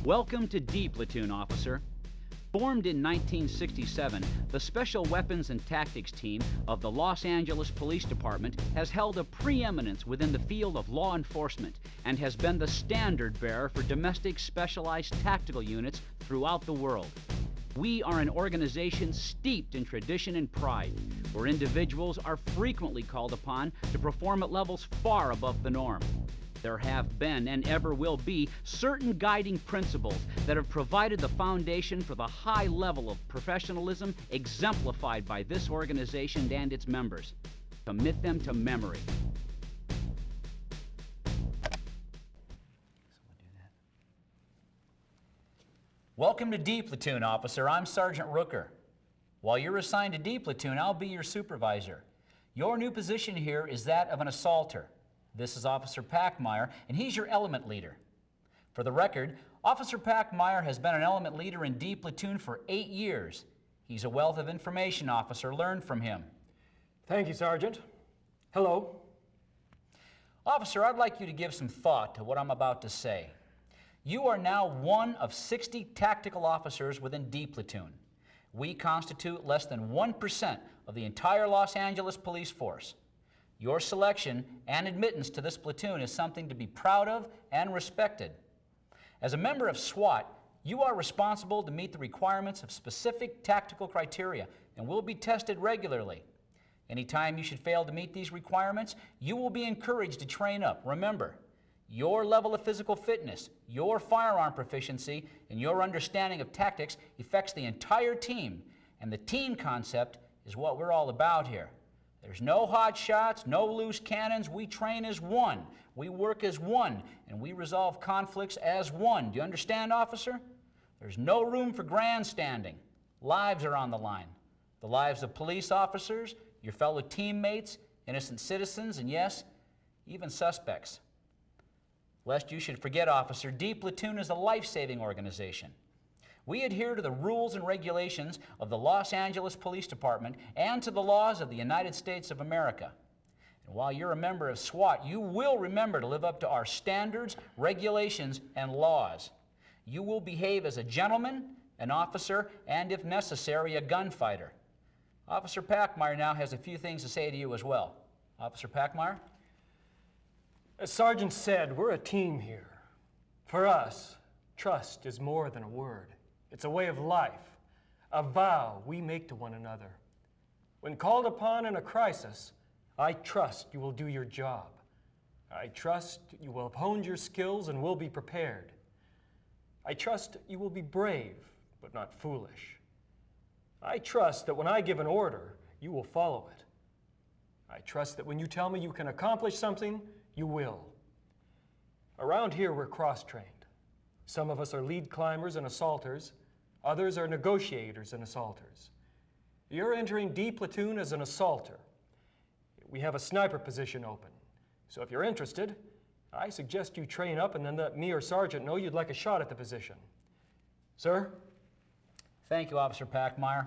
Welcome to D Platoon, officer. Formed in 1967, the Special Weapons and Tactics Team of the Los Angeles Police Department has held a preeminence within the field of law enforcement and has been the standard bearer for domestic specialized tactical units throughout the world. We are an organization steeped in tradition and pride, where individuals are frequently called upon to perform at levels far above the norm. There have been and ever will be certain guiding principles that have provided the foundation for the high level of professionalism exemplified by this organization and its members. Commit them to memory. Welcome to D Platoon, officer. I'm Sergeant Rooker. While you're assigned to D Platoon, I'll be your supervisor. Your new position here is that of an assaulter. This is Officer Packmeyer, and he's your element leader. For the record, Officer Packmeyer has been an element leader in D Platoon for 8 years. He's a wealth of information, officer. Learn from him. Thank you, Sergeant. Hello. Officer, I'd like you to give some thought to what I'm about to say. You are now one of 60 tactical officers within D Platoon. We constitute less than 1% of the entire Los Angeles police force. Your selection and admittance to this platoon is something to be proud of and respected. As a member of SWAT, you are responsible to meet the requirements of specific tactical criteria and will be tested regularly. Anytime you should fail to meet these requirements, you will be encouraged to train up. Remember, your level of physical fitness, your firearm proficiency, and your understanding of tactics affects the entire team, and the team concept is what we're all about here. There's no hot shots, no loose cannons. We train as one. We work as one, and we resolve conflicts as one. Do you understand, officer? There's no room for grandstanding. Lives are on the line. The lives of police officers, your fellow teammates, innocent citizens, and yes, even suspects. Lest you should forget, officer, D Platoon is a life-saving organization. We adhere to the rules and regulations of the Los Angeles Police Department and to the laws of the United States of America. And while you're a member of SWAT, you will remember to live up to our standards, regulations, and laws. You will behave as a gentleman, an officer, and if necessary, a gunfighter. Officer Packmeyer now has a few things to say to you as well. Officer Packmeyer? As Sergeant said, we're a team here. For us, trust is more than a word. It's a way of life, a vow we make to one another. When called upon in a crisis, I trust you will do your job. I trust you will have honed your skills and will be prepared. I trust you will be brave, but not foolish. I trust that when I give an order, you will follow it. I trust that when you tell me you can accomplish something, you will. Around here, we're cross-trained. Some of us are lead climbers and assaulters. Others are negotiators and assaulters. You're entering D Platoon as an assaulter. We have a sniper position open. So if you're interested, I suggest you train up and then let me or Sergeant know you'd like a shot at the position. Sir? Thank you, Officer Packmeyer.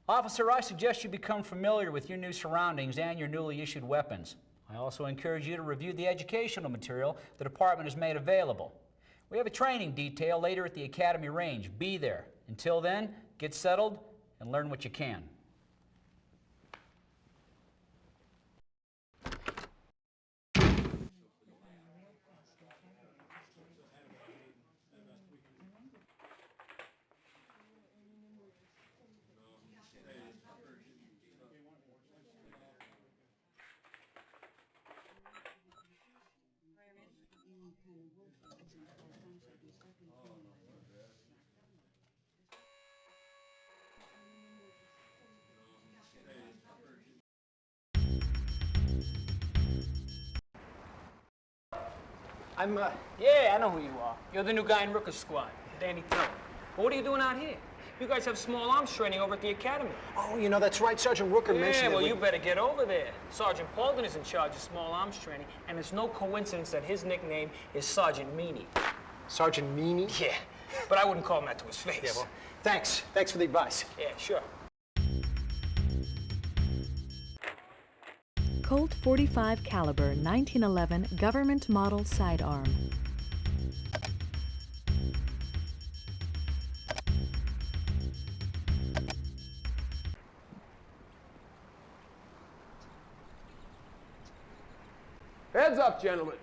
Officer, I suggest you become familiar with your new surroundings and your newly issued weapons. I also encourage you to review the educational material the department has made available. We have a training detail later at the Academy range. Be there. Until then, get settled and learn what you can. Yeah, I know who you are. You're the new guy in Rooker's squad, Danny Tillman. But what are you doing out here? You guys have small arms training over at the academy. Oh, you know, that's right. Sergeant Rooker mentioned it. Yeah, well, you better get over there. Sergeant Paulden is in charge of small arms training, and it's no coincidence that his nickname is Sergeant Meanie. Sergeant Meanie? Yeah, but I wouldn't call him that to his face. Yeah, well, thanks. Thanks for the advice. Yeah, sure. Colt .45 caliber 1911 government model sidearm. Heads up, gentlemen.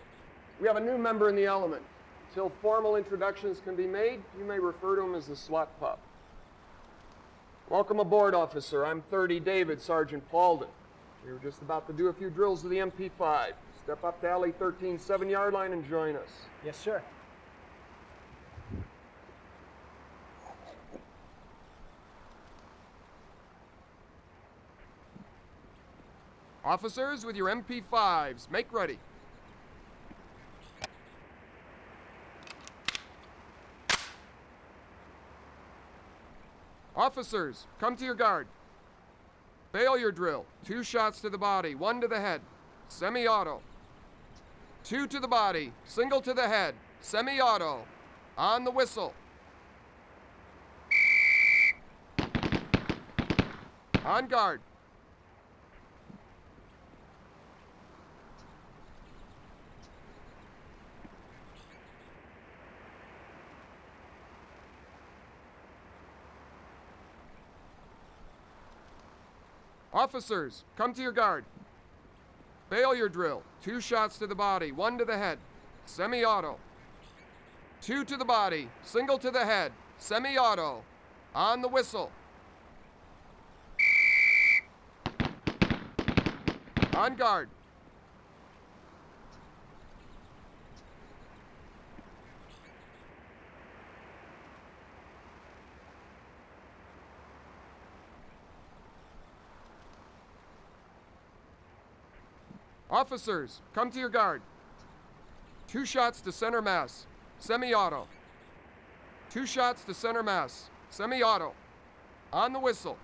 We have a new member in the element. Until formal introductions can be made, you may refer to him as the SWAT pup. Welcome aboard, officer. I'm 30 David, Sergeant Paulden. We were just about to do a few drills with the MP5. Step up to alley 13, 7-yard line and join us. Yes, sir. Officers with your MP5s, make ready. Officers, come to your guard. Failure drill. 2 shots to the body, 1 to the head. Semi-auto. 2 to the body, single to the head. Semi-auto. On the whistle. On guard. Officers, come to your guard. Failure drill. 2 shots to the body, 1 to the head. Semi-auto. 2 to the body, single to the head. Semi-auto. On the whistle. On guard. Officers, come to your guard. 2 shots to center mass. Semi-auto. 2 shots to center mass. Semi-auto. On the whistle.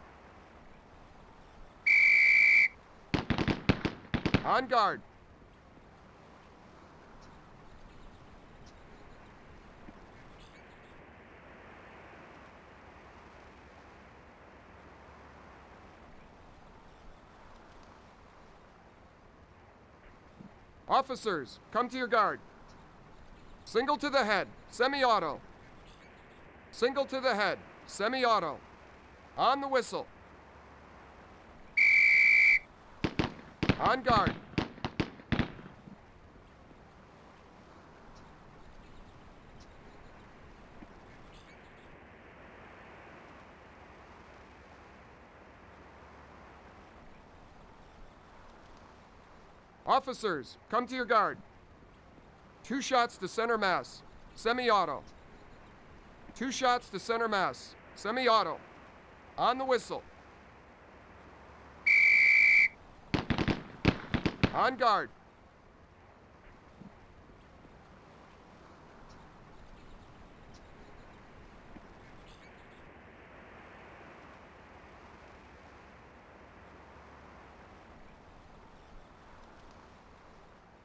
On guard. Officers, come to your guard. Single to the head, semi-auto. Single to the head, semi-auto. On the whistle. On guard. Officers, come to your guard. 2 shots to center mass, semi-auto. 2 shots to center mass, semi-auto. On the whistle. On guard.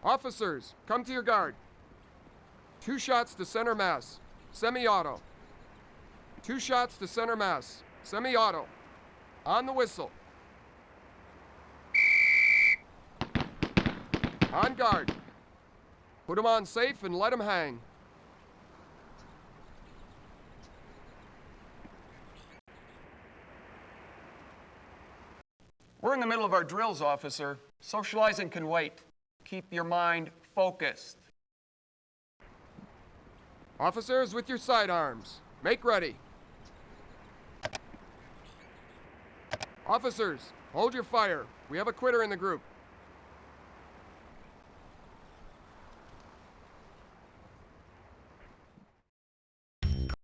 Officers, come to your guard. 2 shots to center mass, semi-auto. 2 shots to center mass, semi-auto. On the whistle. On guard. Put him on safe and let him hang. We're in the middle of our drills, officer. Socializing can wait. Keep your mind focused. Officers with your sidearms, make ready. Officers, hold your fire. We have a quitter in the group.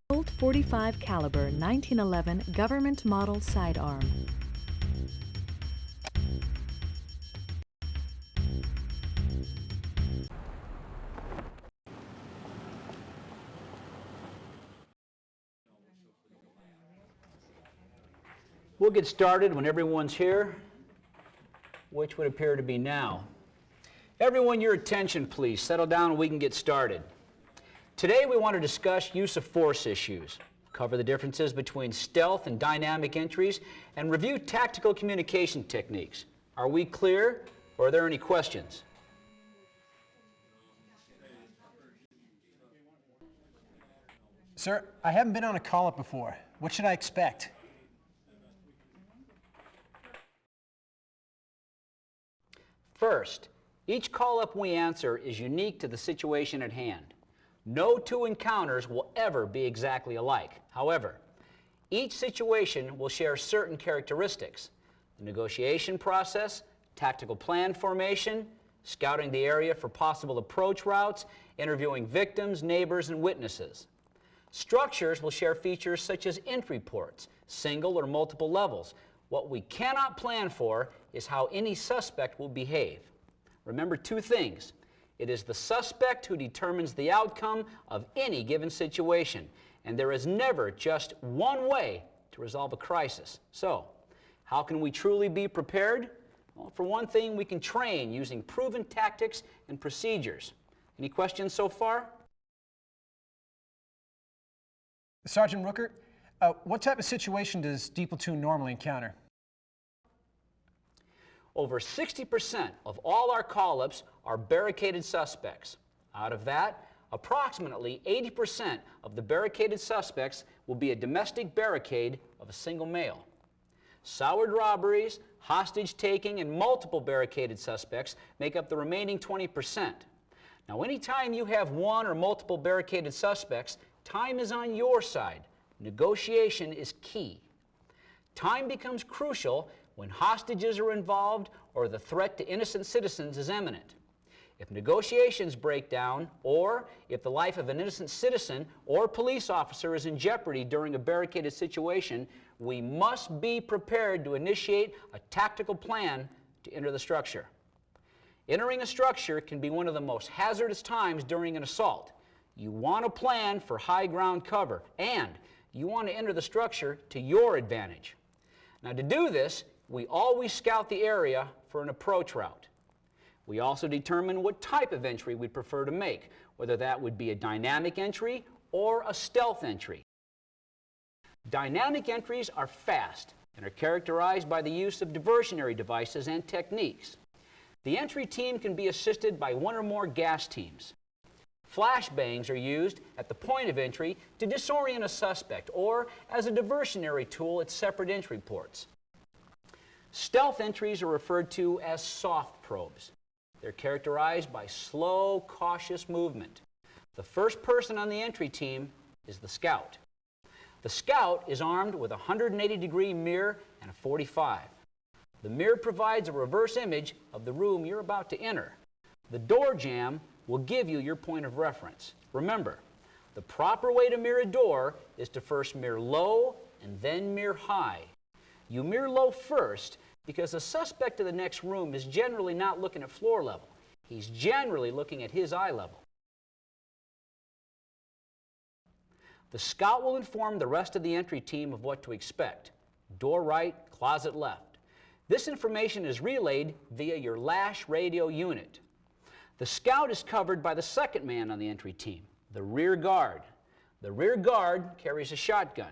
Colt .45 caliber 1911 government model sidearm. We'll get started when everyone's here, which would appear to be now. Everyone, your attention, please. Settle down and we can get started. Today we want to discuss use of force issues, cover the differences between stealth and dynamic entries, and review tactical communication techniques. Are we clear, or are there any questions? Sir, I haven't been on a call-up before. What should I expect? First, Each call-up we answer is unique to the situation at hand. No two encounters will ever be exactly alike. However, each situation will share certain characteristics: the negotiation process, tactical plan formation, scouting the area for possible approach routes, interviewing victims, neighbors, and witnesses. Structures will share features such as entry ports, single or multiple levels. What we cannot plan for is how any suspect will behave. Remember two things. It is the suspect who determines the outcome of any given situation, and there is never just one way to resolve a crisis. So, how can we truly be prepared? Well, for one thing, we can train using proven tactics and procedures. Any questions so far? Sergeant Ruckert, what type of situation does D Platoon normally encounter? Over 60% of all our call-ups are barricaded suspects. Out of that, approximately 80% of the barricaded suspects will be a domestic barricade of a single male. Soured robberies, hostage taking, and multiple barricaded suspects make up the remaining 20%. Now, anytime you have one or multiple barricaded suspects, time is on your side. Negotiation is key. Time becomes crucial when hostages are involved or the threat to innocent citizens is imminent. If negotiations break down, or if the life of an innocent citizen or police officer is in jeopardy during a barricaded situation, we must be prepared to initiate a tactical plan to enter the structure. Entering a structure can be one of the most hazardous times during an assault. You want to plan for high ground cover, and you want to enter the structure to your advantage. Now, to do this, we always scout the area for an approach route. We also determine what type of entry we'd prefer to make, whether that would be a dynamic entry or a stealth entry. Dynamic entries are fast and are characterized by the use of diversionary devices and techniques. The entry team can be assisted by one or more gas teams. Flashbangs are used at the point of entry to disorient a suspect or as a diversionary tool at separate entry ports. Stealth entries are referred to as soft probes. They're characterized by slow, cautious movement. The first person on the entry team is the scout. The scout is armed with a 180-degree mirror and a .45. The mirror provides a reverse image of the room you're about to enter. The door jamb will give you your point of reference. Remember, the proper way to mirror a door is to first mirror low and then mirror high. You mirror low first because the suspect in the next room is generally not looking at floor level. He's generally looking at his eye level. The scout will inform the rest of the entry team of what to expect. Door right, closet left. This information is relayed via your LASH radio unit. The scout is covered by the second man on the entry team, the rear guard. The rear guard carries a shotgun.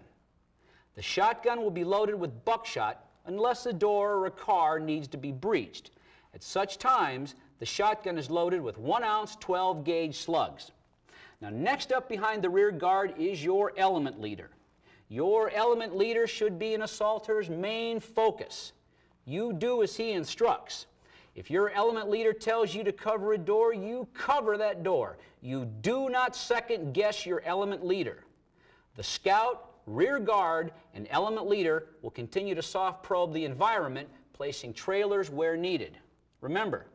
The shotgun will be loaded with buckshot unless a door or a car needs to be breached. At such times, the shotgun is loaded with 1-ounce 12-gauge slugs. Now, next up behind the rear guard is your element leader. Your element leader should be an assaulter's main focus. You do as he instructs. If your element leader tells you to cover a door, you cover that door. You do not second guess your element leader. The scout, rear guard, and element leader will continue to soft probe the environment, placing trailers where needed. Remember,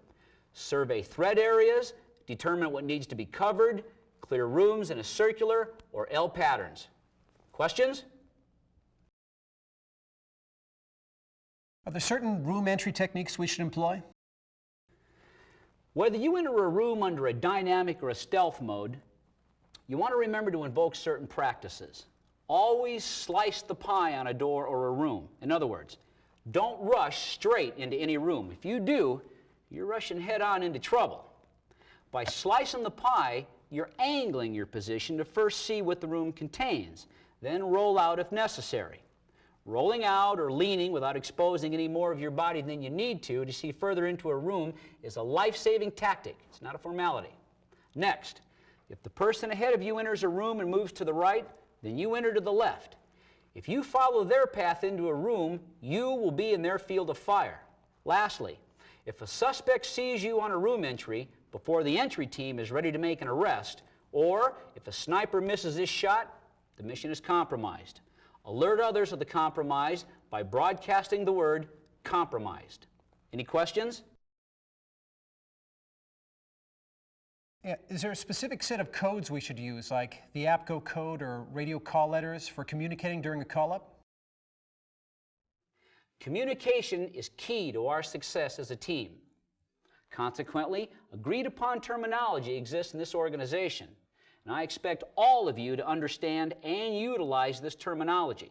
survey threat areas, determine what needs to be covered, clear rooms in a circular or L patterns. Questions? Are there certain room entry techniques we should employ? Whether you enter a room under a dynamic or a stealth mode, you want to remember to invoke certain practices. Always slice the pie on a door or a room. In other words, don't rush straight into any room. If you do, you're rushing head-on into trouble. By slicing the pie, you're angling your position to first see what the room contains, then roll out if necessary. Rolling out or leaning without exposing any more of your body than you need to see further into a room is a life-saving tactic. It's not a formality. Next, if the person ahead of you enters a room and moves to the right, then you enter to the left. If you follow their path into a room, you will be in their field of fire. Lastly, If a suspect sees you on a room entry before the entry team is ready to make an arrest, or if a sniper misses his shot, the mission is compromised. Alert others of the compromise by broadcasting the word compromised. Any questions? Yeah, is there a specific set of codes we should use, like the APCO code or radio call letters for communicating during a call-up? Communication is key to our success as a team. Consequently, agreed-upon terminology exists in this organization, and I expect all of you to understand and utilize this terminology.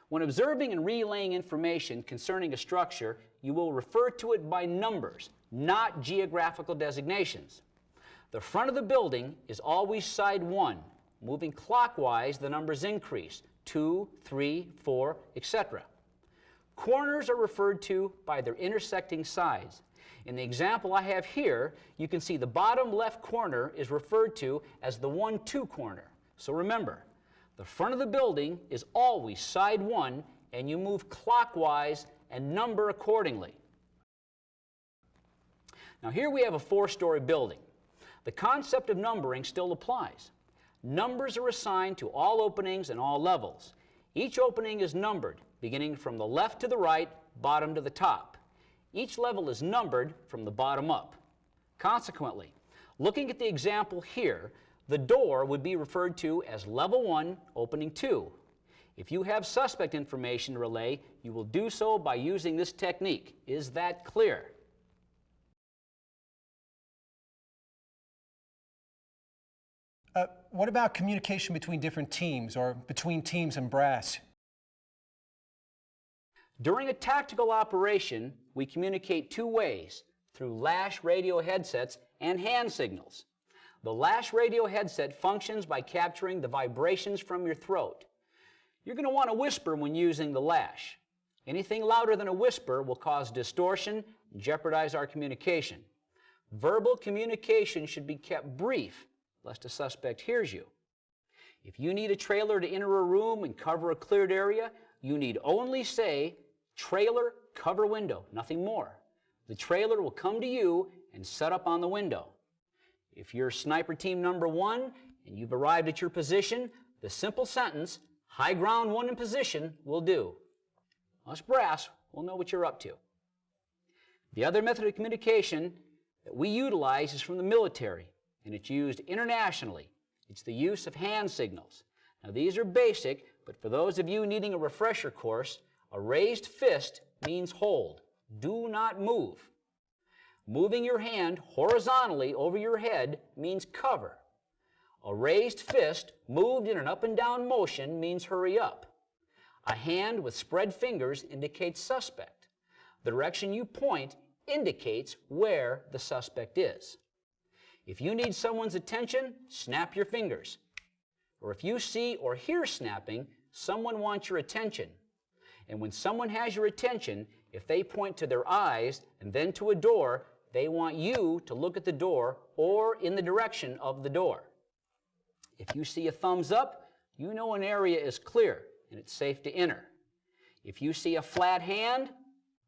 When observing and relaying information concerning a structure, you will refer to it by numbers, not geographical designations. The front of the building is always side 1. Moving clockwise, the numbers increase, 2, 3, 4, etc. Corners are referred to by their intersecting sides. In the example I have here, you can see the bottom left corner is referred to as the 1-2 corner. So remember, the front of the building is always side 1, and you move clockwise and number accordingly. Now here we have a 4-story building. The concept of numbering still applies. Numbers are assigned to all openings and all levels. Each opening is numbered, beginning from the left to the right, bottom to the top. Each level is numbered from the bottom up. Consequently, looking at the example here, the door would be referred to as level 1, opening 2. If you have suspect information to relay, you will do so by using this technique. Is that clear? What about communication between different teams or between teams and brass? During a tactical operation, we communicate 2 ways, through lash radio headsets and hand signals. The lash radio headset functions by capturing the vibrations from your throat. You're going to want to whisper when using the lash. Anything louder than a whisper will cause distortion and jeopardize our communication. Verbal communication should be kept brief, lest a suspect hears you. If you need a trailer to enter a room and cover a cleared area, you need only say, "Trailer, cover window," nothing more. The trailer will come to you and set up on the window. If you're sniper team number 1 and you've arrived at your position, the simple sentence, "High ground 1 in position," will do. Us brass will know what you're up to. The other method of communication that we utilize is from the military, and it's used internationally. It's the use of hand signals. Now these are basic, but for those of you needing a refresher course, a raised fist means hold. Do not move. Moving your hand horizontally over your head means cover. A raised fist moved in an up and down motion means hurry up. A hand with spread fingers indicates suspect. The direction you point indicates where the suspect is. If you need someone's attention, snap your fingers. Or if you see or hear snapping, someone wants your attention. And when someone has your attention, if they point to their eyes and then to a door, they want you to look at the door or in the direction of the door. If you see a thumbs up, you know an area is clear and it's safe to enter. If you see a flat hand,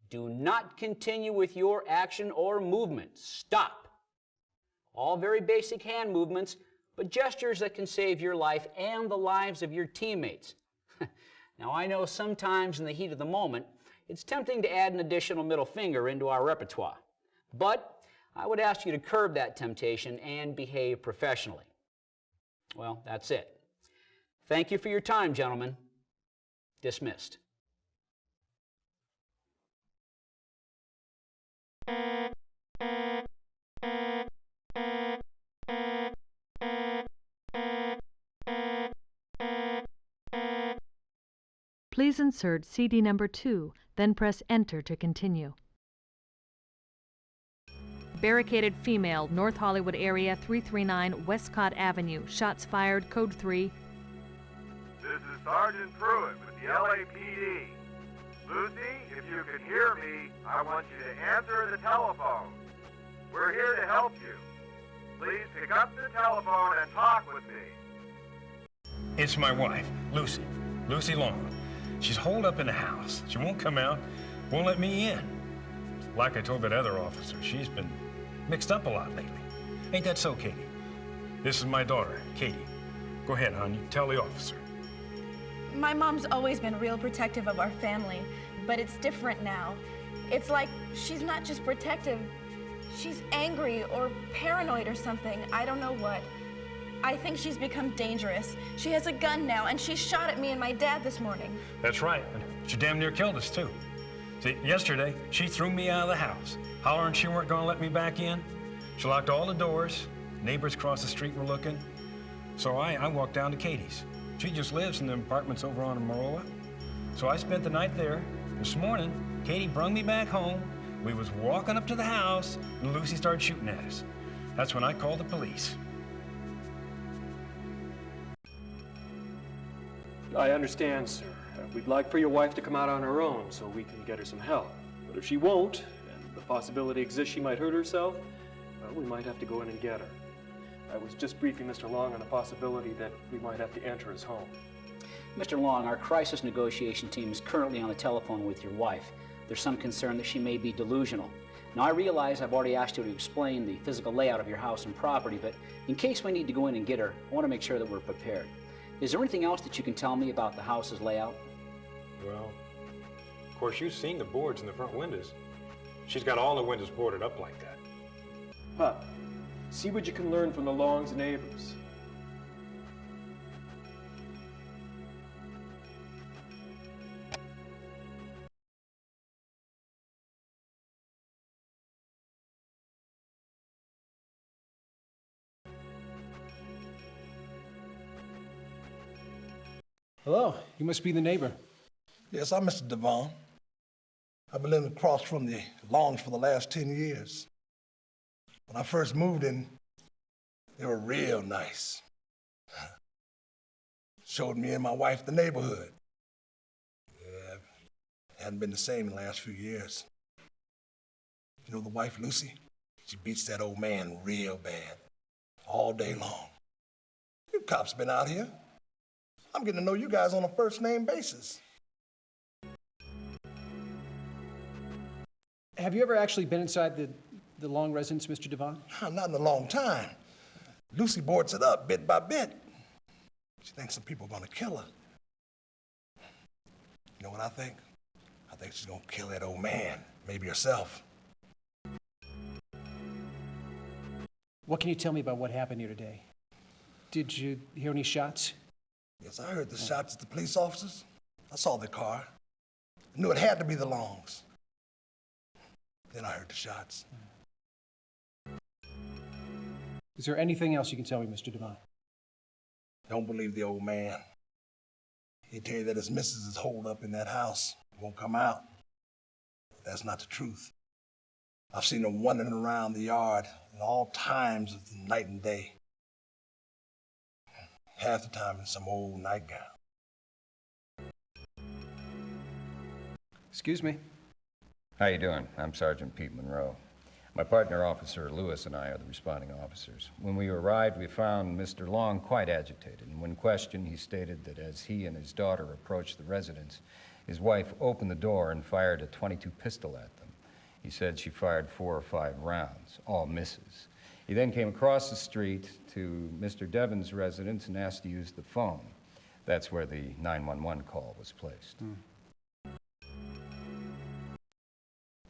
do not continue with your action or movement. Stop. All very basic hand movements, but gestures that can save your life and the lives of your teammates. Now, I know sometimes in the heat of the moment, it's tempting to add an additional middle finger into our repertoire. But I would ask you to curb that temptation and behave professionally. Well, that's it. Thank you for your time, gentlemen. Dismissed. Please insert CD number 2, then press Enter to continue. Barricaded female, North Hollywood area, 339 Westcott Avenue. Shots fired, code 3. This is Sergeant Pruitt with the LAPD. Lucy, if you can hear me, I want you to answer the telephone. We're here to help you. Please pick up the telephone and talk with me. It's my wife, Lucy. Lucy Long. She's holed up in the house. She won't come out, won't let me in. like I told that other officer, she's been mixed up a lot lately. Ain't that so, Katie? This is my daughter, Katie. Go ahead, hon. You tell the officer. My mom's always been real protective of our family, but it's different now. It's like she's not just protective, she's angry or paranoid or something. I don't know what. I think she's become dangerous. She has a gun now, and she shot at me and my dad this morning. That's right. And she damn near killed us, too. See, yesterday, she threw me out of the house, hollering she weren't gonna let me back in. She locked all the doors. Neighbors across the street were looking. So I walked down to Katie's. She just lives in the apartments over on Maroa. So I spent the night there. This morning, Katie brung me back home. We was walking up to the house, and Lucy started shooting at us. That's when I called the police. I understand, sir. We'd like for your wife to come out on her own so we can get her some help. But if she won't, and the possibility exists she might hurt herself, we might have to go in and get her. I was just briefing Mr. Long on the possibility that we might have to enter his home. Mr. Long, our crisis negotiation team is currently on the telephone with your wife. There's some concern that she may be delusional. Now, I realize I've already asked you to explain the physical layout of your house and property, but in case we need to go in and get her, I want to make sure that we're prepared. Is there anything else that you can tell me about the house's layout? Well, of course, you've seen the boards in the front windows. She's got all the windows boarded up like that. Pup, see what you can learn from the Long's neighbors. Hello, you must be the neighbor. Yes, I'm Mr. Devon. I've been living across from the Longs for the last 10 years. When I first moved in, they were real nice. Showed me and my wife the neighborhood. Yeah, hadn't been the same in the last few years. You know the wife, Lucy? She beats that old man real bad, all day long. You cops been out here. I'm getting to know you guys on a first-name basis. Have you ever actually been inside the Long residence, Mr. Devon? Not in a long time. Lucy boards it up bit by bit. She thinks some people are gonna kill her. You know what I think? I think she's gonna kill that old man, maybe herself. What can you tell me about what happened here today? Did you hear any shots? Yes, I heard the shots at the police officers. I saw their car. I knew it had to be the Longs. Then I heard the shots. Is there anything else you can tell me, Mr. Devon? Don't believe the old man. He'd tell you that his missus is holed up in that house. Won't come out. That's not the truth. I've seen her wandering around the yard at all times of the night and day. Half the time in some old nightgown. Excuse me. How you doing? I'm Sergeant Pete Monroe. My partner, Officer Lewis, and I are the responding officers. When we arrived, we found Mr. Long quite agitated, and when questioned, he stated that as he and his daughter approached the residence, his wife opened the door and fired a .22 pistol at them. He said she fired 4 or 5 rounds, all misses. He then came across the street to Mr. Devon's residence and asked to use the phone. That's where the 911 call was placed.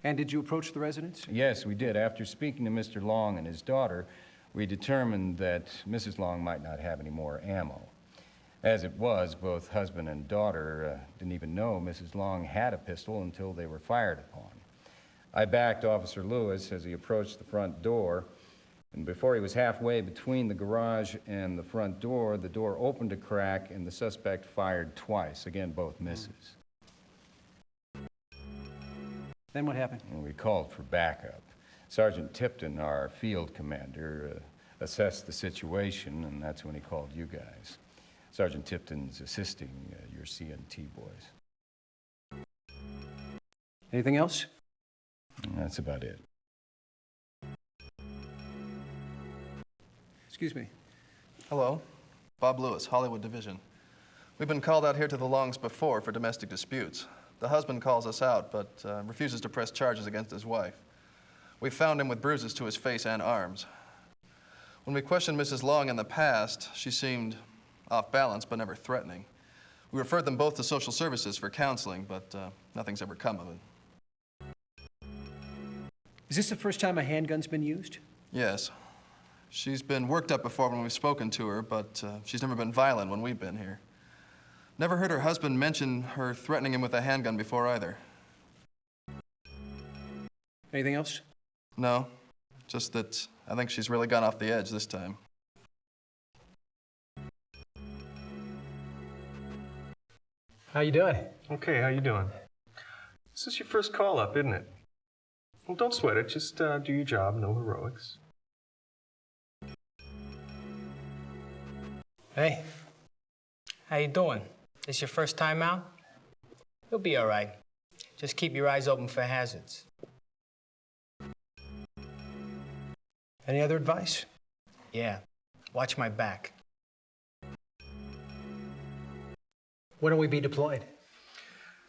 And did you approach the residence? Yes, we did. After speaking to Mr. Long and his daughter, we determined that Mrs. Long might not have any more ammo. As it was, both husband and daughter didn't even know Mrs. Long had a pistol until they were fired upon. I backed Officer Lewis as he approached the front door, and before he was halfway between the garage and the front door, the door opened a crack and the suspect fired twice, again, both misses. Then what happened? And we called for backup. Sergeant Tipton, our field commander, assessed the situation, and that's when he called you guys. Sergeant Tipton's assisting your CNT boys. Anything else? That's about it. Excuse me. Hello, Bob Lewis, Hollywood Division. We've been called out here to the Longs before for domestic disputes. The husband calls us out, but refuses to press charges against his wife. We found him with bruises to his face and arms. When we questioned Mrs. Long in the past, she seemed off balance but never threatening. We referred them both to social services for counseling, but nothing's ever come of it. Is this the first time a handgun's been used? Yes. She's been worked up before when we've spoken to her, but she's never been violent when we've been here. Never heard her husband mention her threatening him with a handgun before either. Anything else? No, just that I think she's really gone off the edge this time. How you doing? Okay, how you doing? This is your first call up, isn't it? Well, don't sweat it. Just do your job, no heroics. Hey, how you doing? This your first time out? You'll be all right. Just keep your eyes open for hazards. Any other advice? Yeah, watch my back. When will we be deployed?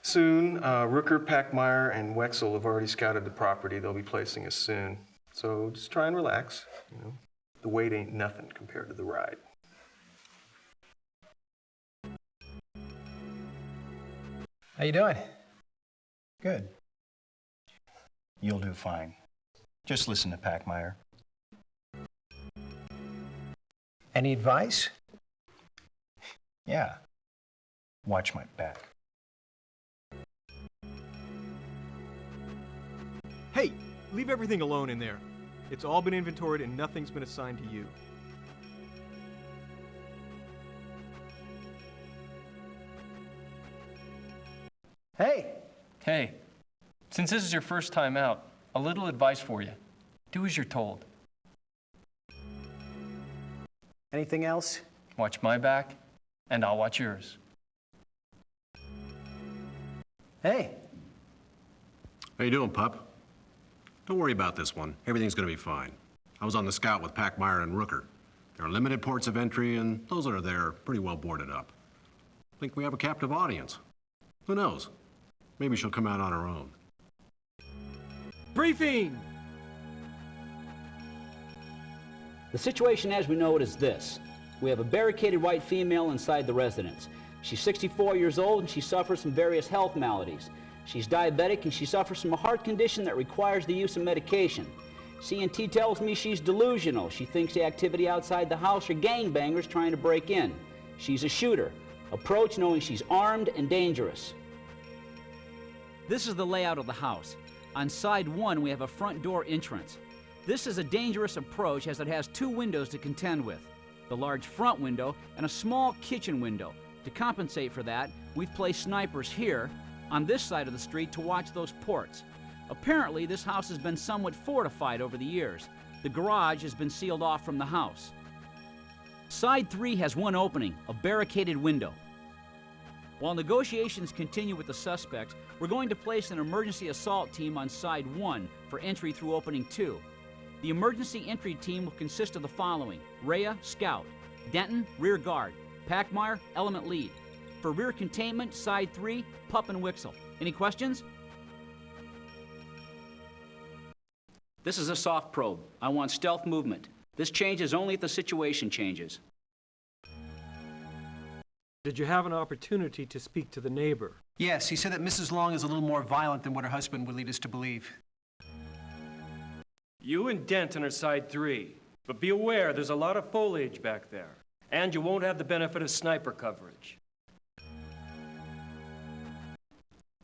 Soon. Rooker, Packmeyer, and Wexel have already scouted the property. They'll be placing us soon. So just try and relax. You know, the wait ain't nothing compared to the ride. How you doing? Good. You'll do fine. Just listen to Packmeyer. Any advice? Yeah. Watch my back. Hey, leave everything alone in there. It's all been inventoried and nothing's been assigned to you. Hey! Hey, since this is your first time out, a little advice for you. Do as you're told. Anything else? Watch my back, and I'll watch yours. Hey! How you doing, pup? Don't worry about this one. Everything's gonna be fine. I was on the scout with Packmeyer and Rooker. There are limited ports of entry, and those that are there are pretty well boarded up. Think we have a captive audience. Who knows? Maybe she'll come out on her own. Briefing! The situation as we know it is this. We have a barricaded white female inside the residence. She's 64 years old and she suffers from various health maladies. She's diabetic and she suffers from a heart condition that requires the use of medication. CNT tells me she's delusional. She thinks the activity outside the house are gangbangers trying to break in. She's a shooter. Approach knowing she's armed and dangerous. This is the layout of the house. On side one, we have a front door entrance. This is a dangerous approach as it has two windows to contend with, the large front window and a small kitchen window. To compensate for that, we've placed snipers here on this side of the street to watch those ports. Apparently, this house has been somewhat fortified over the years. The garage has been sealed off from the house. Side 3 has one opening, a barricaded window. While negotiations continue with the suspects, we're going to place an emergency assault team on side 1 for entry through opening 2. The emergency entry team will consist of the following: Rhea, scout; Denton, rear guard; Packmeyer, element lead. For rear containment, side 3, Pup and Wixel. Any questions? This is a soft probe. I want stealth movement. This changes only if the situation changes. Did you have an opportunity to speak to the neighbor? Yes, he said that Mrs. Long is a little more violent than what her husband would lead us to believe. You and Denton are side 3, but be aware there's a lot of foliage back there, and you won't have the benefit of sniper coverage.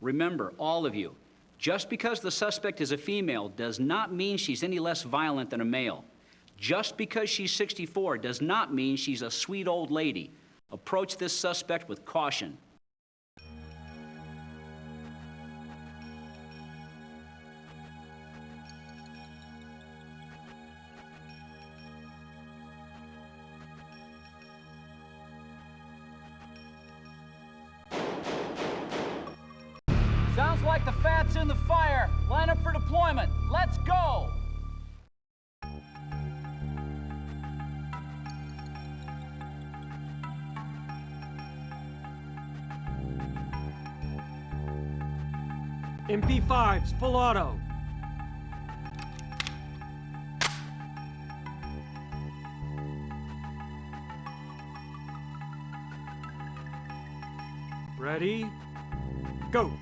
Remember, all of you, just because the suspect is a female does not mean she's any less violent than a male. Just because she's 64 does not mean she's a sweet old lady. Approach this suspect with caution. Sounds like the fat's in the fire. Line up for deployment. Let's go! MP5s, full auto. Ready? Go!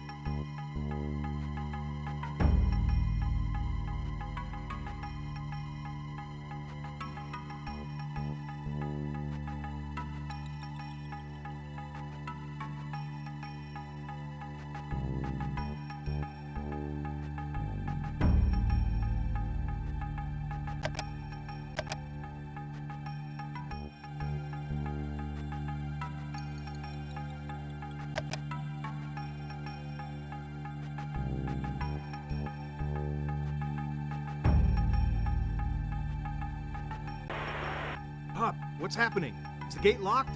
Pop, what's happening? Is the gate locked?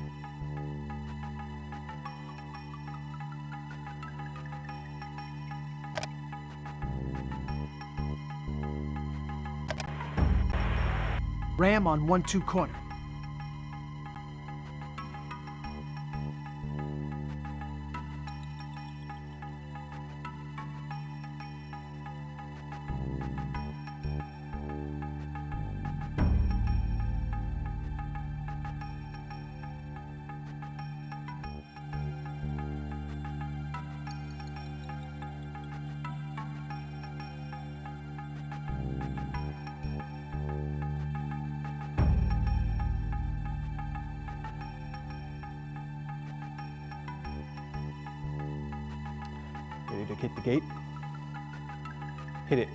Ram on 1-2 corner. Ready to hit the gate? Hit it.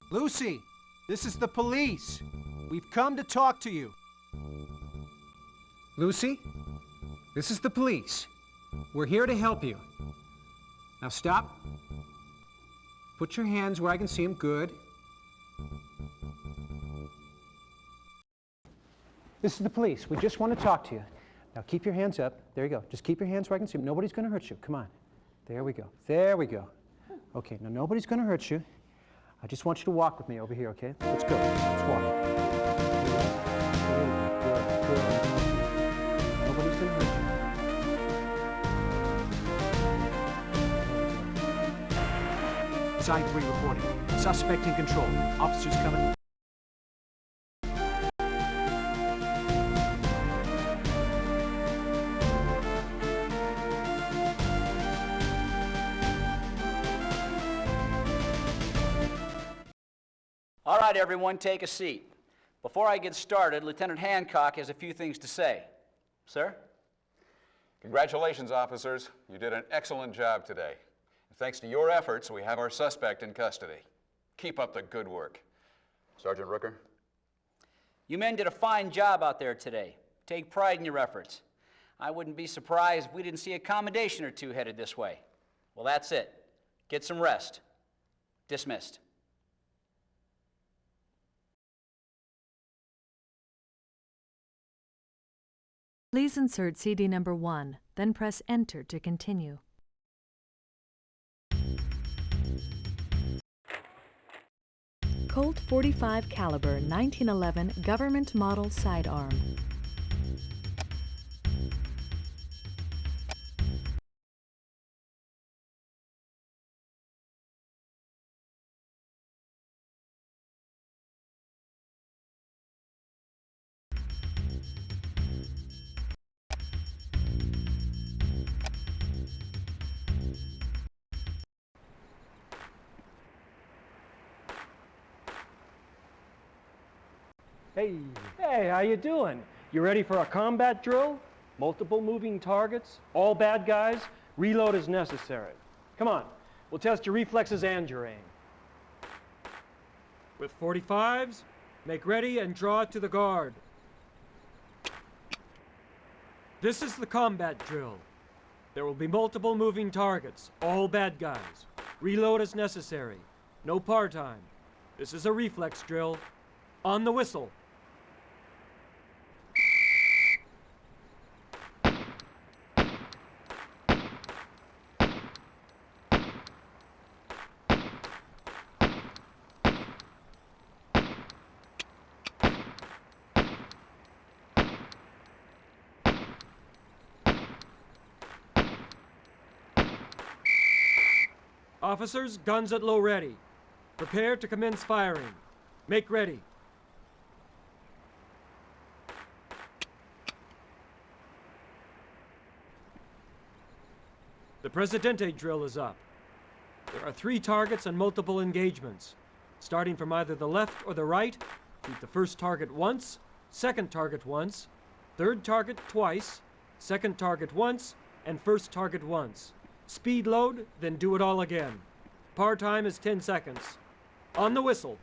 Lucy, this is the police. We've come to talk to you. Lucy, this is the police. We're here to help you. Now stop. Put your hands where I can see them. Good. This is the police. We just want to talk to you. Now keep your hands up. There you go. Just keep your hands where I can see them. Nobody's going to hurt you. Come on. There we go. There we go. Okay, now nobody's going to hurt you. I just want you to walk with me over here, okay? Let's go. Let's walk. Good, good. Nobody's going to hurt you. Side 3 reporting. Suspect in control. Officers coming. All right, everyone, take a seat. Before I get started, Lieutenant Hancock has a few things to say. Sir? Congratulations, officers. You did an excellent job today. And thanks to your efforts, we have our suspect in custody. Keep up the good work. Sergeant Rooker? You men did a fine job out there today. Take pride in your efforts. I wouldn't be surprised if we didn't see a commendation or two headed this way. Well, that's it. Get some rest. Dismissed. Please insert CD number 1, then press Enter to continue. Colt .45 caliber 1911 government model sidearm. Hey, how you doing? You ready for a combat drill? Multiple moving targets, all bad guys, reload as necessary. Come on, we'll test your reflexes and your aim. With 45s, make ready and draw to the guard. This is the combat drill. There will be multiple moving targets, all bad guys. Reload as necessary. No par time. This is a reflex drill. On the whistle. Officers, guns at low ready. Prepare to commence firing. Make ready. The Presidente drill is up. There are 3 targets and multiple engagements. Starting from either the left or the right, shoot the first target once, second target once, third target twice, second target once, and first target once. Speed load, then do it all again. Par time is 10 seconds. On the whistle.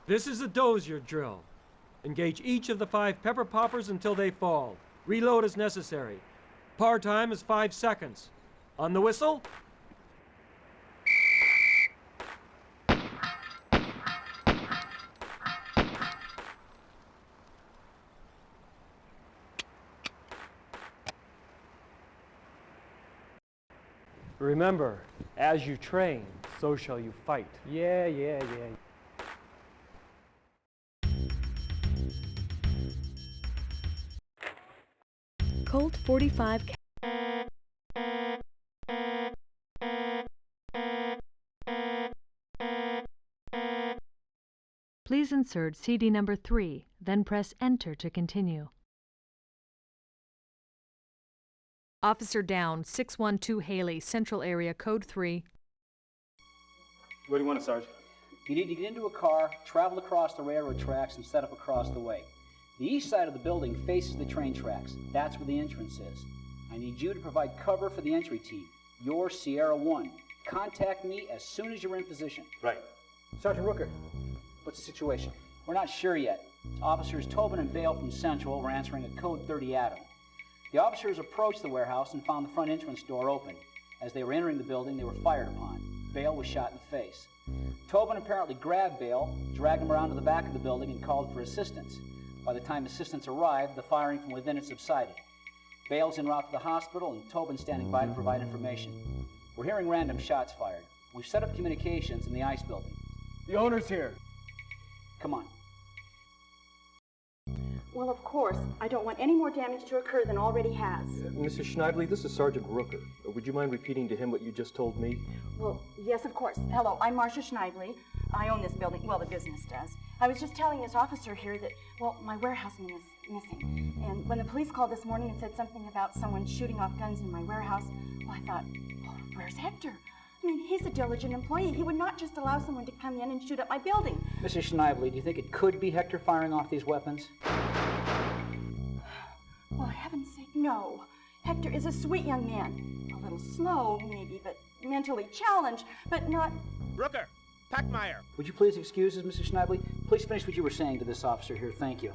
This is a dozier drill. Engage each of the 5 pepper poppers until they fall. Reload as necessary. Par time is 5 seconds. On the whistle. Remember, as you train, so shall you fight. Yeah. Colt 45. Please insert CD number 3, then press Enter to continue. Officer down, 612 Haley, Central Area, Code 3. What do you want, Sarge? You need to get into a car, travel across the railroad tracks, and set up across the way. The east side of the building faces the train tracks. That's where the entrance is. I need you to provide cover for the entry team. You're Sierra 1. Contact me as soon as you're in position. Right. Sergeant Rooker, what's the situation? We're not sure yet. Officers Tobin and Bale from Central were answering a Code 30 Adam. The officers approached the warehouse and found the front entrance door open. As they were entering the building, they were fired upon. Bale was shot in the face. Tobin apparently grabbed Bale, dragged him around to the back of the building, and called for assistance. By the time assistance arrived, the firing from within had subsided. Bale's en route to the hospital, and Tobin's standing by to provide information. We're hearing random shots fired. We've set up communications in the ice building. The owner's here. Come on. Well, of course, I don't want any more damage to occur than already has. Mrs. Schneidley, this is Sergeant Rooker. Would you mind repeating to him what you just told me? Well, yes, of course. Hello, I'm Marcia Schneidley. I own this building. Well, the business does. I was just telling this officer here that, well, my warehouseman is missing. And when the police called this morning and said something about someone shooting off guns in my warehouse, well, I thought, oh, where's Hector? I mean, he's a diligent employee. He would not just allow someone to come in and shoot up my building. Mrs. Schneidley, do you think it could be Hector firing off these weapons? Well, heaven's sake, no. Hector is a sweet young man. A little slow, maybe, but mentally challenged, but not... Rooker! Packmeyer! Would you please excuse us, Mrs. Schneidley? Please finish what you were saying to this officer here. Thank you.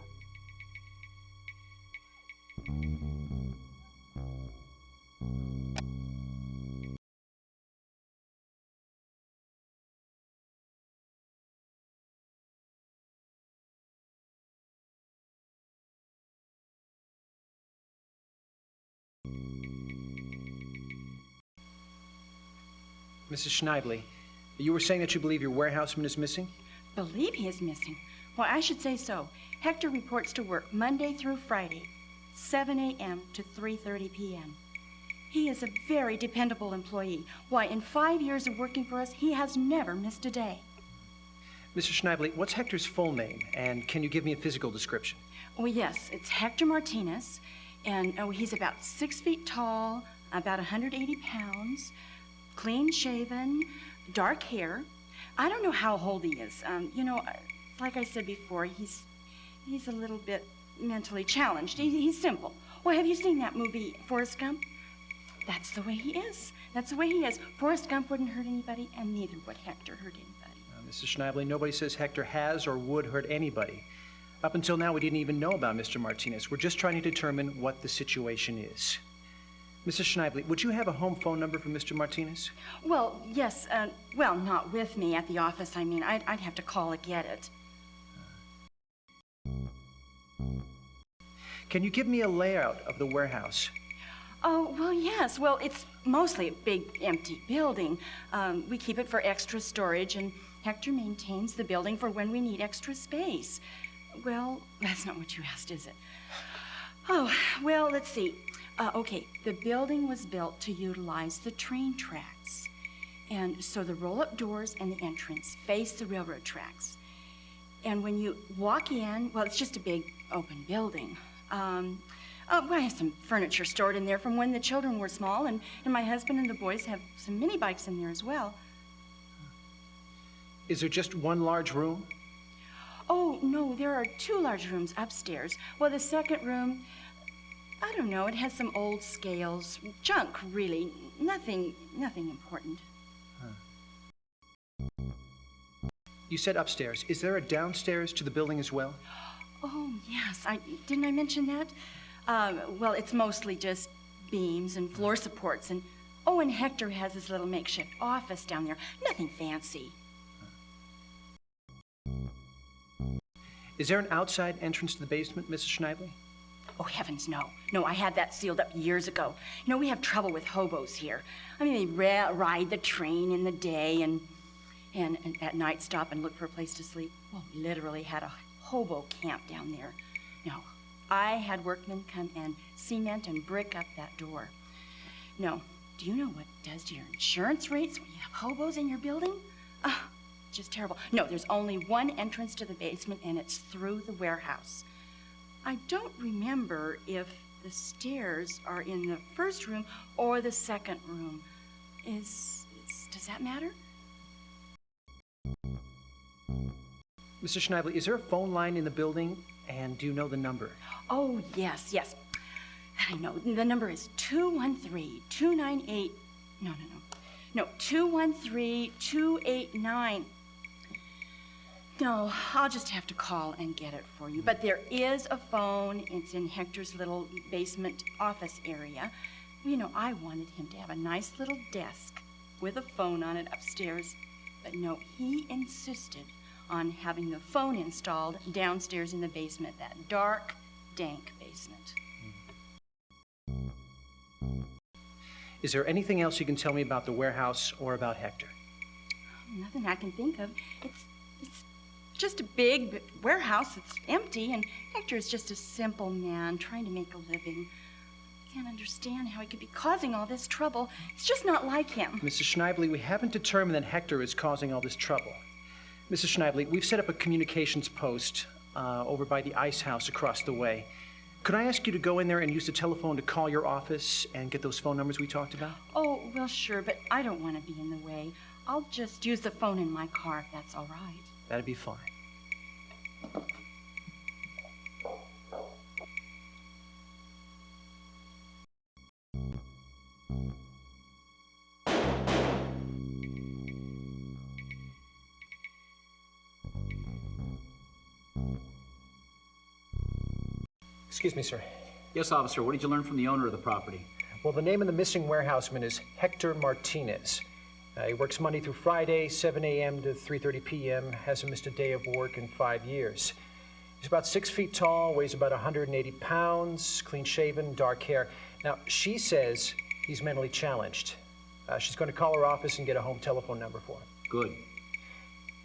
Mrs. Schneidley, you were saying that you believe your warehouseman is missing? Believe he is missing? Why, I should say so. Hector reports to work Monday through Friday, 7 a.m. to 3:30 p.m. He is a very dependable employee. Why, in 5 years of working for us, he has never missed a day. Mrs. Schneidley, what's Hector's full name, and can you give me a physical description? Oh, yes, it's Hector Martinez, and he's about 6 feet tall, about 180 pounds, clean-shaven, dark hair. I don't know how old he is. You know, like I said before, he's a little bit mentally challenged. He's simple. Well, have you seen that movie, Forrest Gump? That's the way he is. That's the way he is. Forrest Gump wouldn't hurt anybody, and neither would Hector hurt anybody. Mrs. Schneibly, nobody says Hector has or would hurt anybody. Up until now, we didn't even know about Mr. Martinez. We're just trying to determine what the situation is. Mrs. Schneibly, would you have a home phone number for Mr. Martinez? Well, yes. Well, not with me at the office. I mean, I'd have to call to get it. Can you give me a layout of the warehouse? Oh, well, yes. Well, it's mostly a big, empty building. We keep it for extra storage, and Hector maintains the building for when we need extra space. Well, that's not what you asked, is it? Oh, well, let's see. Okay, the building was built to utilize the train tracks. And so the roll-up doors and the entrance face the railroad tracks. And when you walk in, well, it's just a big open building. Well, I have some furniture stored in there from when the children were small, and my husband and the boys have some mini bikes in there as well. Is there just one large room? Oh, no, there are 2 large rooms upstairs. Well, the second room, I don't know, it has some old scales. Junk, really. Nothing important. You said upstairs. Is there a downstairs to the building as well? Oh, yes. Didn't I mention that? Well, it's mostly just beams and floor supports. And Hector has his little makeshift office down there. Nothing fancy. Is there an outside entrance to the basement, Mrs. Schneibly? Oh, heavens, no. No, I had that sealed up years ago. You know, we have trouble with hobos here. I mean, they ride the train in the day and at night stop and look for a place to sleep. Well, we literally had a hobo camp down there. No, I had workmen come and cement and brick up that door. No, do you know what it does to your insurance rates when you have hobos in your building? Just terrible. No, there's only one entrance to the basement, and it's through the warehouse. I don't remember if the stairs are in the first room or the second room. Does that matter? Mrs. Schneibly, is there a phone line in the building, and do you know the number? Oh, yes. I know. The number is 213-298... No, 213-289... No, I'll just have to call and get it for you. But there is a phone. It's in Hector's little basement office area. You know, I wanted him to have a nice little desk with a phone on it upstairs. But no, he insisted on having the phone installed downstairs in the basement, that dark, dank basement. Is there anything else you can tell me about the warehouse or about Hector? Nothing I can think of. It's just a big warehouse. It's empty, and Hector is just a simple man trying to make a living. I can't understand how he could be causing all this trouble. It's just not like him. Mrs. Schneibly, we haven't determined that Hector is causing all this trouble. Mrs. Schneibly, we've set up a communications post over by the ice house across the way. Could I ask you to go in there and use the telephone to call your office and get those phone numbers we talked about? Oh, well, sure, but I don't want to be in the way. I'll just use the phone in my car if that's all right. That'd be fine. Excuse me, sir. Yes, officer. What did you learn from the owner of the property? Well, the name of the missing warehouseman is Hector Martinez. He works Monday through Friday, 7 a.m. to 3:30 p.m., hasn't missed a day of work in 5 years. He's about 6 feet tall, weighs about 180 pounds, clean-shaven, dark hair. Now, she says he's mentally challenged. She's going to call her office and get a home telephone number for him. Good.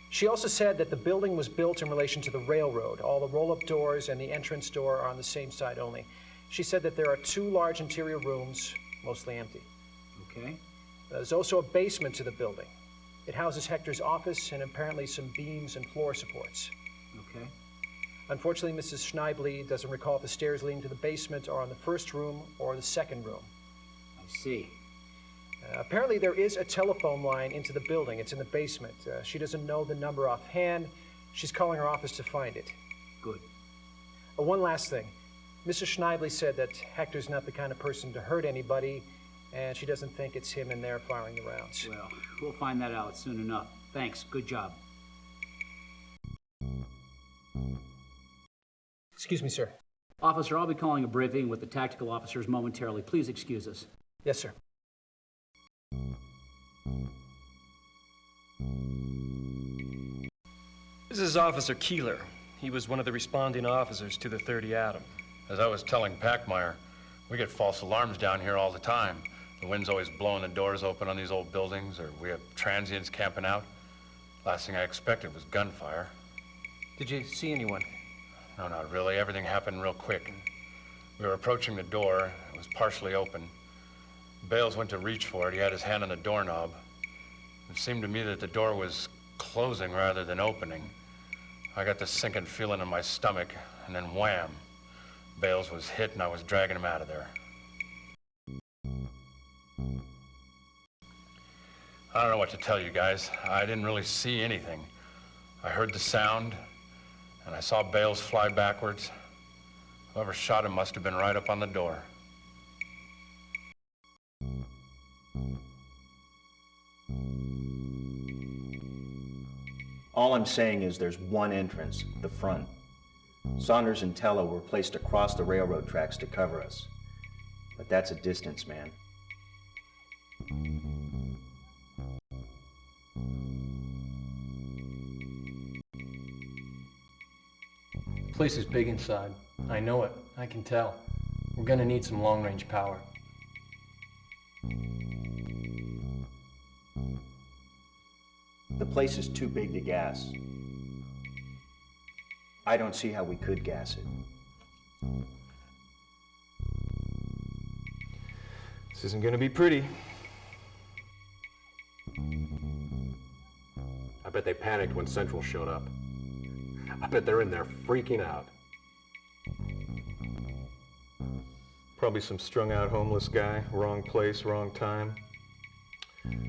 She also said that the building was built in relation to the railroad. All the roll-up doors and the entrance door are on the same side only. She said that there are 2 large interior rooms, mostly empty. Okay. There's also a basement to the building. It houses Hector's office and apparently some beams and floor supports. Okay. Unfortunately, Mrs. Schneibly doesn't recall if the stairs leading to the basement are on the first room or the second room. I see. Apparently there is a telephone line into the building. It's in the basement. She doesn't know the number offhand. She's calling her office to find it. Good. One last thing. Mrs. Schneidley said that Hector's not the kind of person to hurt anybody, and she doesn't think it's him in there firing the rounds. Well, we'll find that out soon enough. Thanks. Good job. Excuse me, sir. Officer, I'll be calling a briefing with the tactical officers momentarily. Please excuse us. Yes, sir. This is Officer Keeler. He was one of the responding officers to the 30 Atom. As I was telling Packmeyer, we get false alarms down here all the time. The wind's always blowing the doors open on these old buildings, or we have transients camping out. Last thing I expected was gunfire. Did you see anyone? No, not really. Everything happened real quick. We were approaching the door. It was partially open. Bales went to reach for it. He had his hand on the doorknob. It seemed to me that the door was closing rather than opening. I got this sinking feeling in my stomach, and then wham! Bales was hit, and I was dragging him out of there. I don't know what to tell you guys. I didn't really see anything. I heard the sound, and I saw Bales fly backwards. Whoever shot him must have been right up on the door. All I'm saying is there's one entrance, the front. Saunders and Tello were placed across the railroad tracks to cover us. But that's a distance, man. The place is big inside. I know it. I can tell. We're gonna need some long-range power. The place is too big to gas. I don't see how we could gas it. This isn't gonna be pretty. I bet they panicked when Central showed up. I bet they're in there freaking out. Probably some strung-out homeless guy. Wrong place, wrong time.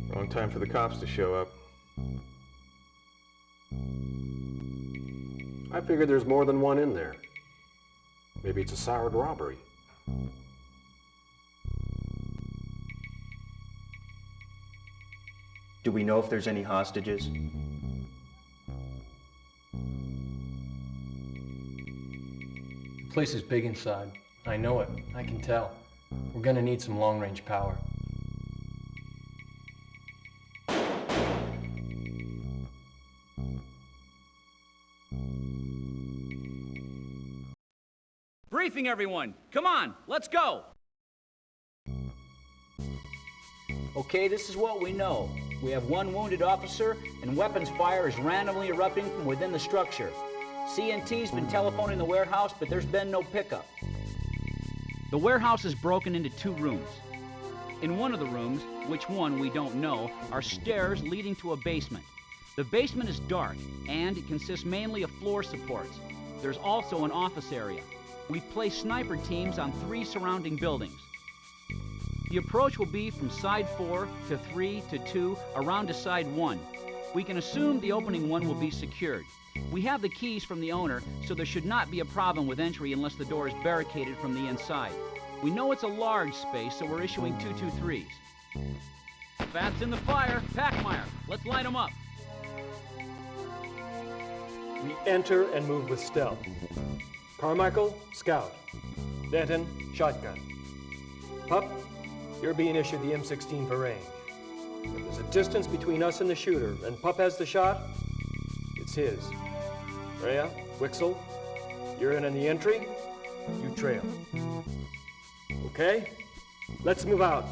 Wrong time for the cops to show up. I figured there's more than one in there. Maybe it's a soured robbery. Do we know if there's any hostages? The place is big inside. I know it. I can tell. We're gonna need some long-range power. Briefing, everyone. Come on, let's go. Okay, this is what we know. We have one wounded officer, and weapons fire is randomly erupting from within the structure. CNT's been telephoning the warehouse, but there's been no pickup. The warehouse is broken into 2 rooms. In one of the rooms, which one we don't know, are stairs leading to a basement. The basement is dark, and it consists mainly of floor supports. There's also an office area. We've placed sniper teams on 3 surrounding buildings. The approach will be from side 4 to 3 to 2 around to side 1. We can assume the opening 1 will be secured. We have the keys from the owner, so there should not be a problem with entry unless the door is barricaded from the inside. We know it's a large space, so we're issuing 223s. Fats in the fire. Packmeyer, let's light them up. We enter and move with stealth. Carmichael, scout. Denton, shotgun. Pup, you're being issued the M16 for range. If there's a distance between us and the shooter, and Pup has the shot, it's his. Rhea, Wixel, you're in on the entry, you trail. Okay? Let's move out.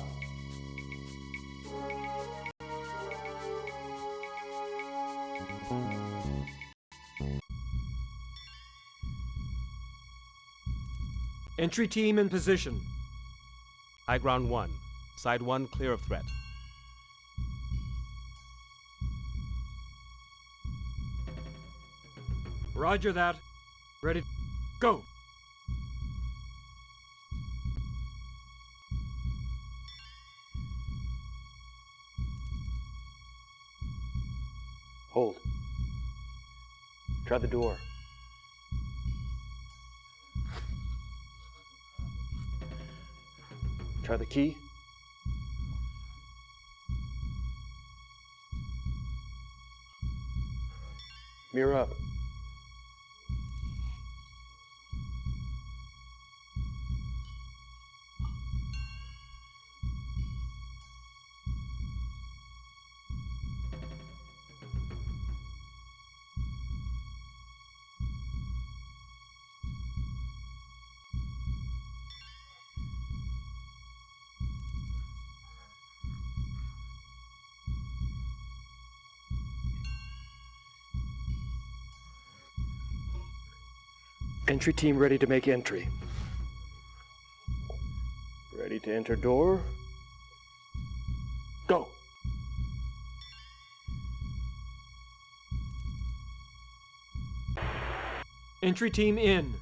Entry team in position. High ground 1. Side 1 clear of threat. Roger that. Ready. Go! Try the door. Try the key. Mirror up. Entry team ready to make entry. Ready to enter door. Go. Entry team in.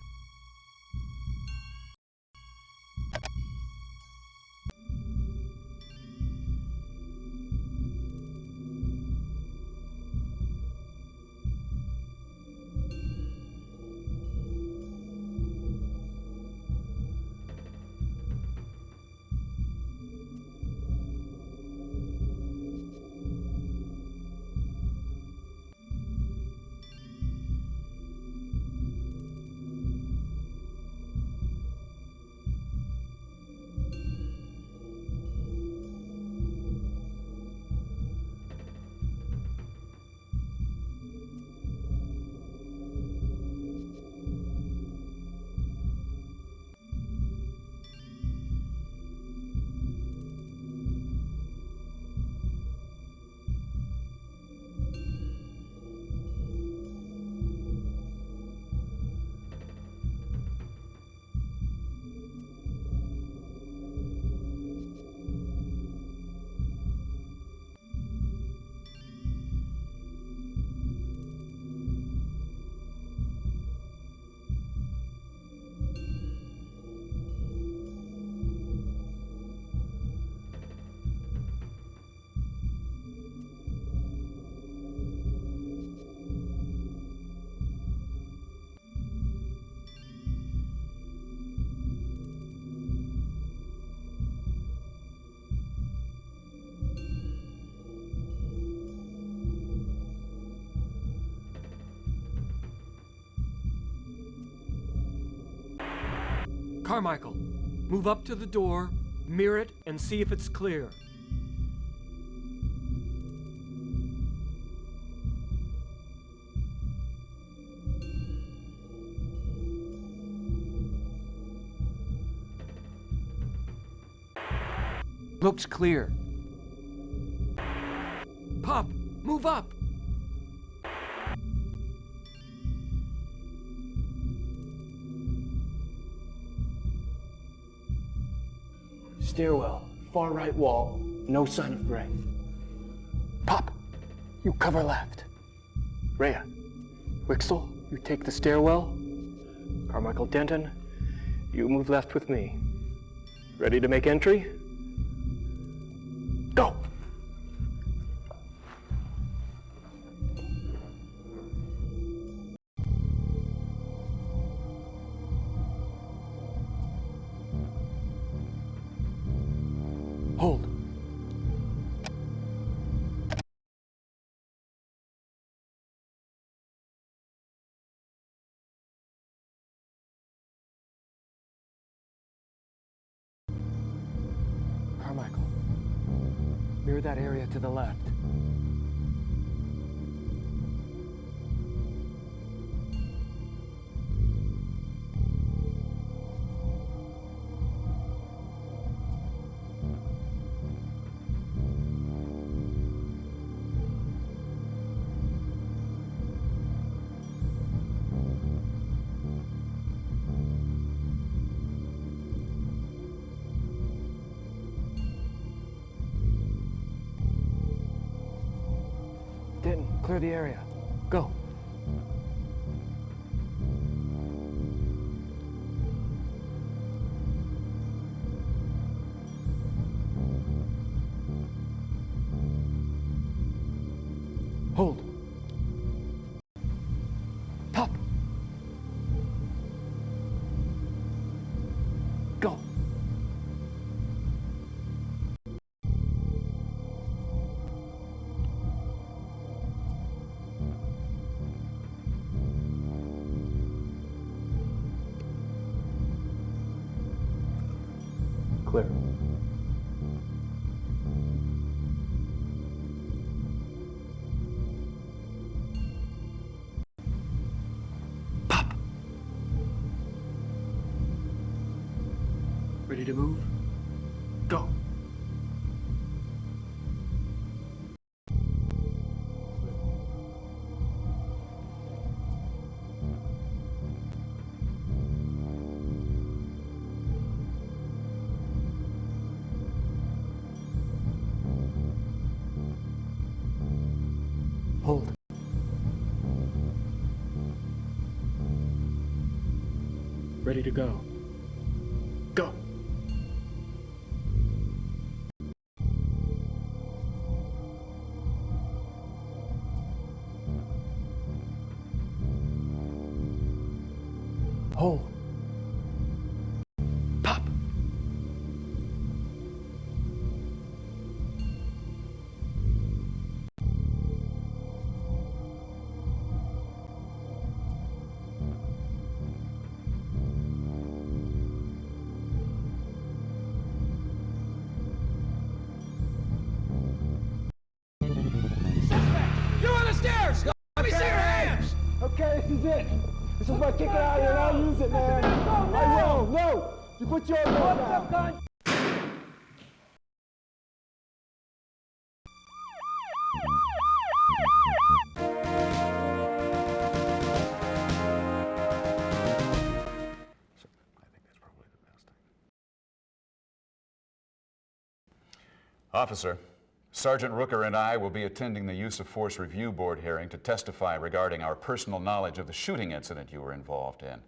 Carmichael, move up to the door, mirror it, and see if it's clear. Looks clear. Pop, move up! Stairwell, far right wall, no sign of Gray. Pop, you cover left. Rhea, Wixel, you take the stairwell. Carmichael Denton, you move left with me. Ready to make entry? Go! Hold. Carmichael, mirror that area to the left. Denton, clear the area. Go. Hold. Clear. Ready to move? Go. Hold. Ready to go. Go. Hold. Pop. You're on the stairs! Let me see your hands! Okay, this is it. This is my ticket out here, and I'll use it, man. I will. No! You put your gun down. Officer, Sergeant Rooker and I will be attending the Use of Force Review Board hearing to testify regarding our personal knowledge of the shooting incident you were involved in.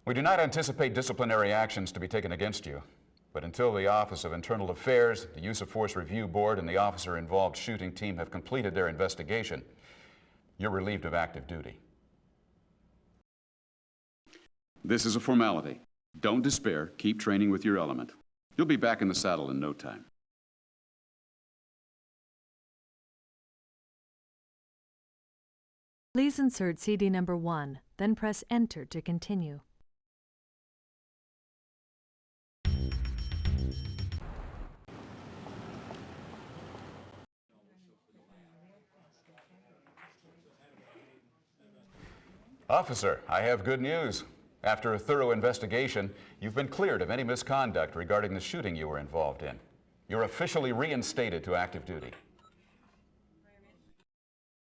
We do not anticipate disciplinary actions to be taken against you, but until the Office of Internal Affairs, the Use of Force Review Board, and the officer-involved shooting team have completed their investigation, you're relieved of active duty. This is a formality. Don't despair. Keep training with your element. You'll be back in the saddle in no time. Please insert CD number 1, then press Enter to continue. Officer, I have good news. After a thorough investigation, you've been cleared of any misconduct regarding the shooting you were involved in. You're officially reinstated to active duty.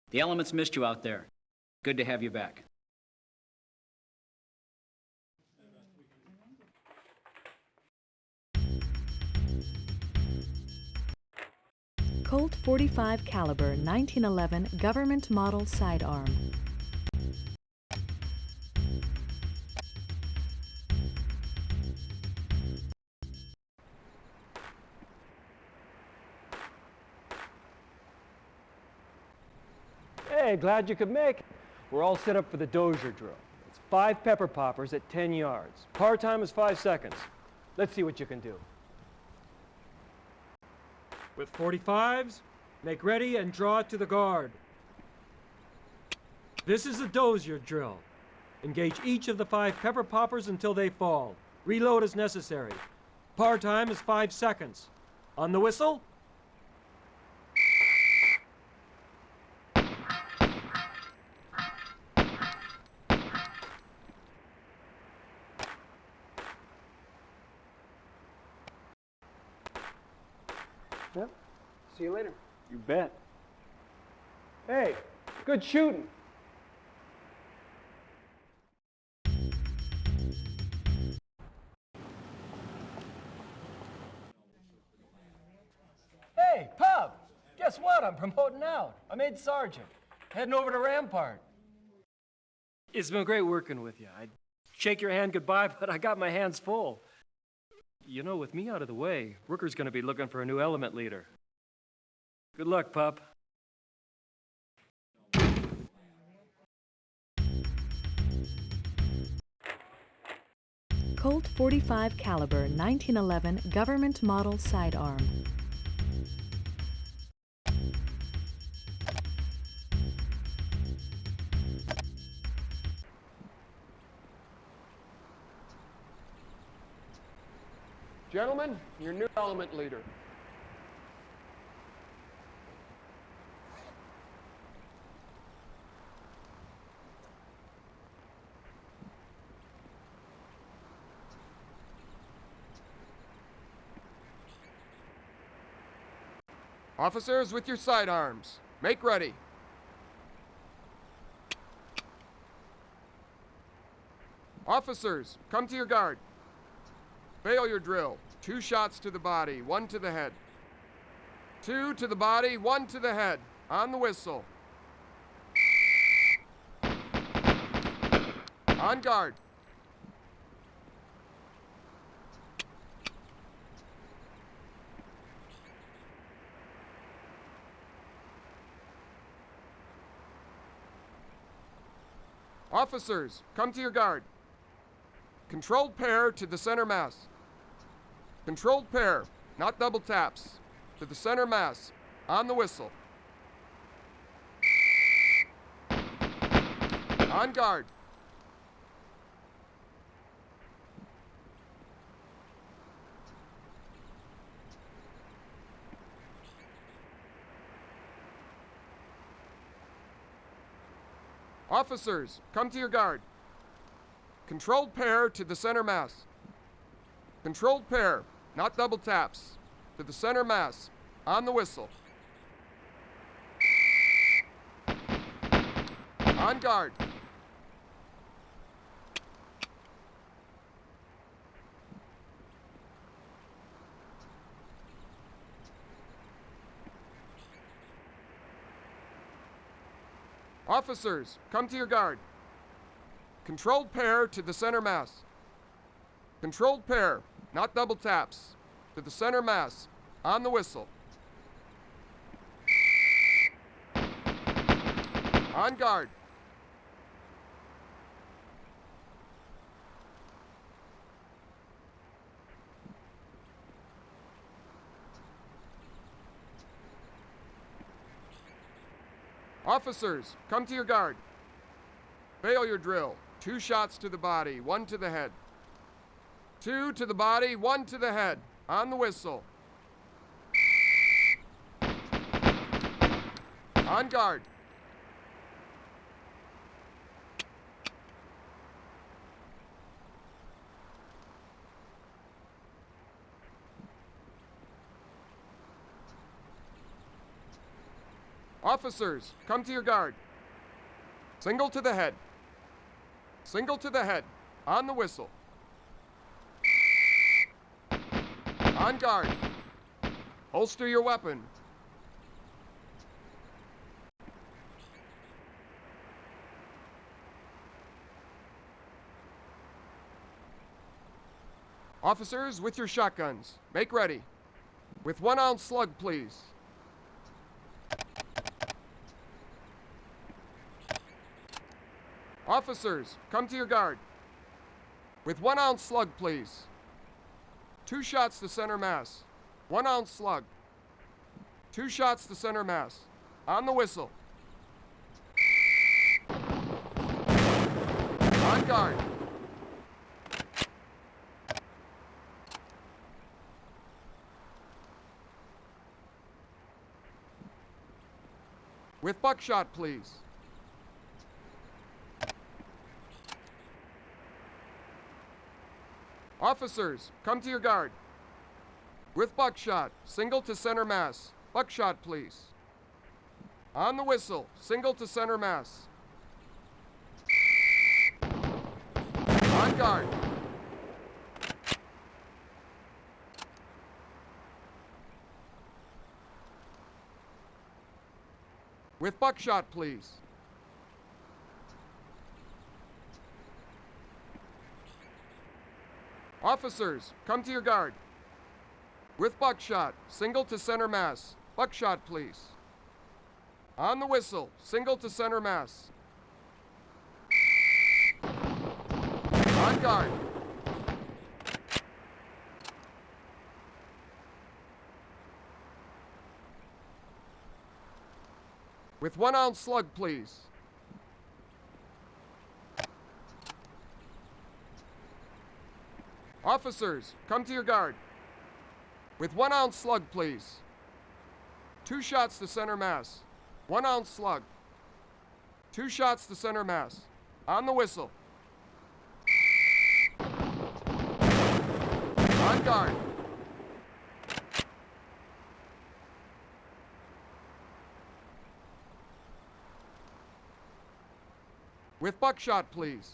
The elements missed you out there. Good to have you back. Colt .45 caliber 1911 government model sidearm. Hey, glad you could make it. We're all set up for the Dozier drill. It's 5 pepper poppers at 10 yards. Par time is 5 seconds. Let's see what you can do. With 45s, make ready and draw to the guard. This is the Dozier drill. Engage each of the 5 pepper poppers until they fall. Reload as necessary. Par time is 5 seconds. On the whistle, Yep. See you later. you bet. Hey, good shooting. Hey, Pop! Guess what? I'm promoting out. I made sergeant. Heading over to Rampart. It's been great working with you. I'd shake your hand goodbye, but I got my hands full. You know, with me out of the way, Rooker's gonna be looking for a new element leader. Good luck, Pup. Colt .45 caliber 1911 government model sidearm. Gentlemen, your new element leader. Officers with your sidearms, make ready. Officers, come to your guard. Fail your drill. 2 shots to the body, 1 to the head. 2 to the body, 1 to the head. On the whistle. On guard. Officers, come to your guard. Controlled pair to the center mass. Controlled pair, not double taps. To the center mass. On the whistle. On guard. Officers, come to your guard. Controlled pair to the center mass. Controlled pair, not double taps. To the center mass. On the whistle. On guard. Officers, come to your guard. Controlled pair to the center mass. Controlled pair, not double taps. To the center mass. On the whistle. On guard. Officers, come to your guard. Fail your drill. 2 shots to the body, 1 to the head. 2 to the body, 1 to the head. On the whistle. On guard. Officers, come to your guard. Single to the head. Single to the head. On the whistle. On guard. Holster your weapon. Officers with your shotguns, make ready. With 1-ounce slug, please. Officers, come to your guard. With 1-ounce slug, please. 2 shots to center mass. 1-ounce slug. 2 shots to center mass. On the whistle. On guard. With buckshot, please. Officers, come to your guard. With buckshot, single to center mass. Buckshot, please. On the whistle, single to center mass. On guard. With buckshot, please. Officers, come to your guard. With buckshot, single to center mass. Buckshot, please. On the whistle, single to center mass. On guard. With 1-ounce slug, please. Officers, come to your guard. With 1 ounce slug, please. 2 shots to center mass. 1 ounce slug. 2 shots to center mass. On the whistle. On guard. With buckshot, please.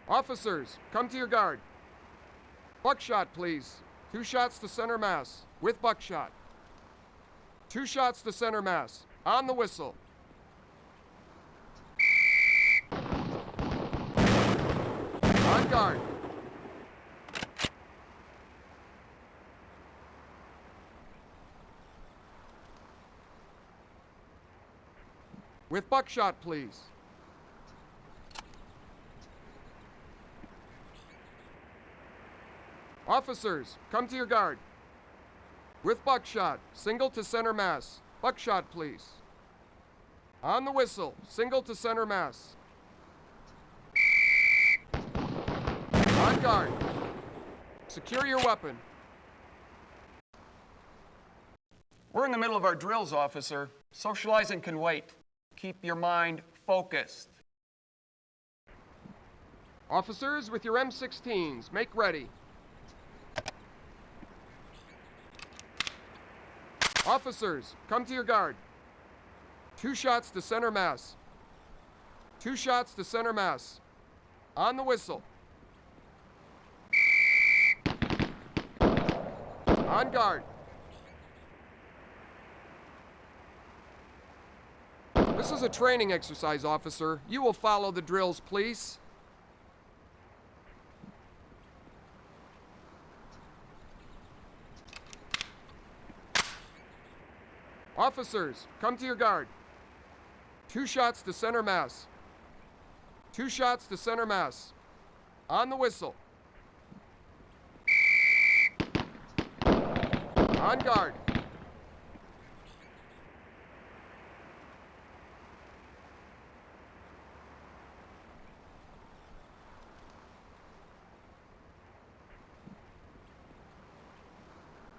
Officers, come to your guard. Buckshot, please. 2 shots to center mass. With buckshot. 2 shots to center mass. On the whistle. On guard. With buckshot, please. Officers, come to your guard. With buckshot, single to center mass. Buckshot, please. On the whistle, single to center mass. On guard. Secure your weapon. We're in the middle of our drills, officer. Socializing can wait. Keep your mind focused. Officers, with your M16s, make ready. Officers, come to your guard. 2 shots to center mass. 2 shots to center mass. On the whistle. On guard. This is a training exercise, officer. You will follow the drills, please. Officers, come to your guard. 2 shots to center mass. 2 shots to center mass. On the whistle. On guard.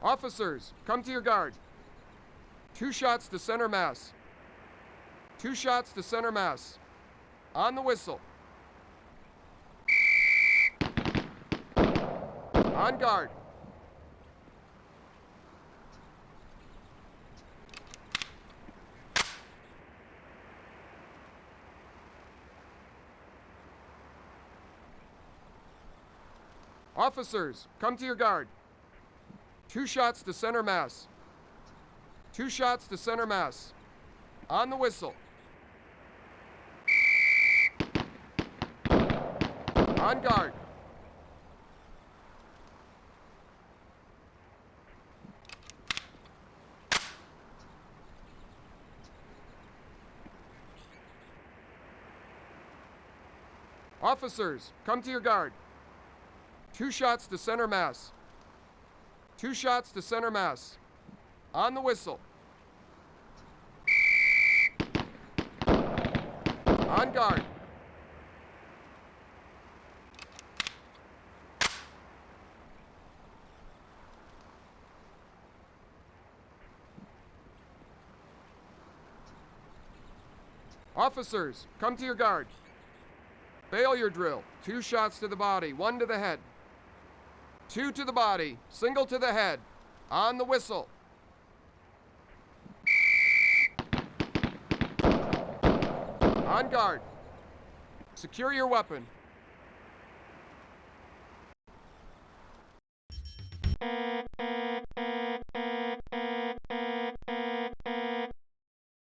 Officers, come to your guard. 2 shots to center mass. 2 shots to center mass. On the whistle. On guard. Officers, come to your guard. 2 shots to center mass. 2 shots to center mass. On the whistle. On guard. Officers, come to your guard. 2 shots to center mass. 2 shots to center mass. On the whistle. On guard. Officers, come to your guard. Failure drill. 2 shots to the body, 1 to the head. 2 to the body, single to the head. On the whistle. On guard. Secure your weapon.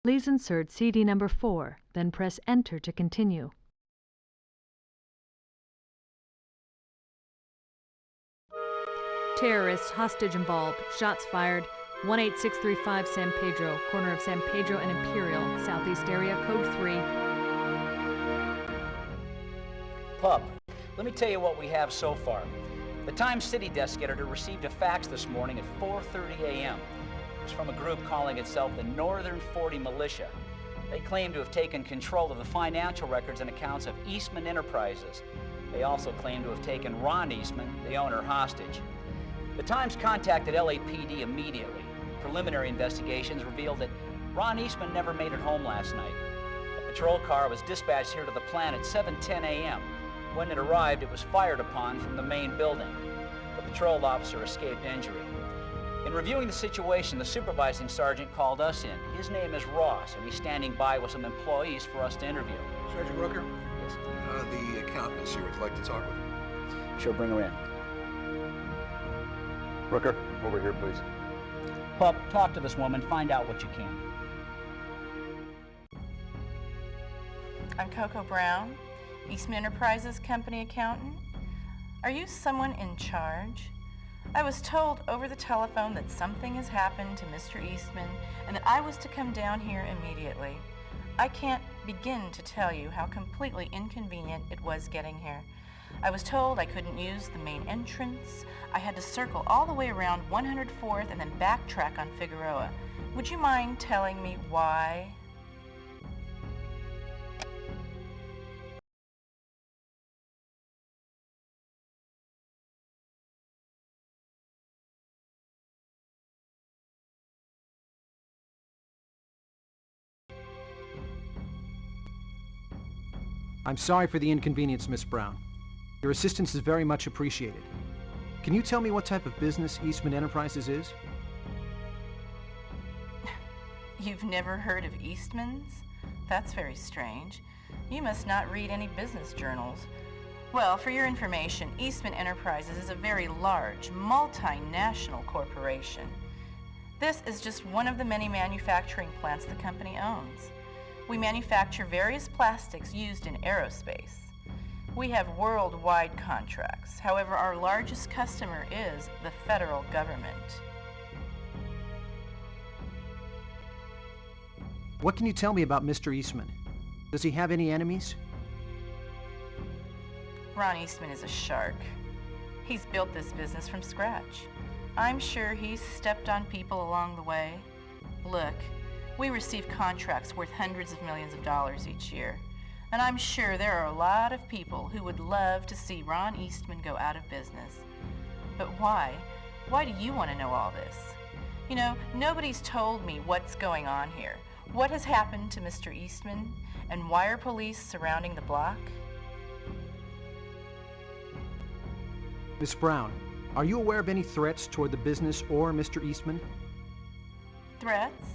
Please insert CD number 4, then press Enter to continue. Terrorists hostage involved. Shots fired. 18635 San Pedro, corner of San Pedro and Imperial, Southeast area, code 3. Pup, let me tell you what we have so far. The Times City desk editor received a fax this morning at 4:30 a.m. It was from a group calling itself the Northern 40 Militia. They claim to have taken control of the financial records and accounts of Eastman Enterprises. They also claim to have taken Ron Eastman, the owner, hostage. The Times contacted LAPD immediately. Preliminary investigations revealed that Ron Eastman never made it home last night. A patrol car was dispatched here to the plant at 7:10 a.m. When it arrived, it was fired upon from the main building. The patrol officer escaped injury. In reviewing the situation, the supervising sergeant called us in. His name is Ross, and he's standing by with some employees for us to interview. Sergeant Rooker? Yes? The accountant is here. Would you like to talk with him? Sure, bring her in. Rooker, over here, please. Pup, talk to this woman, find out what you can. I'm Coco Brown, Eastman Enterprises company accountant. Are you someone in charge? I was told over the telephone that something has happened to Mr. Eastman and that I was to come down here immediately. I can't begin to tell you how completely inconvenient it was getting here. I was told I couldn't use the main entrance. I had to circle all the way around 104th and then backtrack on Figueroa. Would you mind telling me why? I'm sorry for the inconvenience, Miss Brown. Your assistance is very much appreciated. Can you tell me what type of business Eastman Enterprises is? You've never heard of Eastman's? That's very strange. You must not read any business journals. Well, for your information, Eastman Enterprises is a very large, multinational corporation. This is just one of the many manufacturing plants the company owns. We manufacture various plastics used in aerospace. We have worldwide contracts. However, our largest customer is the federal government. What can you tell me about Mr. Eastman? Does he have any enemies? Ron Eastman is a shark. He's built this business from scratch. I'm sure he's stepped on people along the way. Look, we receive contracts worth hundreds of millions of dollars each year. And I'm sure there are a lot of people who would love to see Ron Eastman go out of business. But why? Why do you want to know all this? You know, nobody's told me what's going on here. What has happened to Mr. Eastman? And why are police surrounding the block? Miss Brown, are you aware of any threats toward the business or Mr. Eastman? Threats?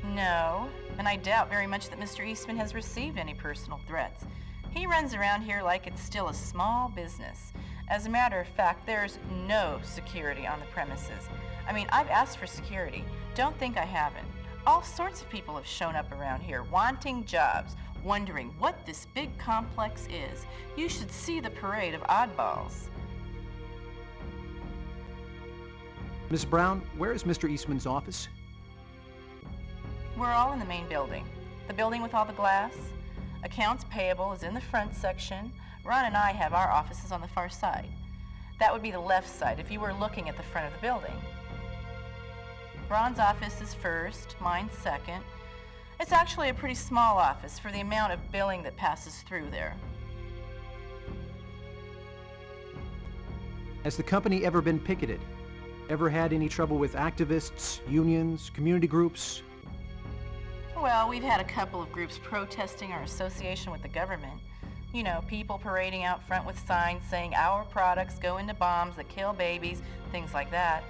No, and I doubt very much that Mr. Eastman has received any personal threats. He runs around here like it's still a small business. As a matter of fact, there's no security on the premises. I mean, I've asked for security. Don't think I haven't. All sorts of people have shown up around here wanting jobs, wondering what this big complex is. You should see the parade of oddballs. Miss Brown, where is Mr. Eastman's office? We're all in the main building. The building with all the glass. Accounts payable is in the front section. Ron and I have our offices on the far side. That would be the left side if you were looking at the front of the building. Ron's office is first, mine's second. It's actually a pretty small office for the amount of billing that passes through there. Has the company ever been picketed? Ever had any trouble with activists, unions, community groups? Well, we've had a couple of groups protesting our association with the government. You know, people parading out front with signs saying our products go into bombs that kill babies, things like that.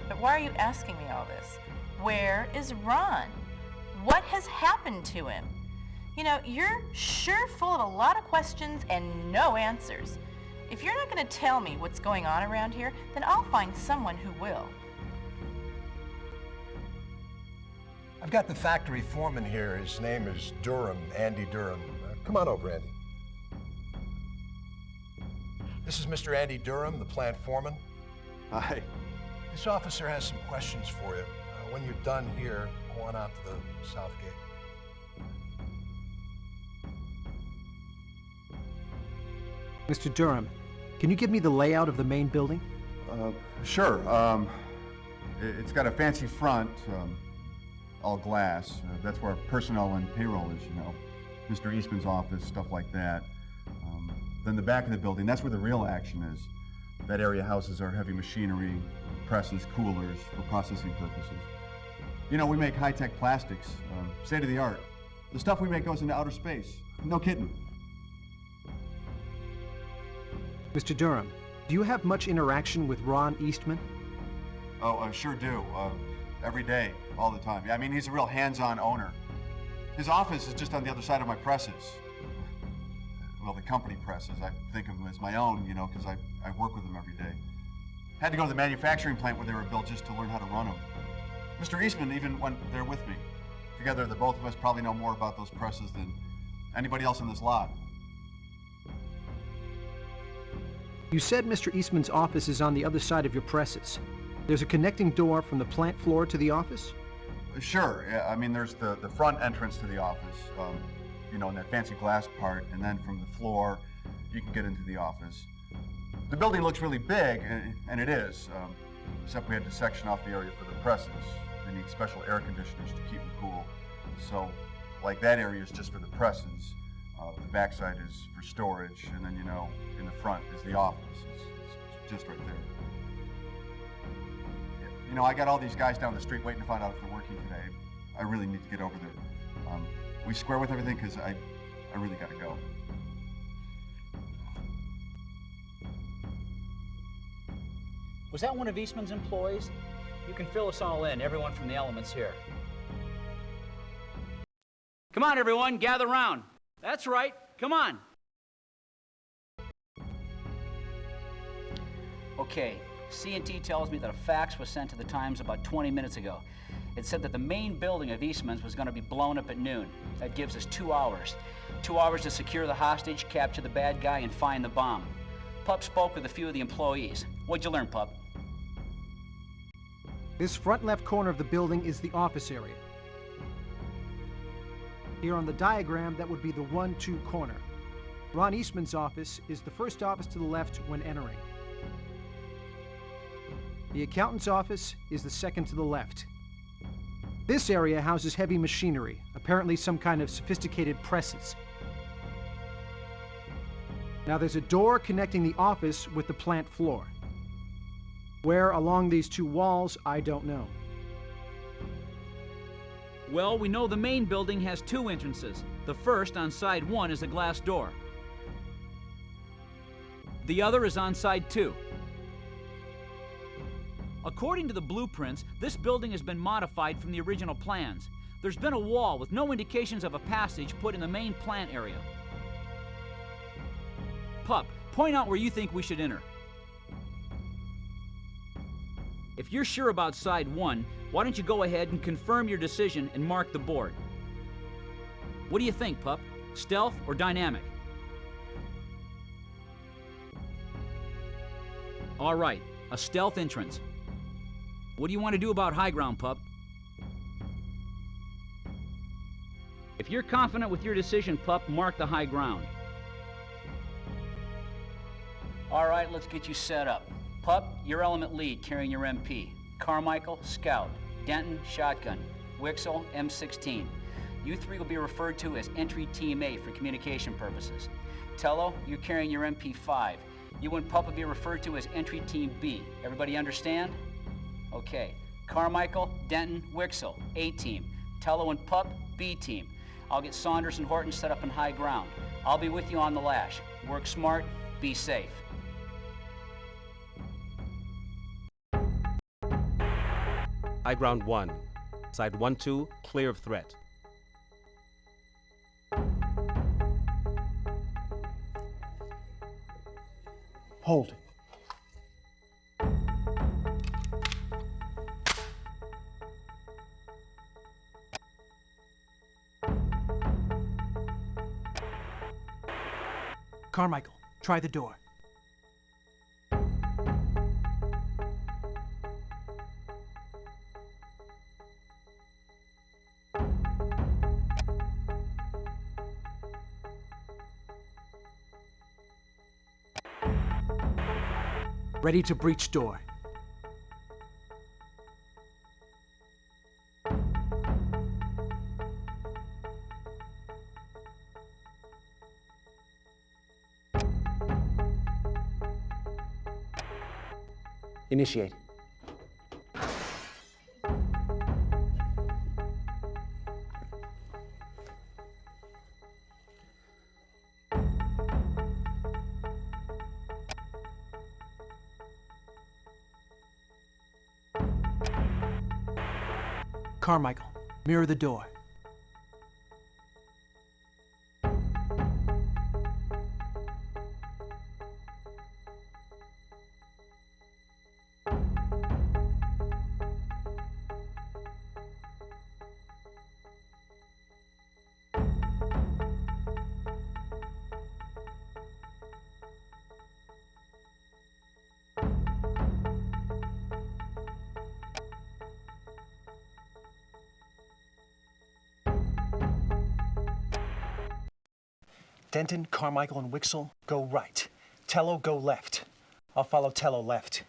But why are you asking me all this? Where is Ron? What has happened to him? You know, you're sure full of a lot of questions and no answers. If you're not going to tell me what's going on around here, then I'll find someone who will. I've got the factory foreman here. His name is Durham, Andy Durham. Come on over, Andy. This is Mr. Andy Durham, the plant foreman. Hi. This officer has some questions for you. When you're done here, go on out to the south gate. Mr. Durham, can you give me the layout of the main building? Sure. It's got a fancy front, all glass. That's where personnel and payroll is, you know. Mr. Eastman's office, stuff like that. Then the back of the building, that's where the real action is. That area houses our heavy machinery, presses, coolers for processing purposes. You know, we make high-tech plastics, state-of-the-art. The stuff we make goes into outer space. No kidding. Mr. Durham, do you have much interaction with Ron Eastman? Oh, I sure do. Every day, all the time. Yeah, I mean, he's a real hands-on owner. His office is just on the other side of my presses. Well, the company presses. I think of them as my own, you know, because I work with them every day. Had to go to the manufacturing plant where they were built just to learn how to run them. Mr. Eastman even went there with me. Together, the both of us probably know more about those presses than anybody else in this lot. You said Mr. Eastman's office is on the other side of your presses. There's a connecting door from the plant floor to the office? Sure. Yeah, I mean, there's the front entrance to the office, you know, in that fancy glass part, and then from the floor, you can get into the office. The building looks really big, and it is, except we had to section off the area for the presses. They need special air conditioners to keep them cool. So, like, that area is just for the presses. The backside is for storage, and then, you know, in the front is the office. It's just right there. You know, I got all these guys down the street waiting to find out if they're working today. I really need to get over there. We square with everything because I really got to go. Was that one of Eastman's employees? You can fill us all in, everyone from the elements here. Come on, everyone, gather round. That's right, come on. Okay, C&T tells me that a fax was sent to the Times about 20 minutes ago. It said that the main building of Eastman's was going to be blown up at noon. That gives us 2 hours. 2 hours to secure the hostage, capture the bad guy, and find the bomb. Pup spoke with a few of the employees. What'd you learn, Pup? This front left corner of the building is the office area. Here on the diagram, that would be the 1-2 corner. Ron Eastman's office is the first office to the left when entering. The accountant's office is the second to the left. This area houses heavy machinery, apparently some kind of sophisticated presses. Now there's a door connecting the office with the plant floor. Where along these 2 walls, I don't know. Well, we know the main building has 2 entrances. The first, on side 1, is a glass door. The other is on side 2. According to the blueprints, this building has been modified from the original plans. There's been a wall with no indications of a passage put in the main plant area. Pup, point out where you think we should enter. If you're sure about side 1, why don't you go ahead and confirm your decision and mark the board? What do you think, Pup? Stealth or dynamic? All right, a stealth entrance. What do you want to do about high ground, Pup? If you're confident with your decision, Pup, mark the high ground. All right, let's get you set up. Pup, your element lead carrying your MP. Carmichael, scout. Denton, shotgun. Wixel, M16. You 3 will be referred to as Entry Team A for communication purposes. Tello, you're carrying your MP5. You and Pup will be referred to as Entry Team B. Everybody understand? Okay. Carmichael, Denton, Wixel, A team. Tello and Pup, B team. I'll get Saunders and Horton set up in high ground. I'll be with you on the lash. Work smart, be safe. High ground 1. Side 1-2, clear of threat. Hold. Carmichael, try the door. Ready to breach door. Initiate. Carmichael, mirror the door. Denton, Carmichael, and Wixel, go right. Tello, go left. I'll follow Tello left.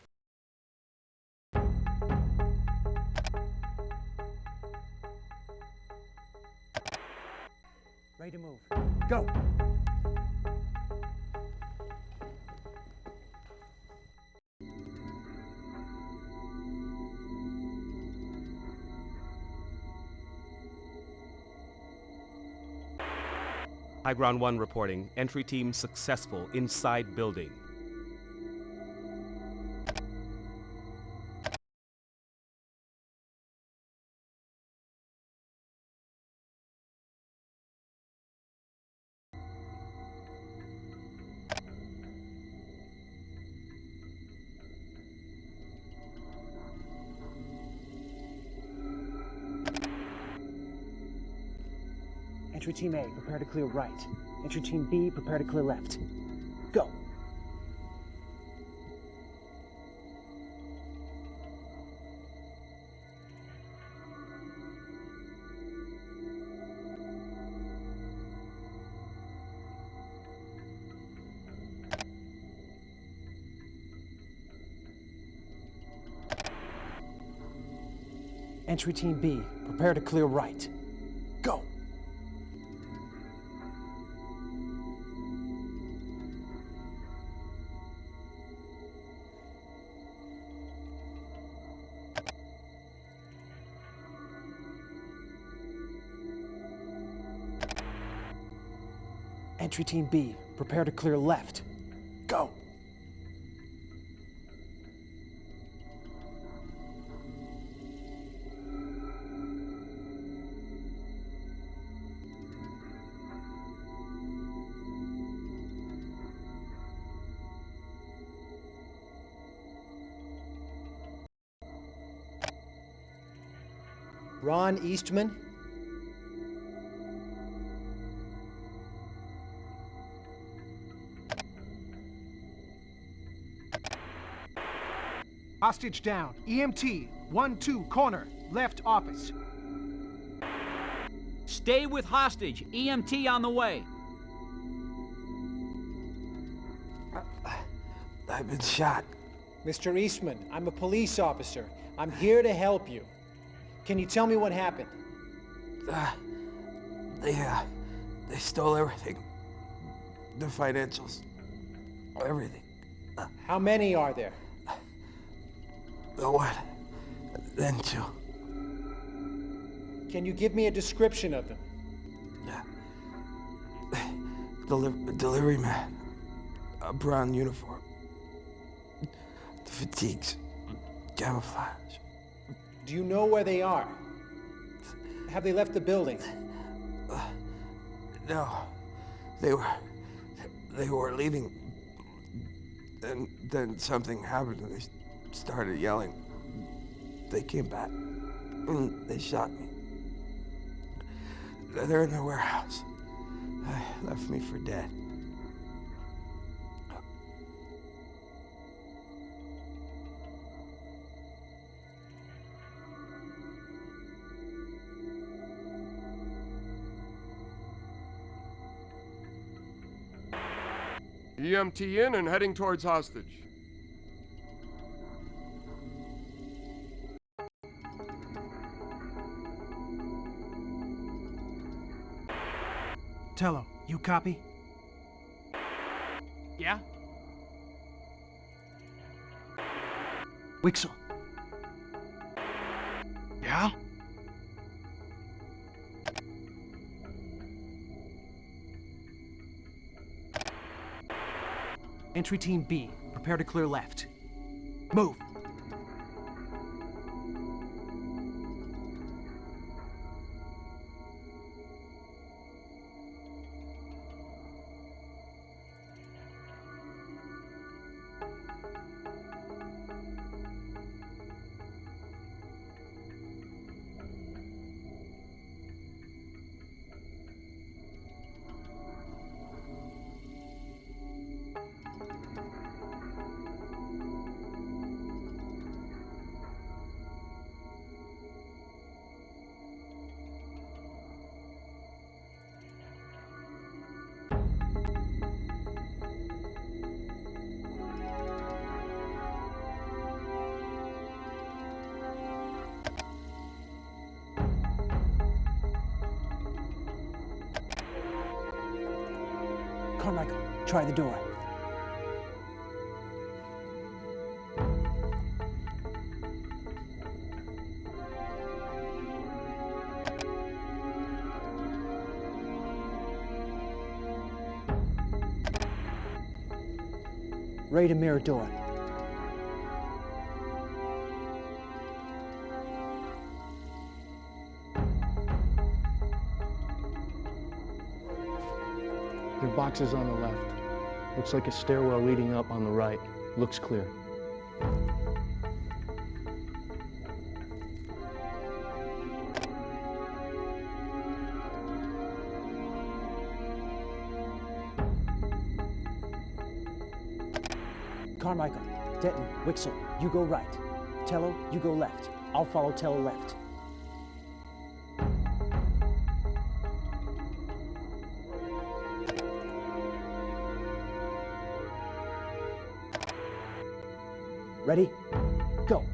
Ready to move. Go! High Ground 1 reporting. Entry team successful inside building. Entry Team A, prepare to clear right. Entry Team B, prepare to clear left. Go! Entry Team B, prepare to clear right. Go! Entry Team B, prepare to clear left. Go! Ron Eastman. Hostage down. EMT, 1-2, corner, left office. Stay with hostage. EMT on the way. I've been shot. Mr. Eastman, I'm a police officer. I'm here to help you. Can you tell me what happened? They stole everything. The financials. Everything. How many are there? The one, then two. Can you give me a description of them? Delivery man. A brown uniform. The fatigues. Camouflage. Do you know where they are? Have they left the building? No. They were leaving. Then something happened and they started yelling. They came back and they shot me. They're in the warehouse. They left me for dead. EMT in and heading towards hostage. Tello, you copy? Yeah? Wixel. Yeah? Entry Team B, prepare to clear left. Move! Carmichael, try the door. Ready to mirror door. There are boxes on the left. Looks like a stairwell leading up on the right. Looks clear. Carmichael, Denton, Wixel, you go right. Tello, you go left. I'll follow Tello left. Ready? Go.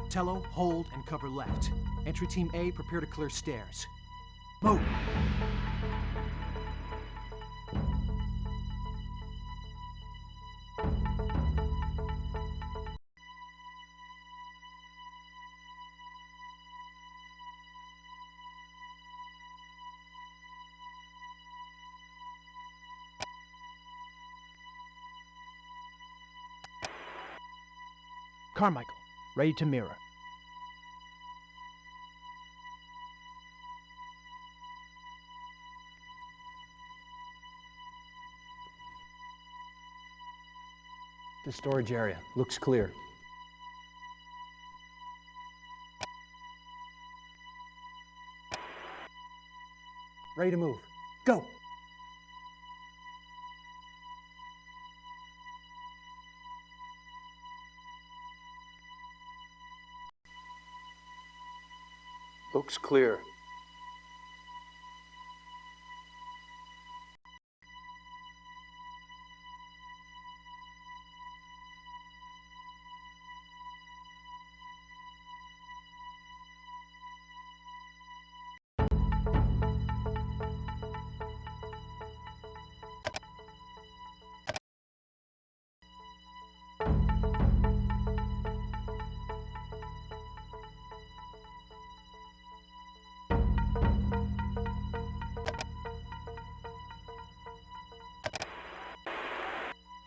Tello, hold, and cover left. Entry Team A, prepare to clear stairs. Move! Carmichael, ready to mirror. The storage area looks clear. Ready to move. Go! Looks clear.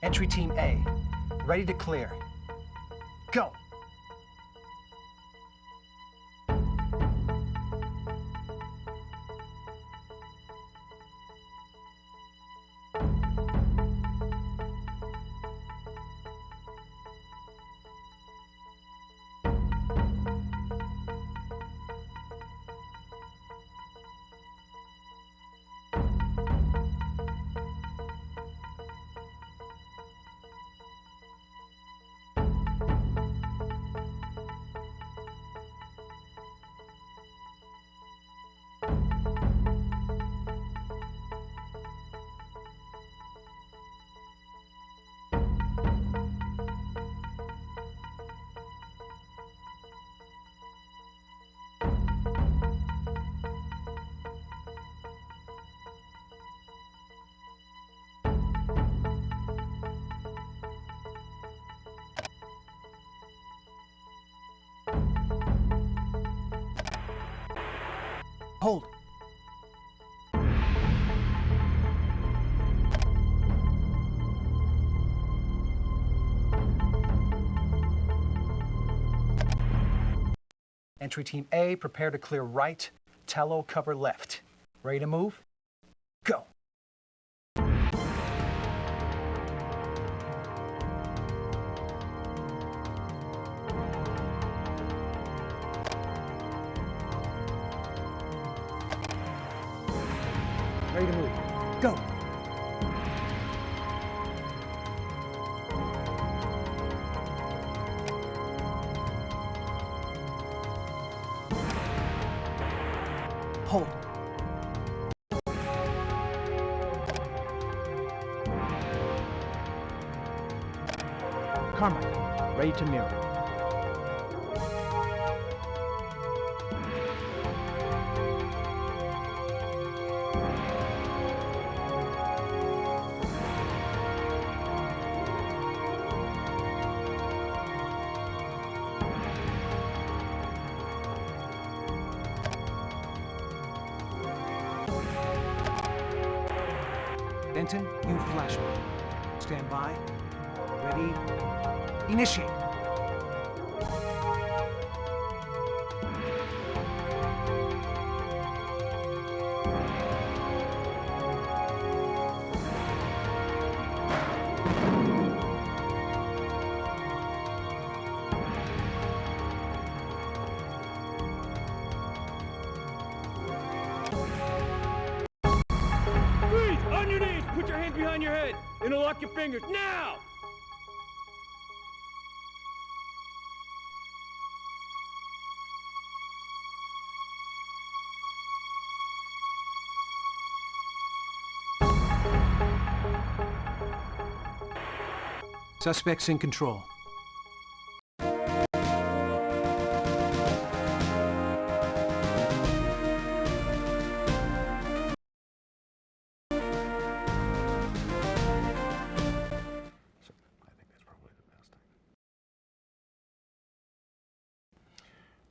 Entry Team A, ready to clear. Go! Hold. Entry Team A, prepare to clear right. Tello, cover left. Ready to move? Go. Ready to move. Go. Hold. Carmichael, ready to mirror. Benton, you flash me. Stand by. Ready. Initiate. Freeze! On your knees! Put your hands behind your head! Interlock your fingers, now! Suspects in control.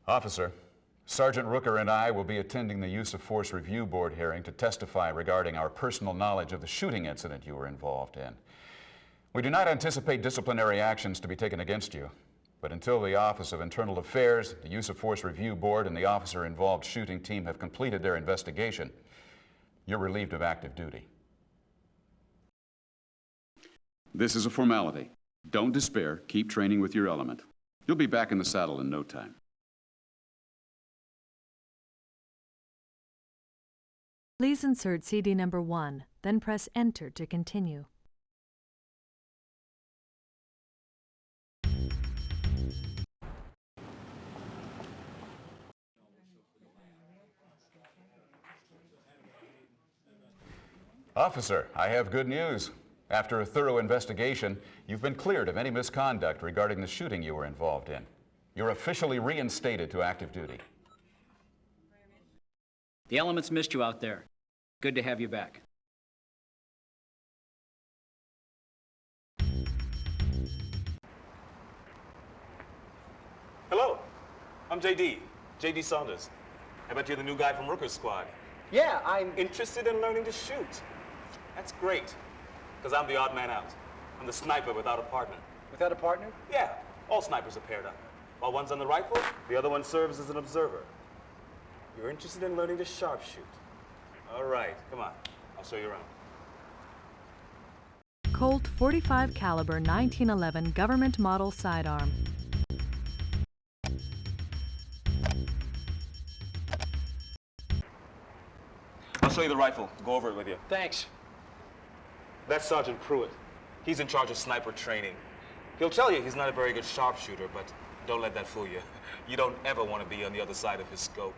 Officer, Sergeant Rooker and I will be attending the Use of Force Review Board hearing to testify regarding our personal knowledge of the shooting incident you were involved in. We do not anticipate disciplinary actions to be taken against you, but until the Office of Internal Affairs, the Use of Force Review Board, and the officer-involved shooting team have completed their investigation, you're relieved of active duty. This is a formality. Don't despair. Keep training with your element. You'll be back in the saddle in no time. Please insert CD number 1, then press Enter to continue. Officer, I have good news. After a thorough investigation, you've been cleared of any misconduct regarding the shooting you were involved in. You're officially reinstated to active duty. The elements missed you out there. Good to have you back. Hello, I'm JD Saunders. I bet you're the new guy from Rooker's squad. Yeah, I'm interested in learning to shoot. That's great, because I'm the odd man out. I'm the sniper without a partner. Without a partner? Yeah, all snipers are paired up. While one's on the rifle, the other one serves as an observer. You're interested in learning to sharpshoot. All right, come on. I'll show you around. Colt .45 caliber 1911 government model sidearm. I'll show you the rifle. Go over it with you. Thanks. That's Sergeant Pruitt. He's in charge of sniper training. He'll tell you he's not a very good sharpshooter, but don't let that fool you. You don't ever want to be on the other side of his scope.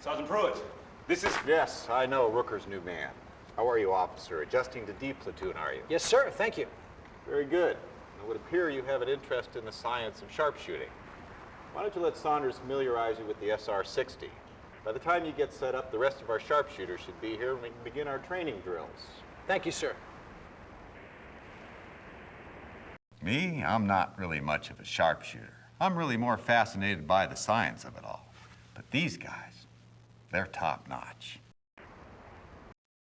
Sergeant Pruitt, this is... Yes, I know Rooker's new man. How are you, officer? Adjusting to D platoon, are you? Yes, sir. Thank you. Very good. It would appear you have an interest in the science of sharpshooting. Why don't you let Saunders familiarize you with the SR-60? By the time you get set up, the rest of our sharpshooters should be here and we can begin our training drills. Thank you, sir. Me? I'm not really much of a sharpshooter. I'm really more fascinated by the science of it all. But these guys, they're top notch.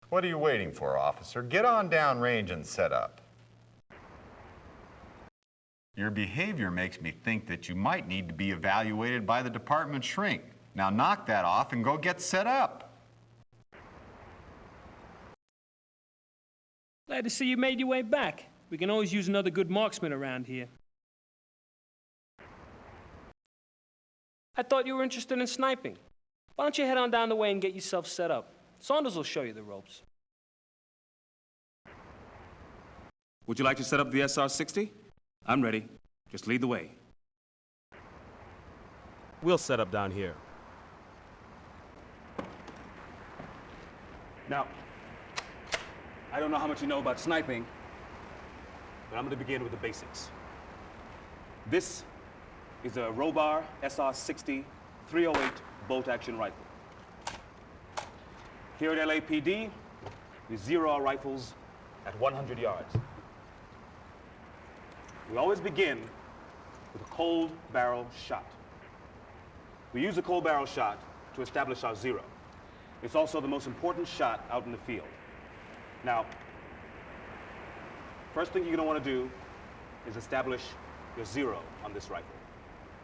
What are you waiting for, officer? Get on down range and set up. Your behavior makes me think that you might need to be evaluated by the department shrink. Now knock that off and go get set up. Glad to see you made your way back. We can always use another good marksman around here. I thought you were interested in sniping. Why don't you head on down the way and get yourself set up? Saunders will show you the ropes. Would you like to set up the SR-60? I'm ready. Just lead the way. We'll set up down here. Now, I don't know how much you know about sniping, but I'm going to begin with the basics. This is a Robar SR-60 308 bolt-action rifle. Here at LAPD, we zero our rifles at 100 yards. We always begin with a cold barrel shot. We use a cold barrel shot to establish our zero. It's also the most important shot out in the field. Now, first thing you're going to want to do is establish your zero on this rifle.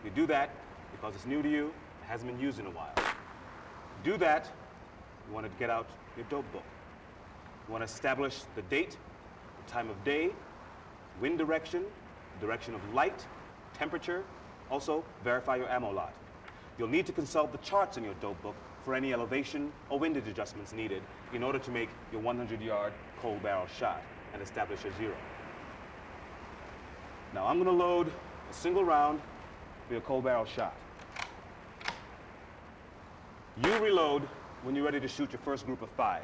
You do that because it's new to you, it hasn't been used in a while. To do that, you want to get out your dope book. You want to establish the date, the time of day, wind direction, direction of light, temperature, also verify your ammo lot. You'll need to consult the charts in your dope book for any elevation or windage adjustments needed in order to make your 100-yard cold barrel shot and establish your zero. Now I'm going to load a single round for your cold barrel shot. You reload when you're ready to shoot your first group of 5.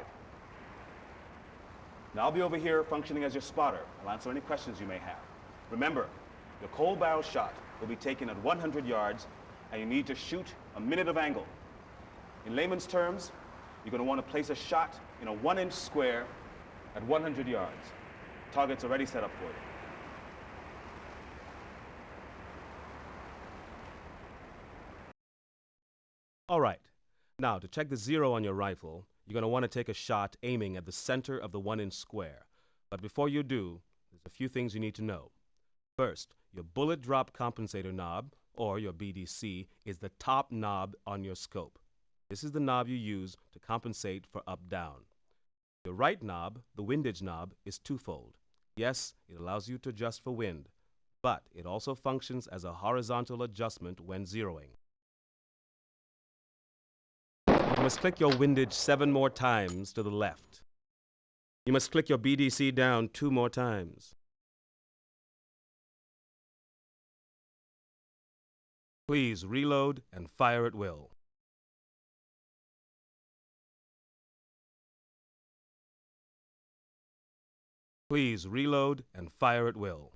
Now I'll be over here functioning as your spotter. I'll answer any questions you may have. Remember, your cold barrel shot will be taken at 100 yards and you need to shoot a minute of angle. In layman's terms, you're going to want to place a shot in a 1-inch square at 100 yards. Target's already set up for you. All right. Now, to check the zero on your rifle, you're going to want to take a shot aiming at the center of the 1-inch square. But before you do, there's a few things you need to know. First, your bullet drop compensator knob, or your BDC, is the top knob on your scope. This is the knob you use to compensate for up-down. Your right knob, the windage knob, is twofold. Yes, it allows you to adjust for wind, but it also functions as a horizontal adjustment when zeroing. You must click your windage 7 more times to the left. You must click your BDC down 2 more times. Please reload and fire at will. Please reload and fire at will.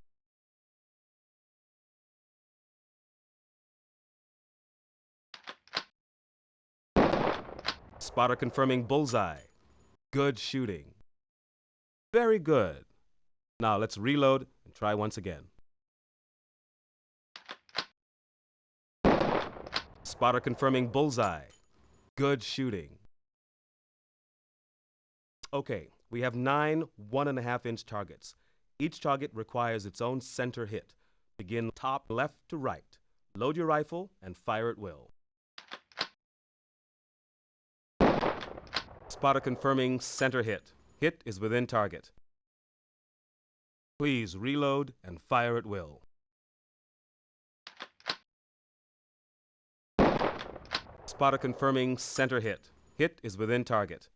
Spotter confirming bullseye. Good shooting. Very good. Now let's reload and try once again. Spotter confirming bullseye. Good shooting. Okay, we have 9 1.5-inch targets. Each target requires its own center hit. Begin top left to right. Load your rifle and fire at will. Spotter confirming center hit. Hit is within target. Please reload and fire at will. Spotter confirming center hit. Hit is within target.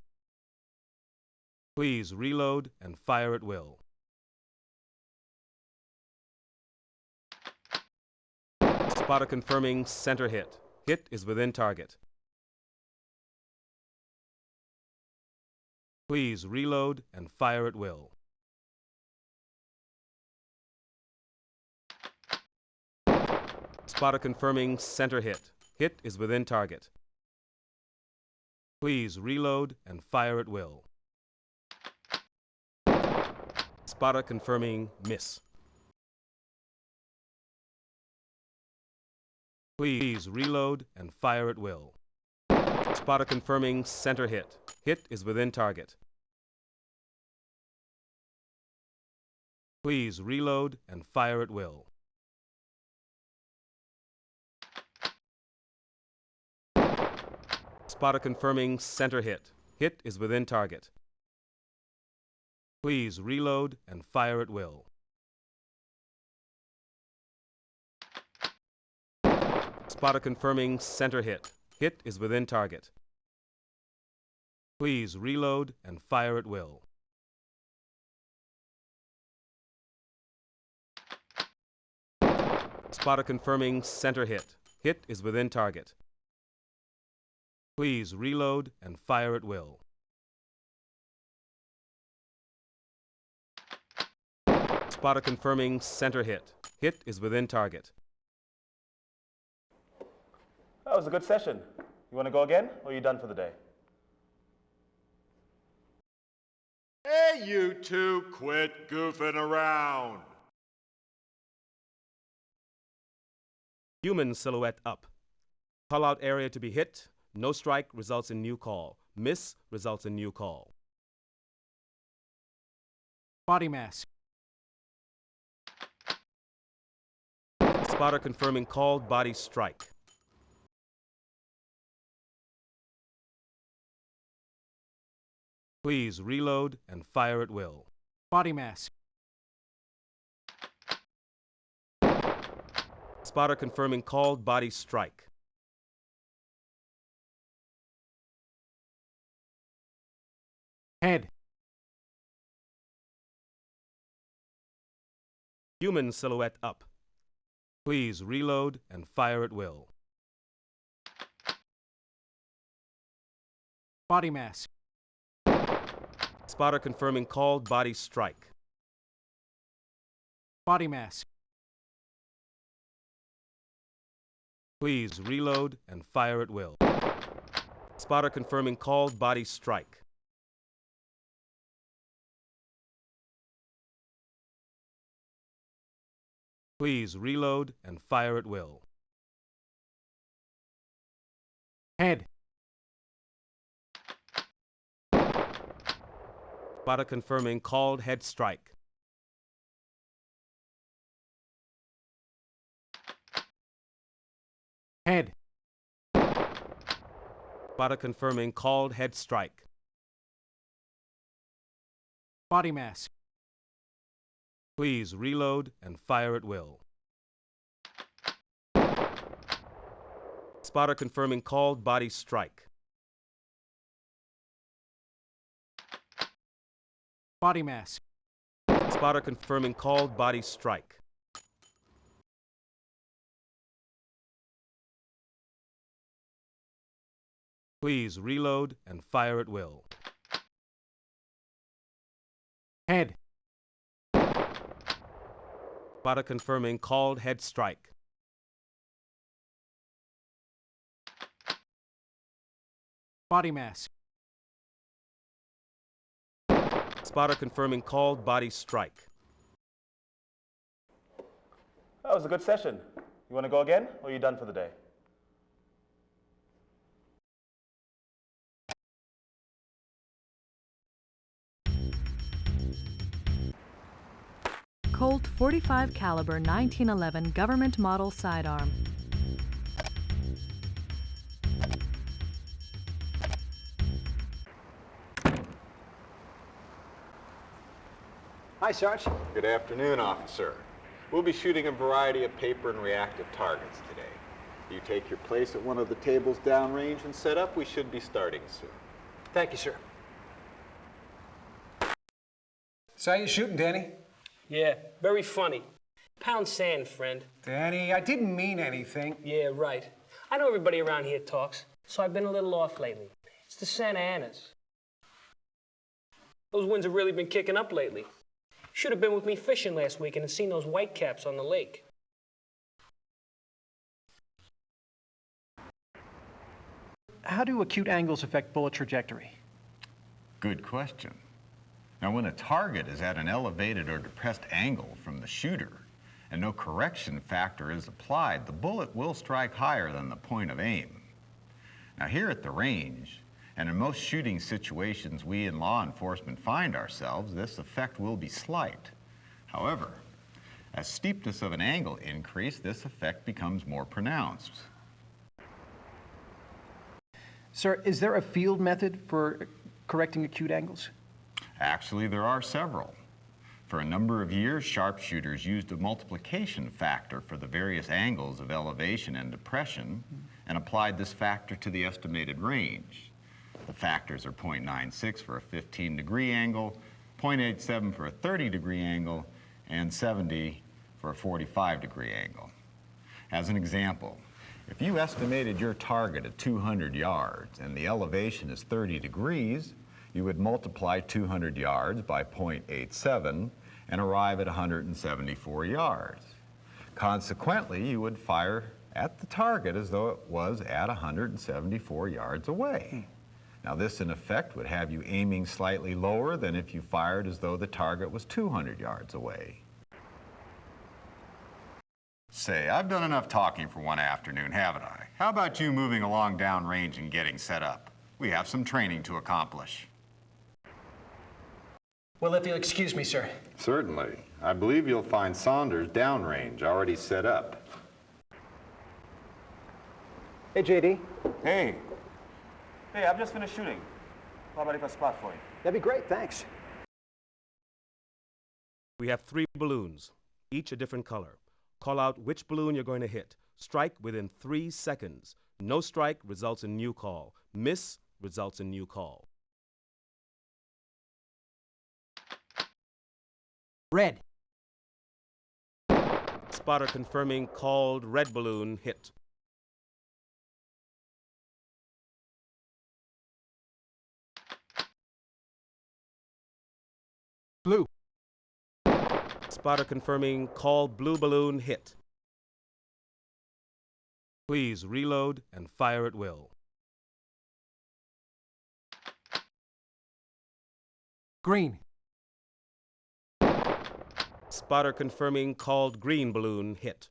Please reload and fire at will. Spotter confirming center hit. Hit is within target. Please reload and fire at will. Spotter confirming center hit. Hit is within target. Please reload and fire at will. Spotter confirming miss. Please reload and fire at will. Spotter confirming center hit. Hit is within target. Please reload and fire at will. Spotter confirming center hit. Hit is within target. Please reload and fire at will. Spotter confirming center hit. Hit is within target. Please reload and fire at will. Spotter confirming center hit. Hit is within target. Please reload and fire at will. Spotter confirming center hit. Hit is within target. That was a good session. You want to go again, or are you done for the day? Hey, you two, quit goofing around. Human silhouette up. Call out area to be hit. No strike results in new call. Miss results in new call. Body mask. Spotter confirming called body strike. Please reload and fire at will. Body mask. Spotter confirming called body strike. Head. Human silhouette up. Please reload and fire at will. Body mask. Spotter confirming called body strike. Body mask. Please reload and fire at will. Spotter confirming called body strike. Please reload and fire at will. Head. Spotter confirming called head strike. Head. Spotter confirming called head strike. Body mask. Please reload and fire at will. Spotter confirming called body strike. Body mask. Spotter confirming called body strike. Please reload and fire at will. Head. Spotter confirming called head strike. Body mask. Spotter confirming called body strike. That was a good session. You want to go again, or are you done for the day? Colt .45 caliber 1911 government model sidearm. Hi, Sarge. Good afternoon, officer. We'll be shooting a variety of paper and reactive targets today. You take your place at one of the tables downrange and set up. We should be starting soon. Thank you, sir. So how you shooting, Danny? Yeah, very funny. Pound sand, friend. Danny, I didn't mean anything. Yeah, right. I know everybody around here talks, so I've been a little off lately. It's the Santa Anas. Those winds have really been kicking up lately. Should have been with me fishing last weekend and seen those whitecaps on the lake. How do acute angles affect bullet trajectory? Good question. Now, when a target is at an elevated or depressed angle from the shooter, and no correction factor is applied, the bullet will strike higher than the point of aim. Now here at the range, and in most shooting situations we in law enforcement find ourselves, this effect will be slight. However, as steepness of an angle increase, this effect becomes more pronounced. Sir, is there a field method for correcting acute angles? Actually, there are several. For a number of years, sharpshooters used a multiplication factor for the various angles of elevation and depression and applied this factor to the estimated range. The factors are 0.96 for a 15-degree angle, 0.87 for a 30-degree angle, and 70 for a 45-degree angle. As an example, if you estimated your target at 200 yards and the elevation is 30 degrees, you would multiply 200 yards by 0.87 and arrive at 174 yards. Consequently, you would fire at the target as though it was at 174 yards away. Now this in effect would have you aiming slightly lower than if you fired as though the target was 200 yards away. Say, I've done enough talking for one afternoon, haven't I? How about you moving along downrange and getting set up? We have some training to accomplish. Well, if you'll excuse me, sir. Certainly. I believe you'll find Saunders downrange, already set up. Hey, JD. Hey. Hey, I've just finished shooting. How about if I spot for you? That'd be great, thanks. We have 3 balloons, each a different color. Call out which balloon you're going to hit. Strike within 3 seconds. No strike results in new call. Miss results in new call. Red. Spotter confirming called red balloon hit. Blue. Spotter confirming called blue balloon hit. Please reload and fire at will. Green. Spotter confirming called green balloon hit.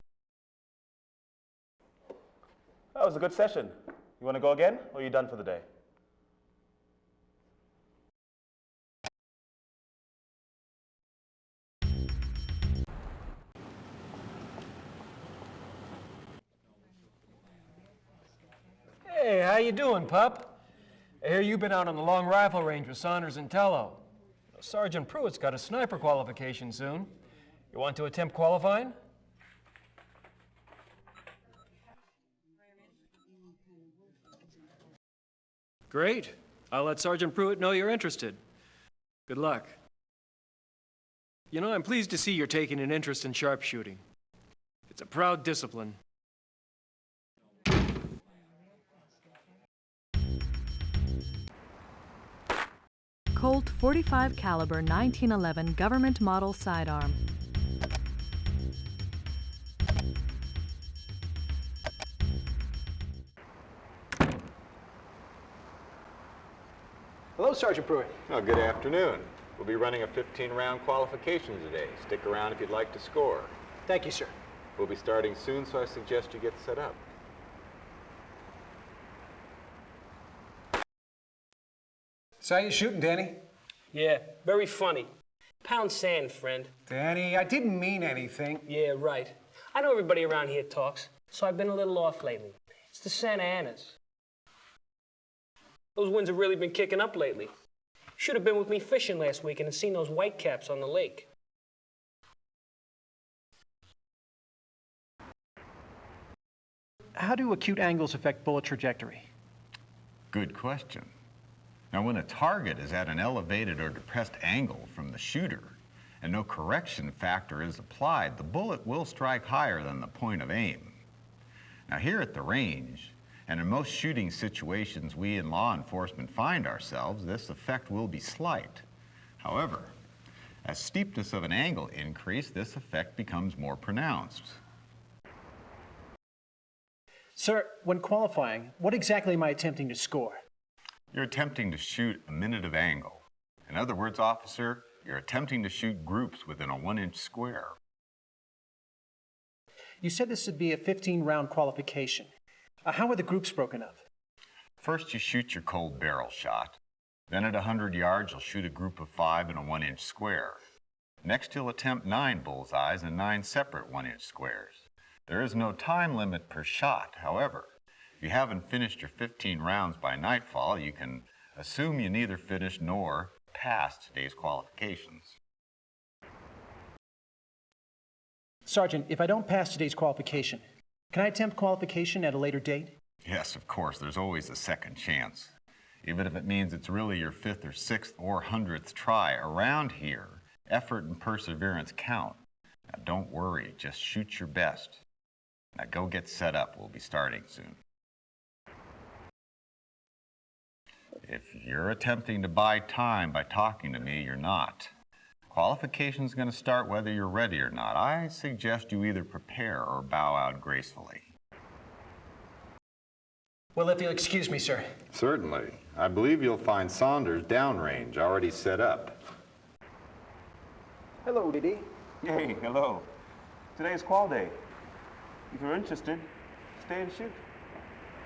That was a good session. You want to go again, or are you done for the day? Hey, how you doing, pup? I hear you've been out on the long rifle range with Saunders and Tello. Sergeant Pruitt's got a sniper qualification soon. You want to attempt qualifying? Great. I'll let Sergeant Pruitt know you're interested. Good luck. You know, I'm pleased to see you're taking an interest in sharpshooting. It's a proud discipline. Colt .45 caliber 1911 government model sidearm. Hello, Sergeant Pruitt. Oh, good afternoon. We'll be running a 15-round qualification today. Stick around if you'd like to score. Thank you, sir. We'll be starting soon, so I suggest you get set up. So how you shooting, Danny? Yeah, very funny. Pound sand, friend. Danny, I didn't mean anything. Yeah, right. I know everybody around here talks, so I've been a little off lately. It's the Santa Anas. Those winds have really been kicking up lately. Should have been with me fishing last week and seen those whitecaps on the lake. How do acute angles affect bullet trajectory? Good question. Now, when a target is at an elevated or depressed angle from the shooter and no correction factor is applied, the bullet will strike higher than the point of aim. Now, here at the range, and in most shooting situations we in law enforcement find ourselves, this effect will be slight. However, as steepness of an angle increase, this effect becomes more pronounced. Sir, when qualifying, what exactly am I attempting to score? You're attempting to shoot a minute of angle. In other words, officer, you're attempting to shoot groups within a 1-inch square. You said this would be a 15-round qualification. How are the groups broken up? First, you shoot your cold barrel shot. Then at 100 yards, you'll shoot a group of 5 in a 1-inch square. Next, you'll attempt 9 bullseyes in 9 separate 1-inch squares. There is no time limit per shot. However, if you haven't finished your 15 rounds by nightfall, you can assume you neither finished nor passed today's qualifications. Sergeant, if I don't pass today's qualification, can I attempt qualification at a later date? Yes, of course, there's always a second chance. Even if it means it's really your 5th or 6th or 100th try. Around here, effort and perseverance count. Now don't worry, just shoot your best. Now go get set up, we'll be starting soon. If you're attempting to buy time by talking to me, you're not. Qualification's going to start whether you're ready or not. I suggest you either prepare or bow out gracefully. Well, if you'll excuse me, sir. Certainly. I believe you'll find Saunders downrange, already set up. Hello, Diddy. Hey, hello. Today is qual day. If you're interested, stay and shoot.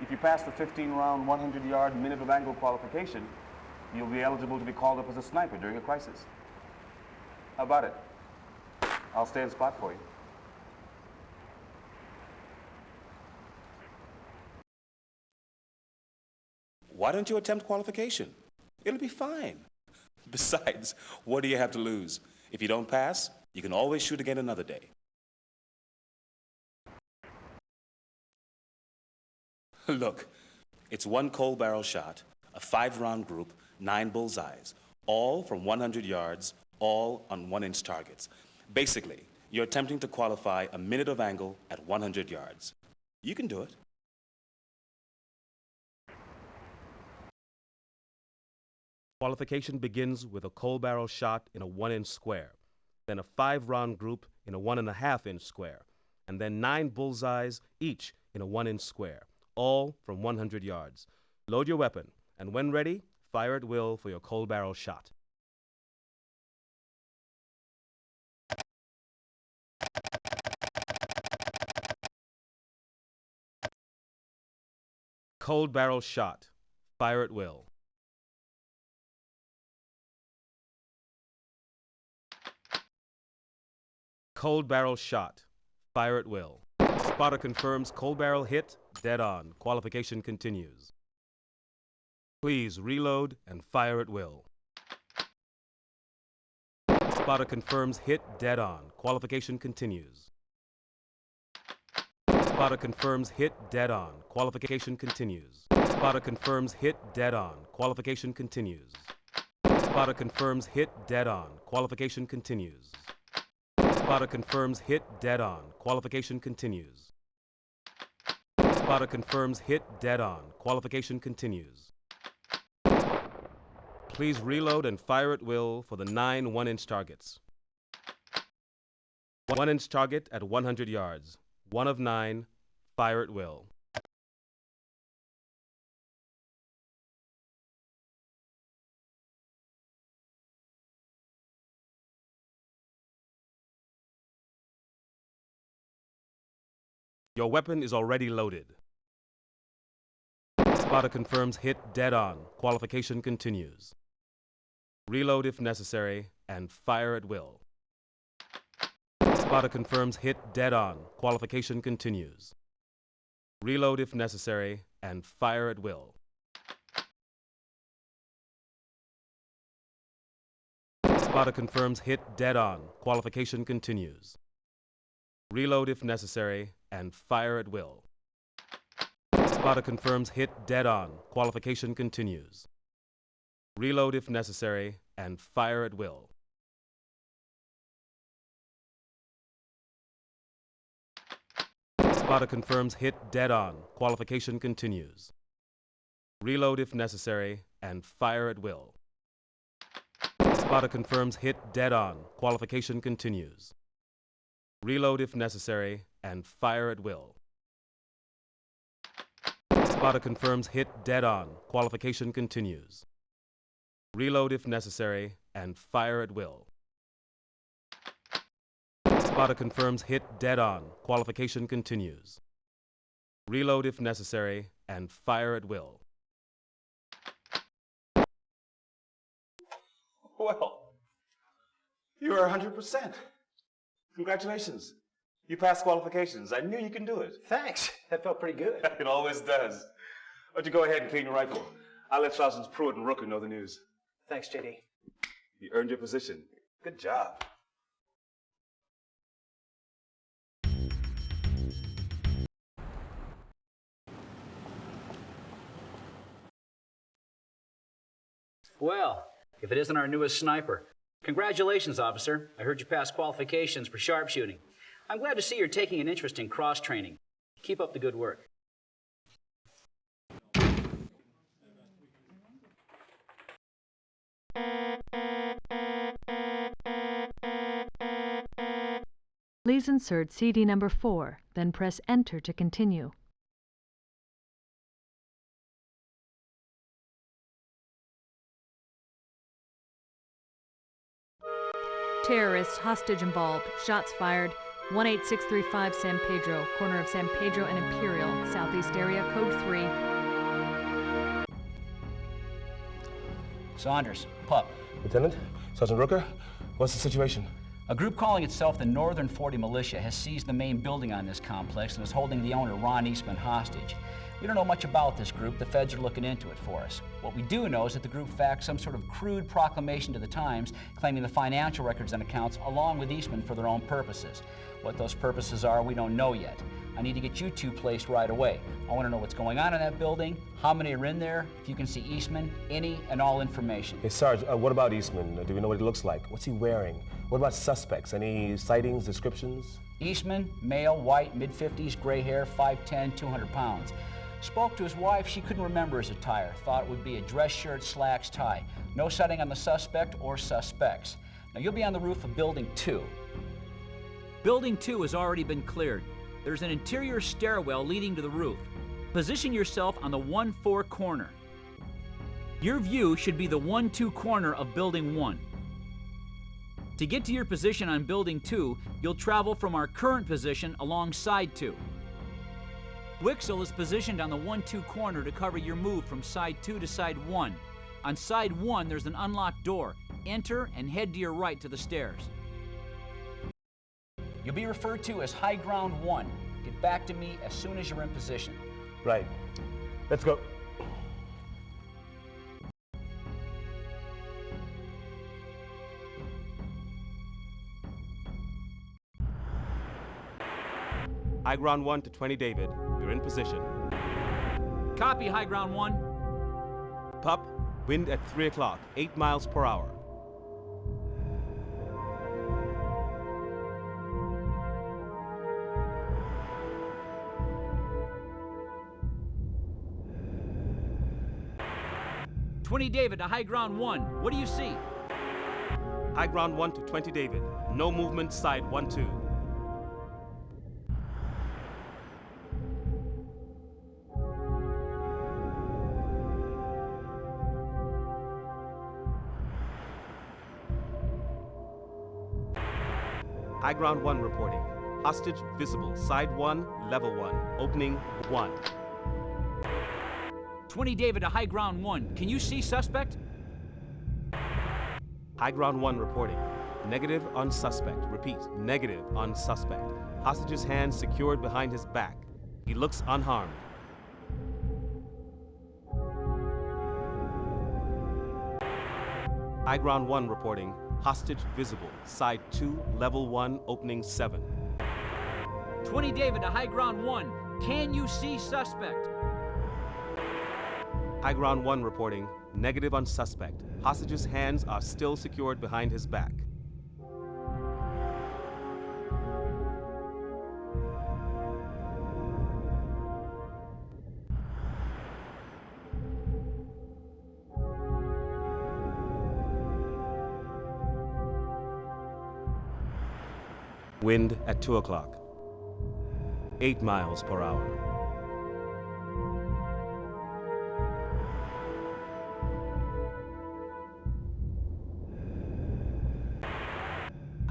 If you pass the 15-round, 100-yard minute of angle qualification, you'll be eligible to be called up as a sniper during a crisis. How about it? I'll stay in spot for you. Why don't you attempt qualification? It'll be fine. Besides, what do you have to lose? If you don't pass, you can always shoot again another day. Look, it's 1 cold barrel shot, a 5-round group, 9 bullseyes, all from 100 yards, all on 1-inch targets. Basically, you're attempting to qualify a minute of angle at 100 yards. You can do it. Qualification begins with a cold barrel shot in a 1-inch square, then a 5-round group in a 1.5-inch square, and then 9 bullseyes each in a 1-inch square, all from 100 yards. Load your weapon, and when ready, fire at will for your cold barrel shot. Cold barrel shot. Fire at will. Cold barrel shot. Fire at will. Spotter confirms cold barrel hit, dead on. Qualification continues. Please reload and fire at will. Spotter confirms hit, dead on. Qualification continues. Spotter confirms hit, dead on. Qualification continues. Spotter confirms hit, dead on. Qualification continues. Spotter confirms hit, dead on. Qualification continues. Spotter confirms hit, dead on. Qualification continues. Spotter confirms hit, dead on. Qualification continues. Please reload and fire at will for the 9 1-inch targets. 1-inch target at 100 yards. 1 of 9. Fire at will. Your weapon is already loaded. Spotter confirms hit, dead on. Qualification continues. Reload if necessary, and fire at will. Spotter confirms hit, dead on. Qualification continues. Reload if necessary, and fire at will. Spotter confirms hit, dead on. Qualification continues. Reload if necessary, and fire at will. Spotter confirms hit, dead on. Qualification continues. Reload if necessary, and fire at will. Spotter confirms hit, dead on. Qualification continues. Reload if necessary, and fire at will. Spotter confirms hit, dead on. Qualification continues. Reload if necessary, and fire at will. Spotter confirms hit, dead on. Qualification continues. Reload if necessary, and fire at will. Spotter confirms hit dead on. Qualification continues. Reload if necessary, and fire at will. Well, you are 100%. Congratulations. You passed qualifications. I knew you can do it. Thanks. That felt pretty good. It always does. Why don't you go ahead and clean your rifle? I'll let Sergeants Pruitt and Rooker know the news. Thanks, JD. You earned your position. Good job. Well, if it isn't our newest sniper. Congratulations, officer. I heard you passed qualifications for sharpshooting. I'm glad to see you're taking an interest in cross-training. Keep up the good work. Please insert CD number 4, then press Enter to continue. Terrorists hostage involved. Shots fired. 18635 San Pedro, corner of San Pedro and Imperial, Southeast area, code 3. Saunders, pup. Lieutenant, Sergeant Rooker, what's the situation? A group calling itself the Northern 40 Militia has seized the main building on this complex and is holding the owner, Ron Eastman, hostage. We don't know much about this group. The feds are looking into it for us. What we do know is that the group faxed some sort of crude proclamation to the Times claiming the financial records and accounts along with Eastman for their own purposes. What those purposes are, we don't know yet. I need to get you two placed right away. I want to know what's going on in that building, how many are in there, if you can see Eastman, any and all information. Hey, Sarge, what about Eastman? Do we know what he looks like? What's he wearing? What about suspects? Any sightings, descriptions? Eastman, male, white, mid-50s, gray hair, 5'10", 200 pounds. Spoke to his wife, she couldn't remember his attire. Thought it would be a dress shirt, slacks, tie. No sighting on the suspect or suspects. Now you'll be on the roof of Building 2. Building 2 has already been cleared. There's an interior stairwell leading to the roof. Position yourself on the 1-4 corner. Your view should be the 1-2 corner of Building 1. To get to your position on Building 2, you'll travel from our current position along Side 2. Wixel is positioned on the 1-2 corner to cover your move from Side 2 to Side 1. On Side 1, there's an unlocked door. Enter and head to your right to the stairs. You'll be referred to as High Ground 1. Get back to me as soon as you're in position. Right. Let's go. High Ground 1 to 20 David. You're in position. Copy, High Ground 1. Pup, wind at 3 o'clock, 8 miles per hour. David to High Ground 1. What do you see? High Ground 1 to 20 David. No movement, Side 1-2. High Ground 1 reporting. Hostage visible. Side 1, level 1. Opening 1. 20 David to High Ground 1. Can you see suspect? High Ground 1 reporting. Negative on suspect. Repeat, negative on suspect. Hostage's hands secured behind his back. He looks unharmed. High Ground 1 reporting. Hostage visible. Side 2, level 1, opening 7. 20 David to High Ground 1. Can you see suspect? High Ground 1 reporting. Negative on suspect. Hostage's hands are still secured behind his back. Wind at 2 o'clock. 8 miles per hour.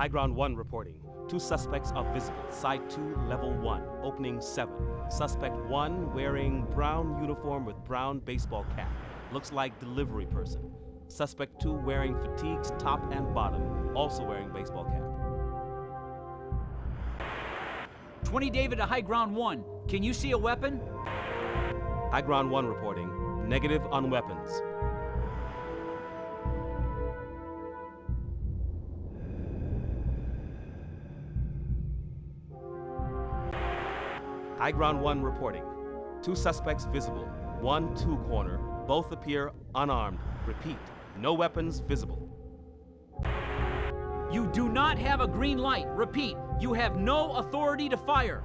High Ground 1 reporting. 2 suspects are visible. Side 2, level 1, opening 7. Suspect 1 wearing brown uniform with brown baseball cap. Looks like delivery person. Suspect 2 wearing fatigues top and bottom, also wearing baseball cap. 20 David to High Ground 1. Can you see a weapon? High Ground 1 reporting. Negative on weapons. High Ground 1 reporting. 2 suspects visible. 1 2-corner. Both appear unarmed. Repeat, no weapons visible. You do not have a green light. Repeat, you have no authority to fire.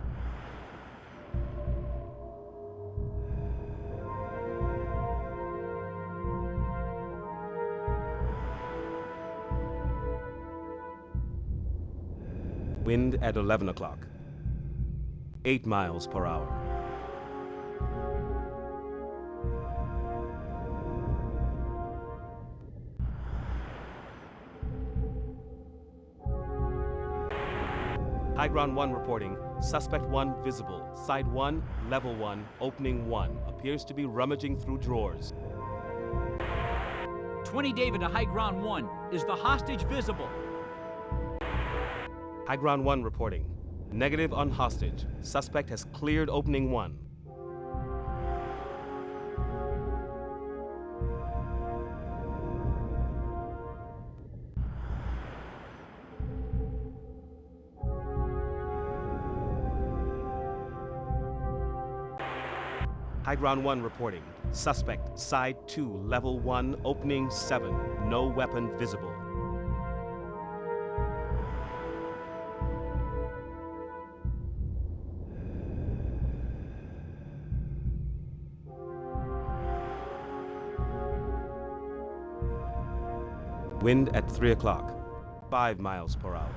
Wind at 11 o'clock. 8 miles per hour. High Ground 1 reporting. Suspect 1 visible. Side 1, level 1, opening 1. Appears to be rummaging through drawers. 20 David to High Ground 1. Is the hostage visible? High Ground 1 reporting. Negative on hostage. Suspect has cleared opening 1. High Ground 1 reporting. Suspect, side 2, level 1, opening 7. No weapon visible. Wind at 3 o'clock. 5 miles per hour.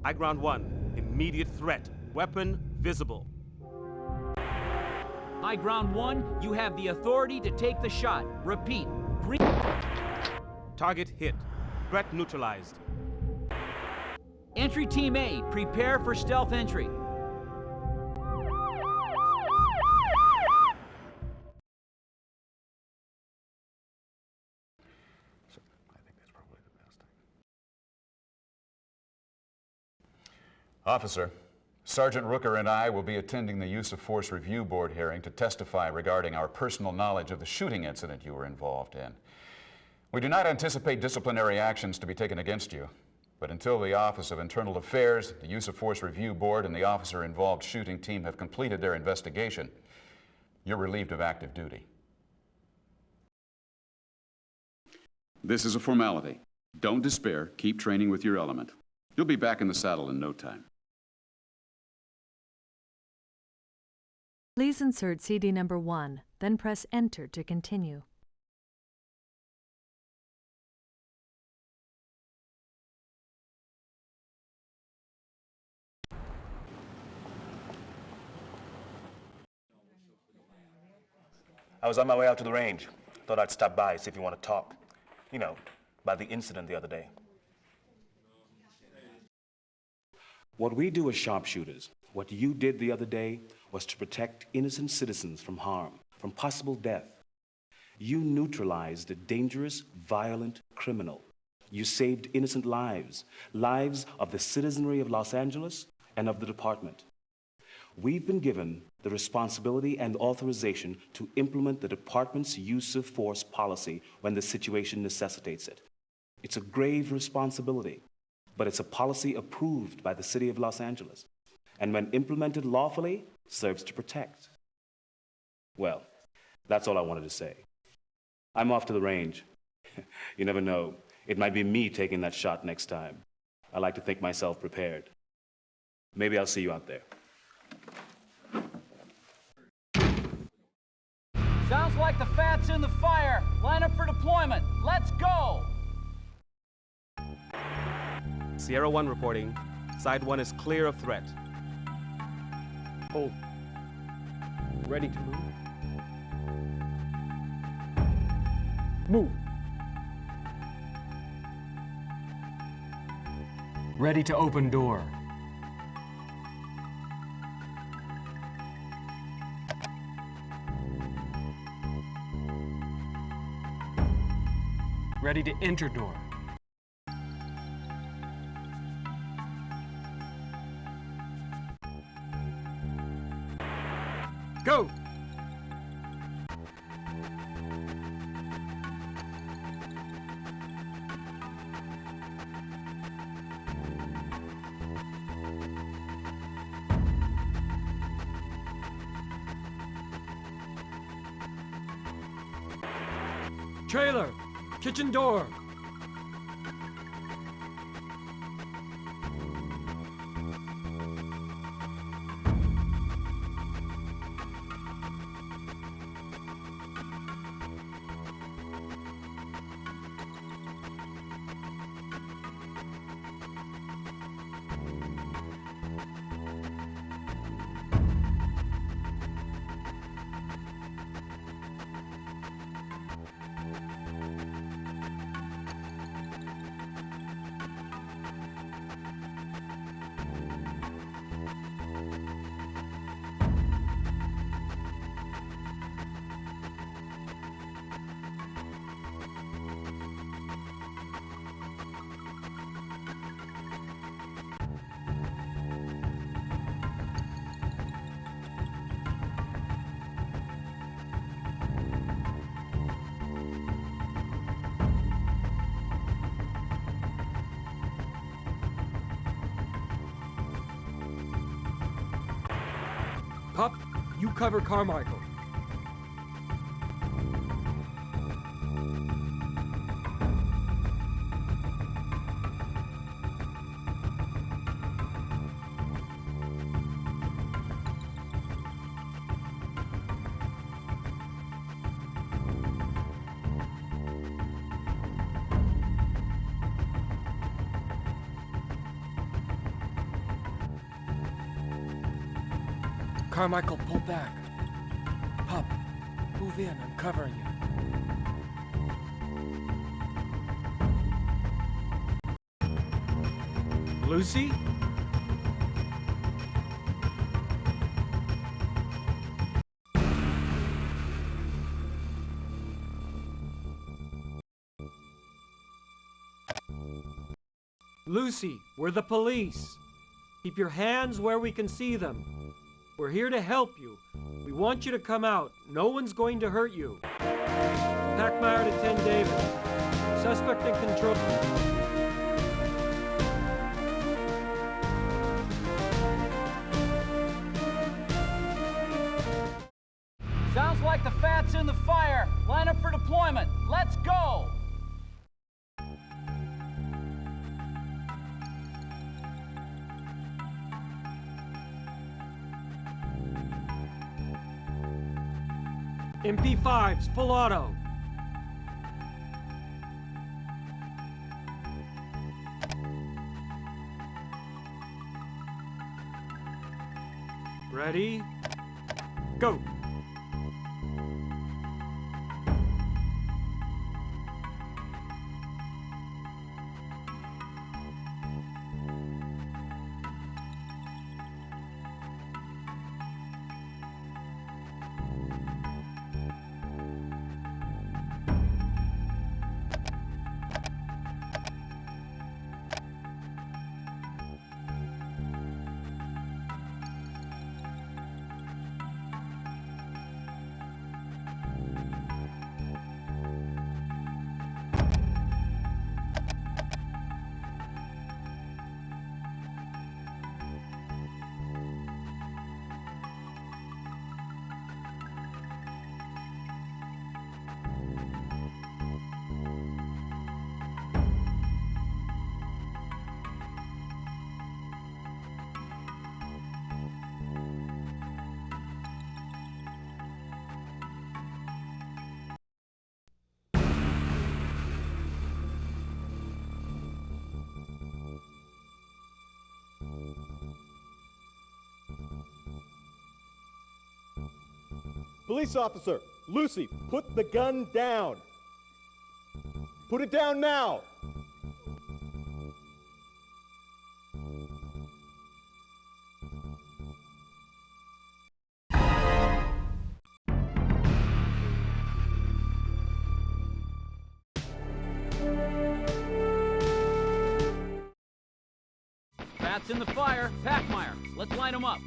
High Ground 1, immediate threat. Weapon visible. High Ground 1, you have the authority to take the shot. Repeat, green. Target hit. Threat neutralized. Entry Team A, prepare for stealth entry. Officer, Sergeant Rooker and I will be attending the Use of Force Review Board hearing to testify regarding our personal knowledge of the shooting incident you were involved in. We do not anticipate disciplinary actions to be taken against you, but until the Office of Internal Affairs, the Use of Force Review Board, and the officer-involved shooting team have completed their investigation, you're relieved of active duty. This is a formality. Don't despair. Keep training with your element. You'll be back in the saddle in no time. Please insert CD number 1, then press Enter to continue. I was on my way out to the range. Thought I'd stop by, see if you want to talk. You know, about the incident the other day. What we do as sharpshooters, what you did the other day, was to protect innocent citizens from harm, from possible death. You neutralized a dangerous, violent criminal. You saved innocent lives, lives of the citizenry of Los Angeles and of the department. We've been given the responsibility and authorization to implement the department's use of force policy when the situation necessitates it. It's a grave responsibility, but it's a policy approved by the city of Los Angeles, and when implemented lawfully, serves to protect. Well, that's all I wanted to say. I'm off to the range. You never know. It might be me taking that shot next time. I like to think myself prepared. Maybe I'll see you out there. Sounds like the fat's in the fire. Line up for deployment. Let's go! Sierra 1 reporting. Side 1 is clear of threat. Hold. Ready to move? Move. Ready to open door. Ready to enter door. Go! Trailer! Kitchen door! Pup, you cover Carmichael. Carmichael, pull back. Pup, move in. I'm covering you. Lucy? Lucy, we're the police. Keep your hands where we can see them. We're here to help you. We want you to come out. No one's going to hurt you. Packmeyer to 10 David. Suspect in control. Sounds like the fat's in the fire. Line up for deployment. Let's go! MP5s, full auto. Ready? Go! Police officer, Lucy, put the gun down. Put it down now. Bats in the fire. Packmeyer, let's line them up.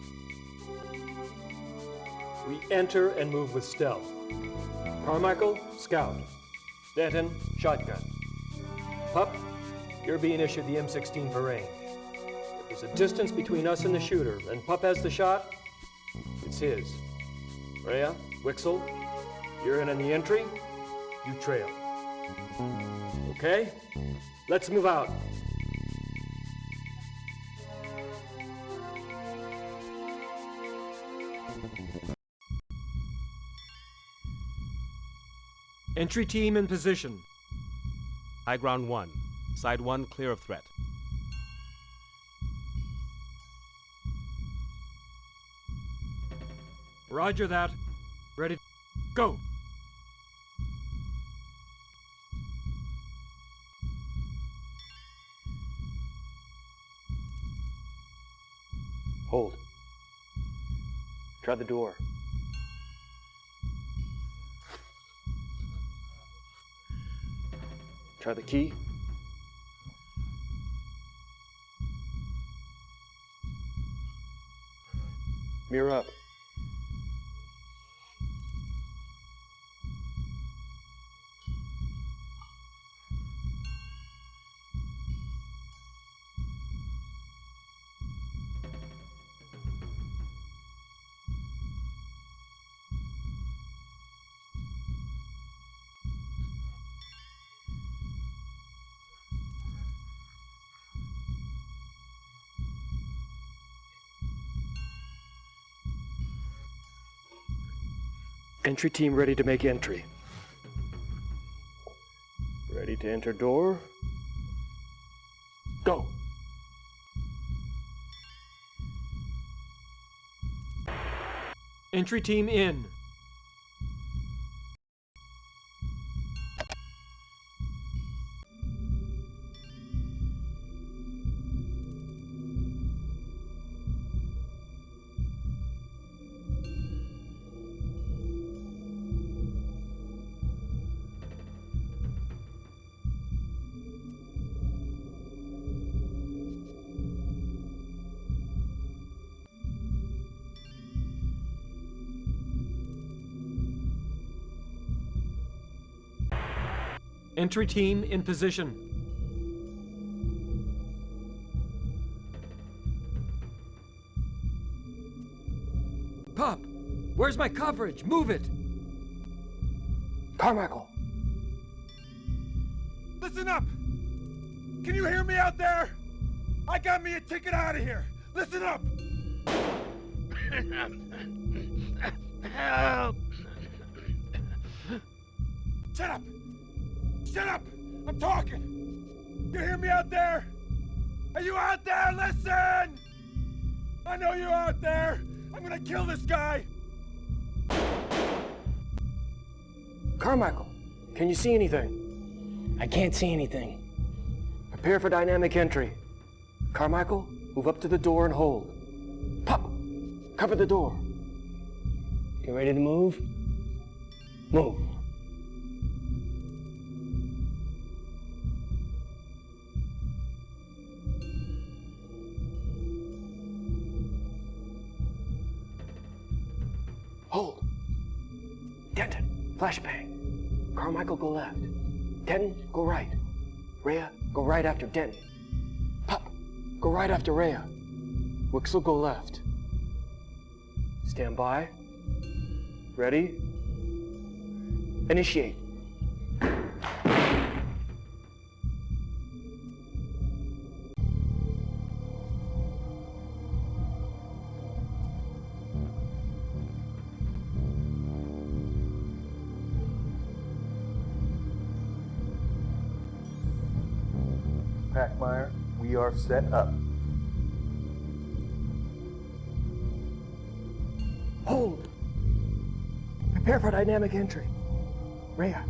We enter and move with stealth. Carmichael, scout. Denton, shotgun. Pup, you're being issued the M16 for range. If there's a distance between us and the shooter, and Pup has the shot, it's his. Rhea, Wixel, you're in on the entry, you trail. Okay? Let's move out. Entry team in position. High ground 1. Side 1 clear of threat. Roger that. Ready, go. Hold. Try the door. Try the key. Mirror up. Entry team ready to make entry. Ready to enter door. Go. Entry team in. Entry team in position. Pup, where's my coverage? Move it! Carmichael. Listen up! Can you hear me out there? I got me a ticket out of here. Listen up! Help! Shut up! Shut up! I'm talking! You hear me out there? Are you out there? Listen! I know you're out there! I'm gonna kill this guy! Carmichael, can you see anything? I can't see anything. Prepare for dynamic entry. Carmichael, move up to the door and hold. Pup, cover the door. You ready to move? Move. Hold. Denton, flashbang. Carmichael, go left. Denton, go right. Rhea, go right after Denton. Pup, go right after Rhea. Wixel, go left. Stand by. Ready? Initiate. Packmeyer, we are set up. Hold. Prepare for dynamic entry. Rhea,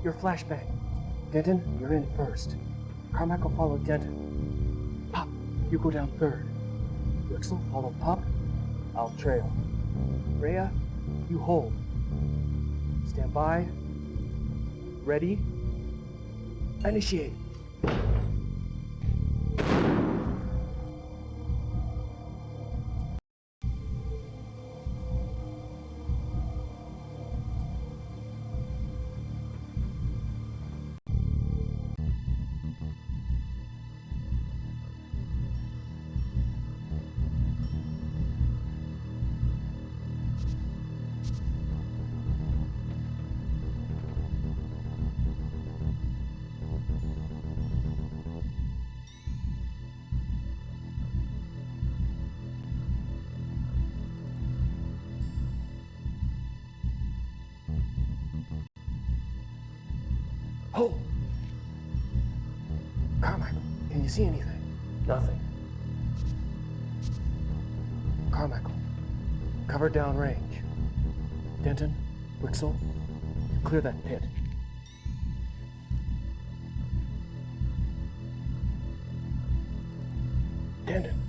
your flashbang. Denton, you're in first. Carmichael follow Denton. Pop, you go down third. Wixel, follow Pop. I'll trail. Rhea, you hold. Stand by. Ready. Initiate. Hold! Carmichael, can you see anything? Nothing. Carmichael, cover down range. Denton, Wixel, you clear that pit. Denton.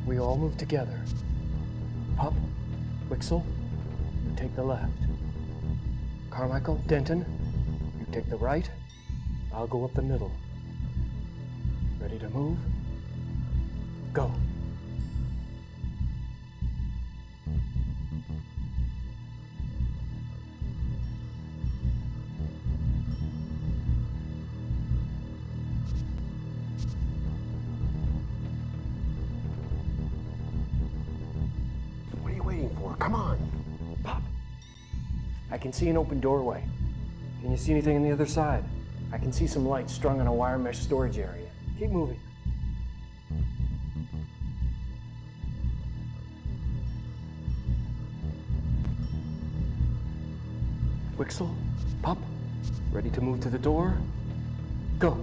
We all move together. Pup, Wixel, you take the left. Carmichael, Denton, you take the right. I'll go up the middle. Ready to move? Go. What are you waiting for? Come on. Pop. I can see an open doorway. Can you see anything on the other side? I can see some lights strung on a wire mesh storage area. Keep moving. Wixel, Pop, ready to move to the door? Go.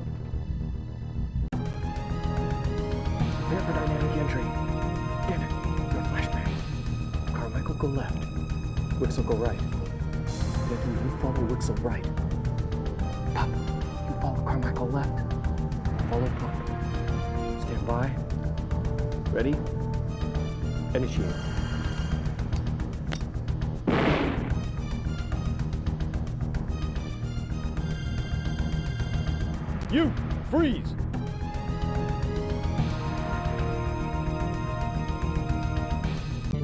Prepare for dynamic entry. Denton, your flashbang. Carmichael, go left. Wixel, go right. Denton, you follow Wixel right. Pop, you follow Carmichael left. Follow Pop. Stand by. Ready? Initiate. You, freeze!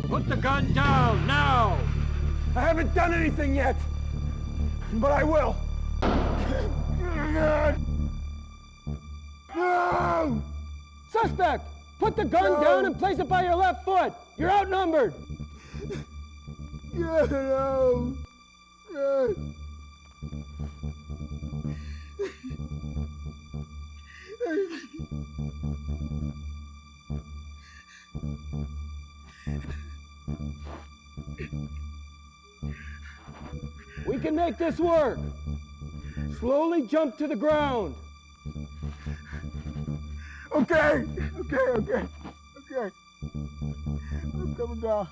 Put the gun down, now! I haven't done anything yet, but I will. No! Suspect! Put the gun down and place it by your left foot! You're outnumbered! No! We can make this work! Slowly jump to the ground! Okay. I'm coming down.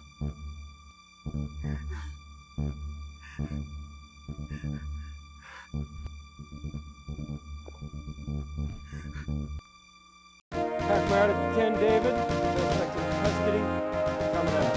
Packmeyer to 10, David. Suspect in custody. Coming out.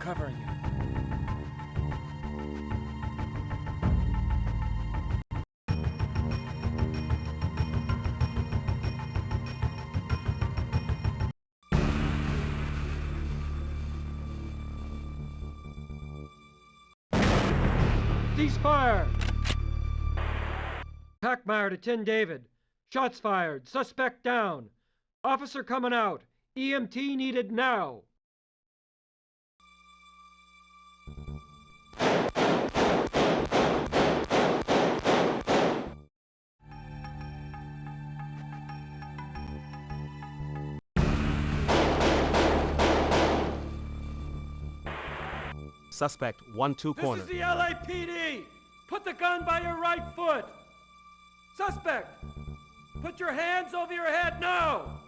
covering you. Ceasefire! Packmeyer to 10 David. Shots fired. Suspect down. Officer coming out. EMT needed now. Suspect 1-2 corner. This is the LAPD! Put the gun by your right foot! Suspect! Put your hands over your head now!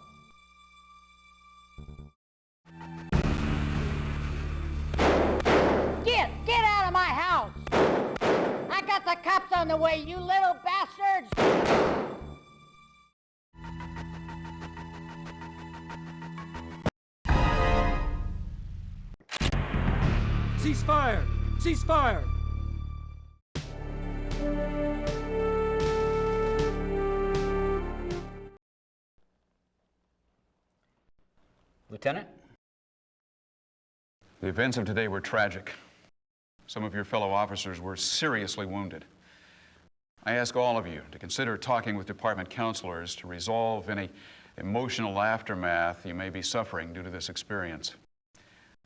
Get out of my house! I got the cops on the way, you little bastards! Ceasefire! Ceasefire! Lieutenant? The events of today were tragic. Some of your fellow officers were seriously wounded. I ask all of you to consider talking with department counselors to resolve any emotional aftermath you may be suffering due to this experience.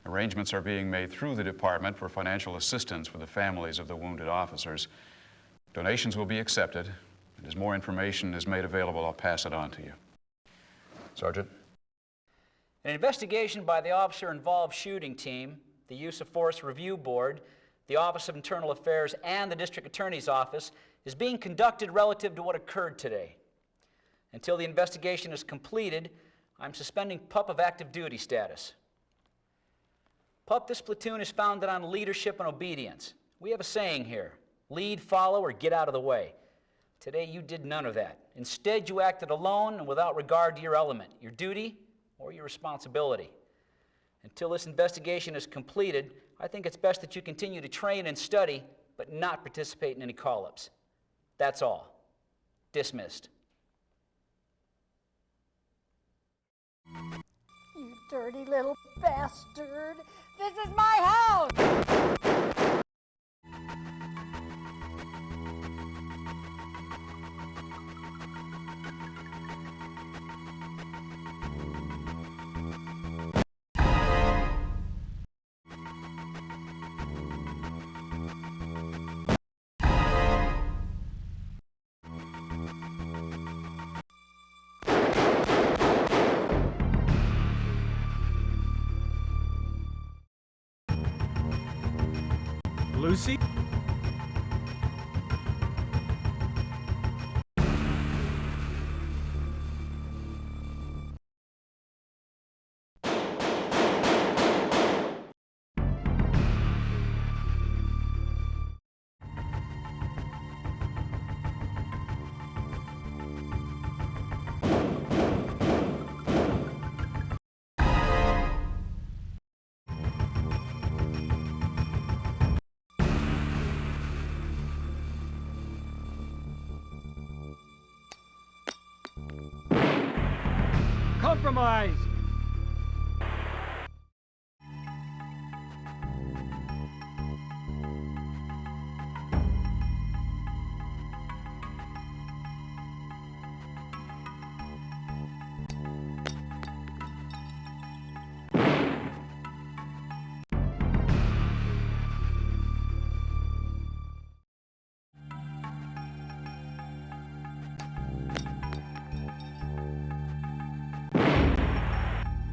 Arrangements are being made through the department for financial assistance for the families of the wounded officers. Donations will be accepted, and as more information is made available, I'll pass it on to you. Sergeant? An investigation by the officer-involved shooting team, the Use of Force Review Board, the Office of Internal Affairs, and the District Attorney's Office is being conducted relative to what occurred today. Until the investigation is completed, I'm suspending PUP of active duty status. PUP, this platoon is founded on leadership and obedience. We have a saying here: lead, follow, or get out of the way. Today you did none of that. Instead, you acted alone and without regard to your element, your duty, or your responsibility. Until this investigation is completed, I think it's best that you continue to train and study, but not participate in any call-ups. That's all. Dismissed. You dirty little bastard! This is my house! Lucy? Compromise!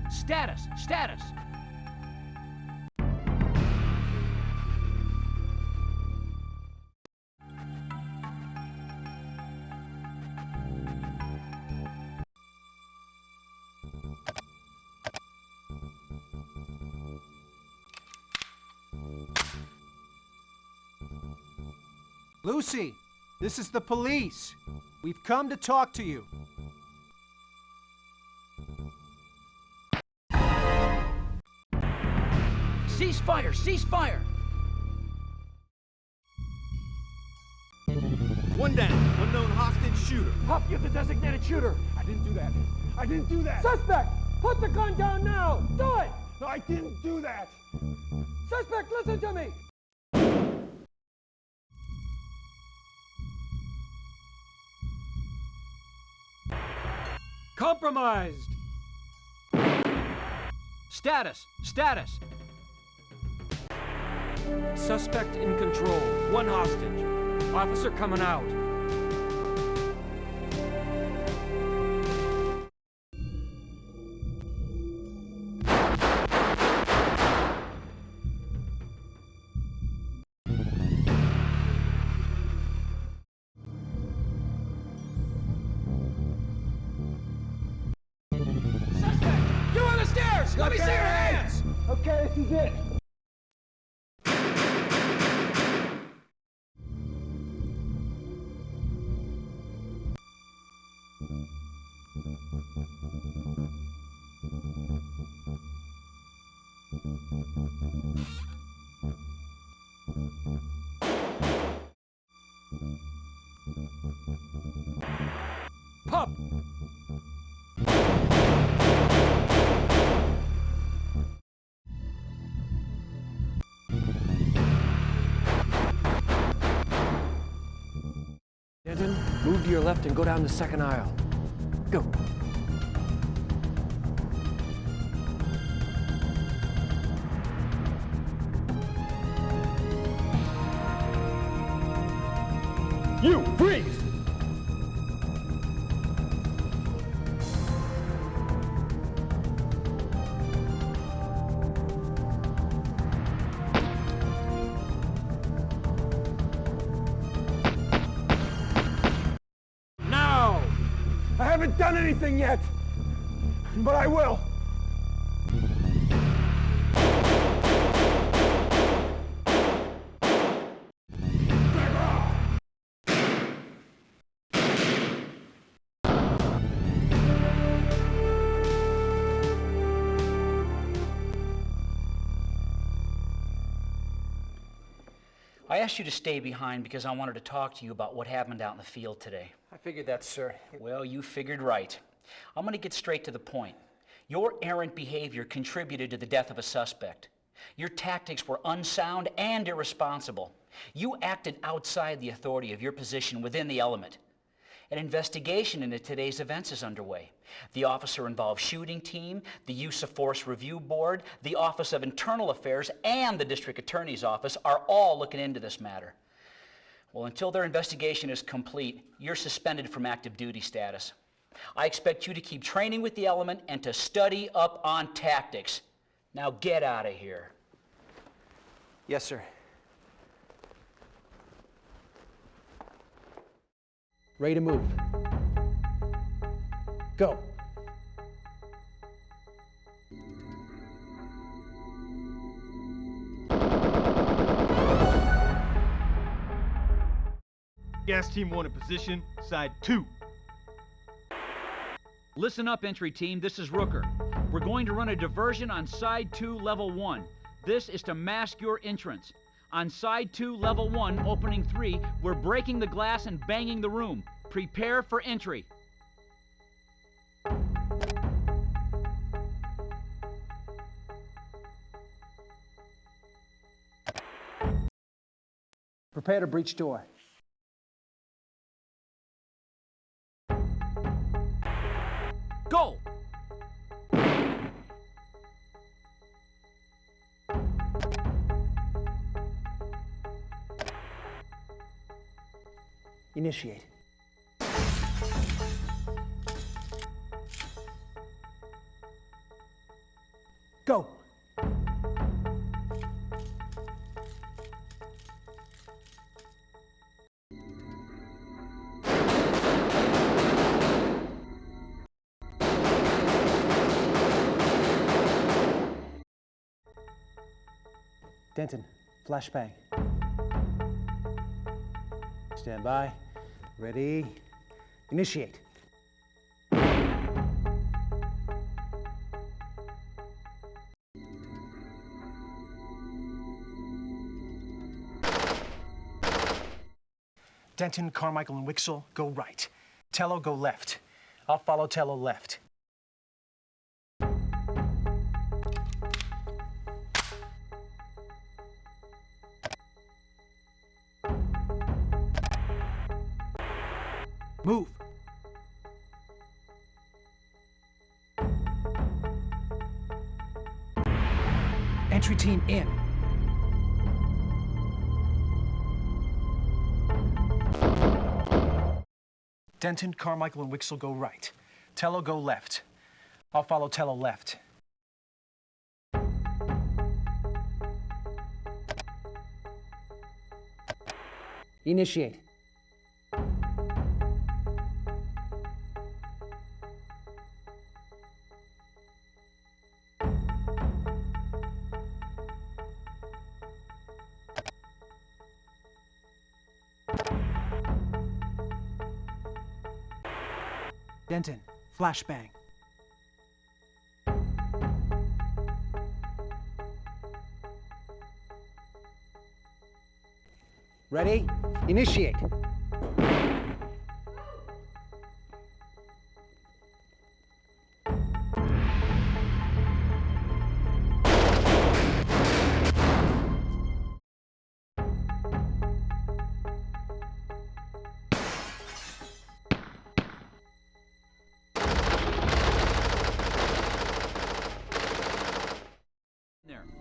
Status! Status! Lucy, this is the police. We've come to talk to you. Cease fire! Cease fire! One down. Unknown hostage shooter. Pop, you're the designated shooter. I didn't do that. I didn't do that. Suspect, put the gun down now. Do it. No, I didn't do that. Suspect, listen to me. Compromised. Status! Status! Suspect in control. One hostage. Officer coming out. You on the stairs! Let me see your hands! Okay, this is it. Pop. Denton, move to your left and go down the second aisle. Go. You, freeze! Now! I haven't done anything yet, but I will. I asked you to stay behind because I wanted to talk to you about what happened out in the field today. I figured that, sir. Well, you figured right. I'm going to get straight to the point. Your errant behavior contributed to the death of a suspect. Your tactics were unsound and irresponsible. You acted outside the authority of your position within the element. An investigation into today's events is underway. The officer-involved shooting team, the Use of Force Review Board, the Office of Internal Affairs, and the District Attorney's Office are all looking into this matter. Well, until their investigation is complete, you're suspended from active duty status. I expect you to keep training with the element and to study up on tactics. Now get out of here. Yes, sir. Ready to move. Go. Gas team 1 in position, side 2. Listen up, entry team. This is Rooker. We're going to run a diversion on side 2, level 1. This is to mask your entrance. On side 2, level 1, opening 3, we're breaking the glass and banging the room. Prepare for entry. Prepare to breach door. Go! Initiate. Go. Denton, flashbang. Stand by. Ready. Initiate. Denton, Carmichael, and Wixel, go right. Tello, go left. I'll follow Tello left. Move. Entry team in. Denton, Carmichael, and Wixel go right. Tello, go left. I'll follow Tello left. Initiate. Denton, flashbang. Ready? Initiate.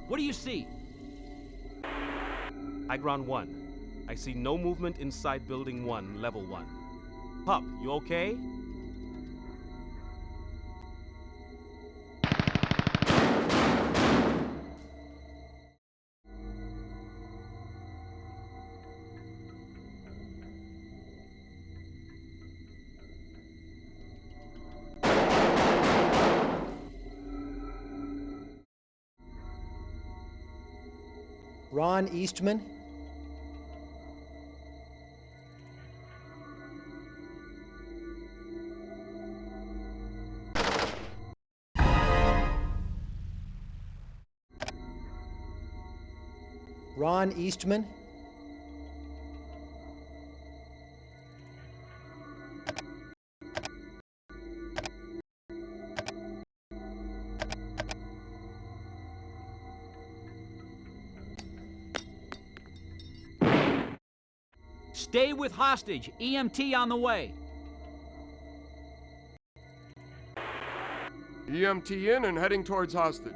What do you see? High ground 1. I see no movement inside building 1, level 1. Pup, you okay? Ron Eastman. Ron Eastman. Stay with hostage. EMT on the way. EMT in and heading towards hostage.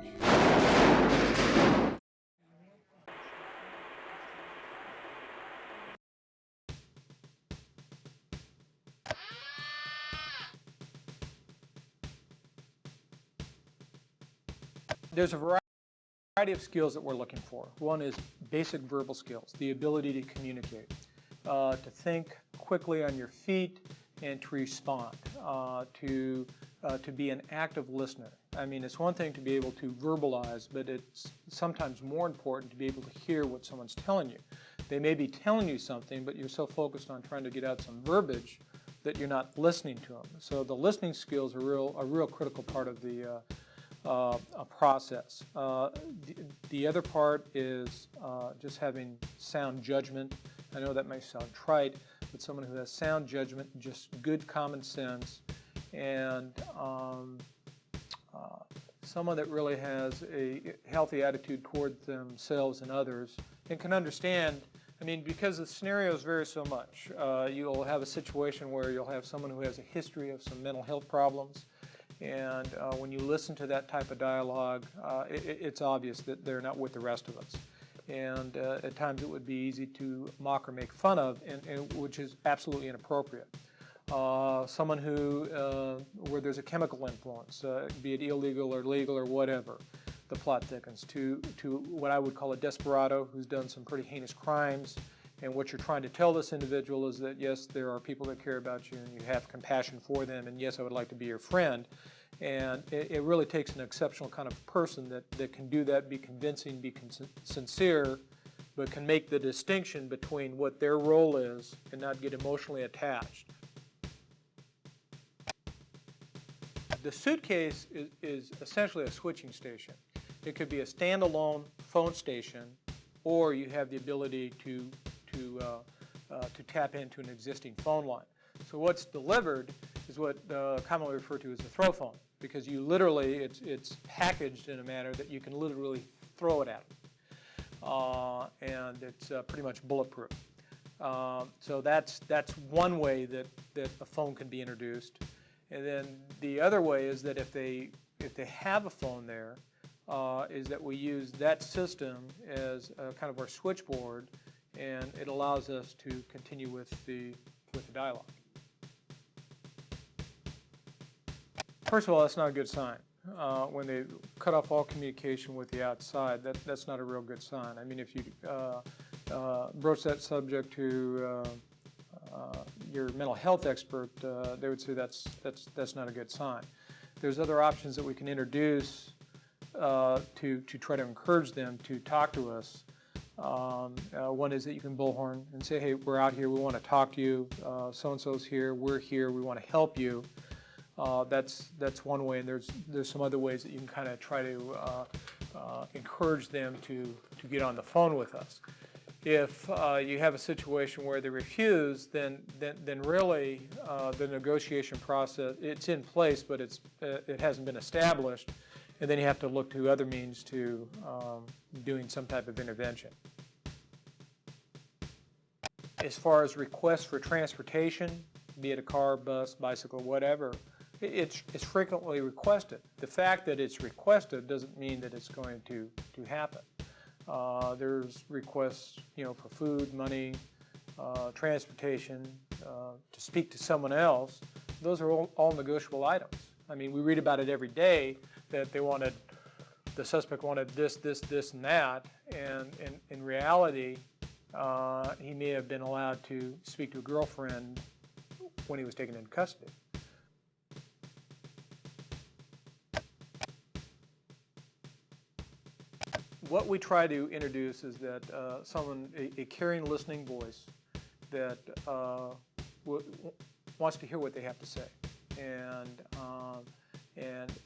There's a variety of skills that we're looking for. One is basic verbal skills, the ability to communicate, to think quickly on your feet and to respond, to be an active listener. I mean, it's one thing to be able to verbalize, but it's sometimes more important to be able to hear what someone's telling you. They may be telling you something, but you're so focused on trying to get out some verbiage that you're not listening to them. So the listening skills are a real critical part of the process. The other part is just having sound judgment. I know that may sound trite, but someone who has sound judgment, just good common sense, and someone that really has a healthy attitude toward themselves and others and can understand. I mean, because the scenarios vary so much. You'll have a situation where you'll have someone who has a history of some mental health problems, and when you listen to that type of dialogue, it's obvious that they're not with the rest of us. And at times it would be easy to mock or make fun of, and which is absolutely inappropriate. Someone who, where there's a chemical influence, be it illegal or legal or whatever, the plot thickens, to what I would call a desperado who's done some pretty heinous crimes, and what you're trying to tell this individual is that, yes, there are people that care about you and you have compassion for them, and yes, I would like to be your friend. And it really takes an exceptional kind of person that can do that, be convincing, be sincere, but can make the distinction between what their role is and not get emotionally attached. The suitcase is essentially a switching station. It could be a standalone phone station, or you have the ability to to tap into an existing phone line. So what's delivered is what commonly referred to as a throw phone, because you literally, it's packaged in a manner that you can literally throw it at them. And it's pretty much bulletproof. So that's one way that a phone can be introduced. And then the other way is that if they have a phone there, is that we use that system as kind of our switchboard, and it allows us to continue with the dialogue. First of all, that's not a good sign. When they cut off all communication with the outside, that's not a real good sign. I mean, if you broach that subject to your mental health expert, they would say that's not a good sign. There's other options that we can introduce to try to encourage them to talk to us. One is that you can bullhorn and say, hey, we're out here, we want to talk to you, so-and-so's here, we're here, we want to help you. That's one way, and there's some other ways that you can kind of try to encourage them to get on the phone with us. If you have a situation where they refuse, then really the negotiation process, it's in place, but it hasn't been established, and then you have to look to other means to doing some type of intervention. As far as requests for transportation, be it a car, bus, bicycle, whatever, it's frequently requested. The fact that it's requested doesn't mean that it's going to happen. There's requests, for food, money, transportation, to speak to someone else. Those are all negotiable items. I mean, we read about it every day that the suspect wanted this, and that, and in reality, he may have been allowed to speak to a girlfriend when he was taken into custody. What we try to introduce is that a caring, listening voice that wants to hear what they have to say, and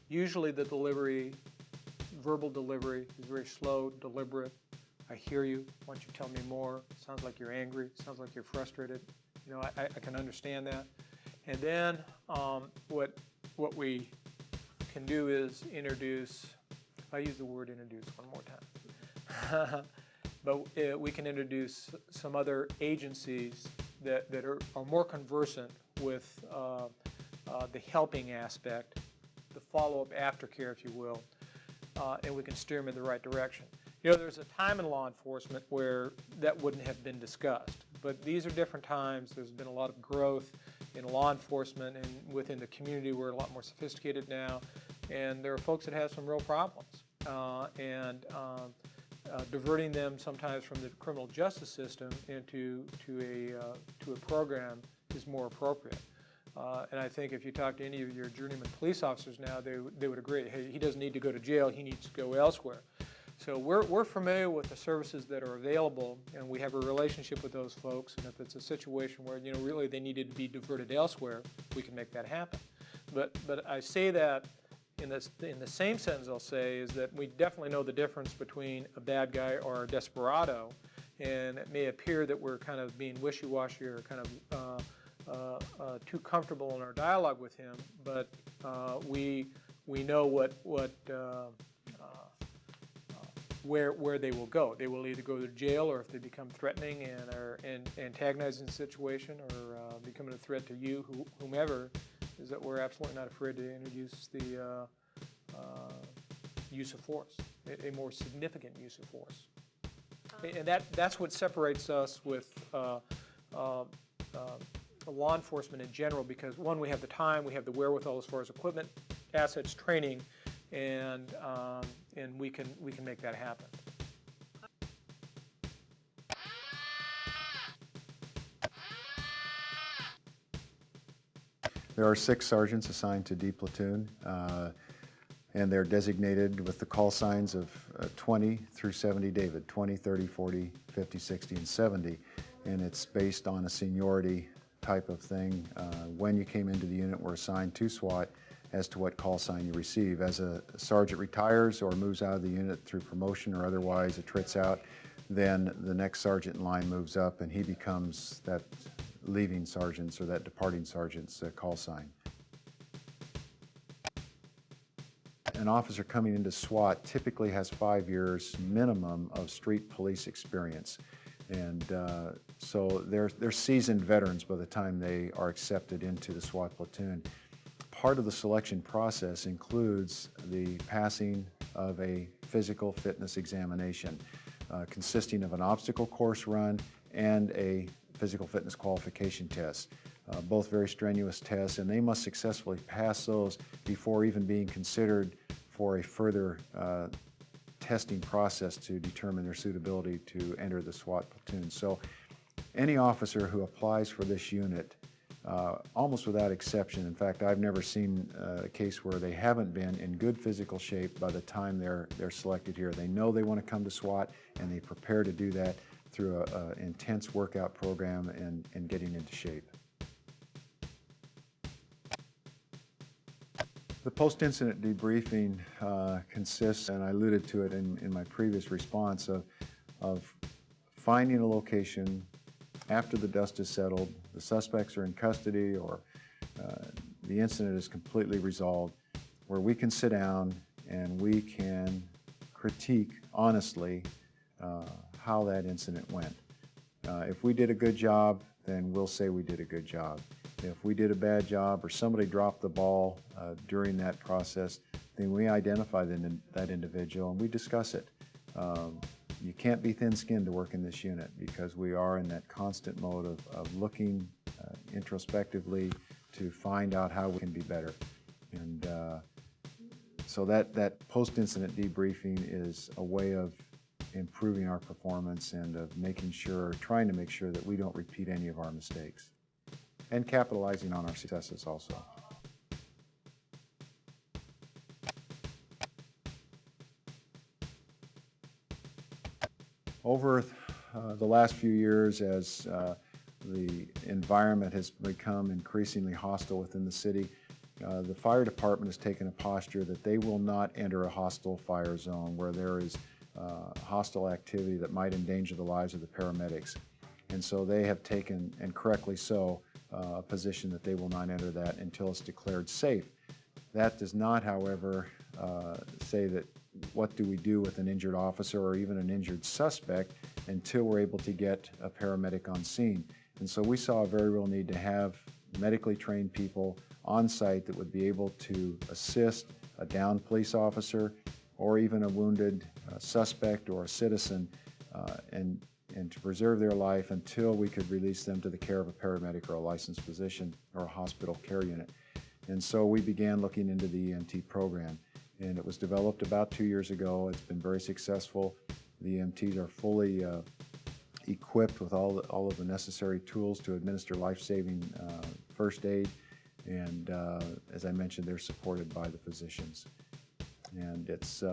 usually the verbal delivery is very slow, deliberate. I hear you. Why don't you tell me more? Sounds like you're angry. Sounds like you're frustrated. I can understand that. And then what we can do is introduce. I use the word introduce one more time. But we can introduce some other agencies that are more conversant with the helping aspect, the follow-up aftercare, if you will, and we can steer them in the right direction. There's a time in law enforcement where that wouldn't have been discussed, but these are different times. There's been a lot of growth in law enforcement, and within the community we're a lot more sophisticated now, and there are folks that have some real problems. Diverting them sometimes from the criminal justice system into a program is more appropriate. And I think if you talk to any of your journeyman police officers now, they would agree, hey, he doesn't need to go to jail, he needs to go elsewhere. So we're familiar with the services that are available, and we have a relationship with those folks, and if it's a situation where really they needed to be diverted elsewhere, we can make that happen. But I say that in the same sentence I'll say is that we definitely know the difference between a bad guy or a desperado, and it may appear that we're kind of being wishy-washy or kind of too comfortable in our dialogue with him, but we know where they will go. They will either go to jail, or if they become threatening and are antagonizing the situation, or becoming a threat to you, whomever, is that we're absolutely not afraid to introduce the use of force, a more significant use of force. And that's what separates us with law enforcement in general, because one, we have the time, we have the wherewithal as far as equipment, assets, training, and we can make that happen. There are 6 sergeants assigned to D platoon, and they're designated with the call signs of 20 through 70 David, 20, 30, 40, 50, 60, and 70, and it's based on a seniority type of thing. When you came into the unit, were assigned to SWAT as to what call sign you receive. As a sergeant retires or moves out of the unit through promotion or otherwise, it trits out, then the next sergeant in line moves up and he becomes that leaving sergeant's or that departing sergeant's call sign. An officer coming into SWAT typically has 5 years minimum of street police experience. And so they're seasoned veterans by the time they are accepted into the SWAT platoon. Part of the selection process includes the passing of a physical fitness examination consisting of an obstacle course run and a physical fitness qualification test. Both very strenuous tests, and they must successfully pass those before even being considered for a further testing process to determine their suitability to enter the SWAT platoon. So any officer who applies for this unit, almost without exception, in fact, I've never seen a case where they haven't been in good physical shape by the time they're selected here. They know they want to come to SWAT, and they prepare to do that through an intense workout program and getting into shape. The post-incident debriefing consists, and I alluded to it in my previous response, of finding a location after the dust is settled, the suspects are in custody, or the incident is completely resolved, where we can sit down and we can critique honestly how that incident went. If we did a good job, then we'll say we did a good job. If we did a bad job or somebody dropped the ball during that process, then we identify that individual and we discuss it. You can't be thin-skinned to work in this unit because we are in that constant mode of looking introspectively to find out how we can be better. And so that post-incident debriefing is a way of improving our performance and of trying to make sure that we don't repeat any of our mistakes, and capitalizing on our successes also. Over the last few years, as the environment has become increasingly hostile within the city, the fire department has taken a posture that they will not enter a hostile fire zone where there is hostile activity that might endanger the lives of the paramedics. And so they have taken, and correctly so, a position that they will not enter that until it's declared safe. That does not, however, say that what do we do with an injured officer or even an injured suspect until we're able to get a paramedic on scene. And so we saw a very real need to have medically trained people on site that would be able to assist a downed police officer or even a wounded suspect or a citizen and to preserve their life until we could release them to the care of a paramedic or a licensed physician or a hospital care unit. And so we began looking into the EMT program, and it was developed about 2 years ago. It's been very successful. The EMTs are fully equipped with all of the necessary tools to administer life-saving first aid, and as I mentioned, they're supported by the physicians. And it's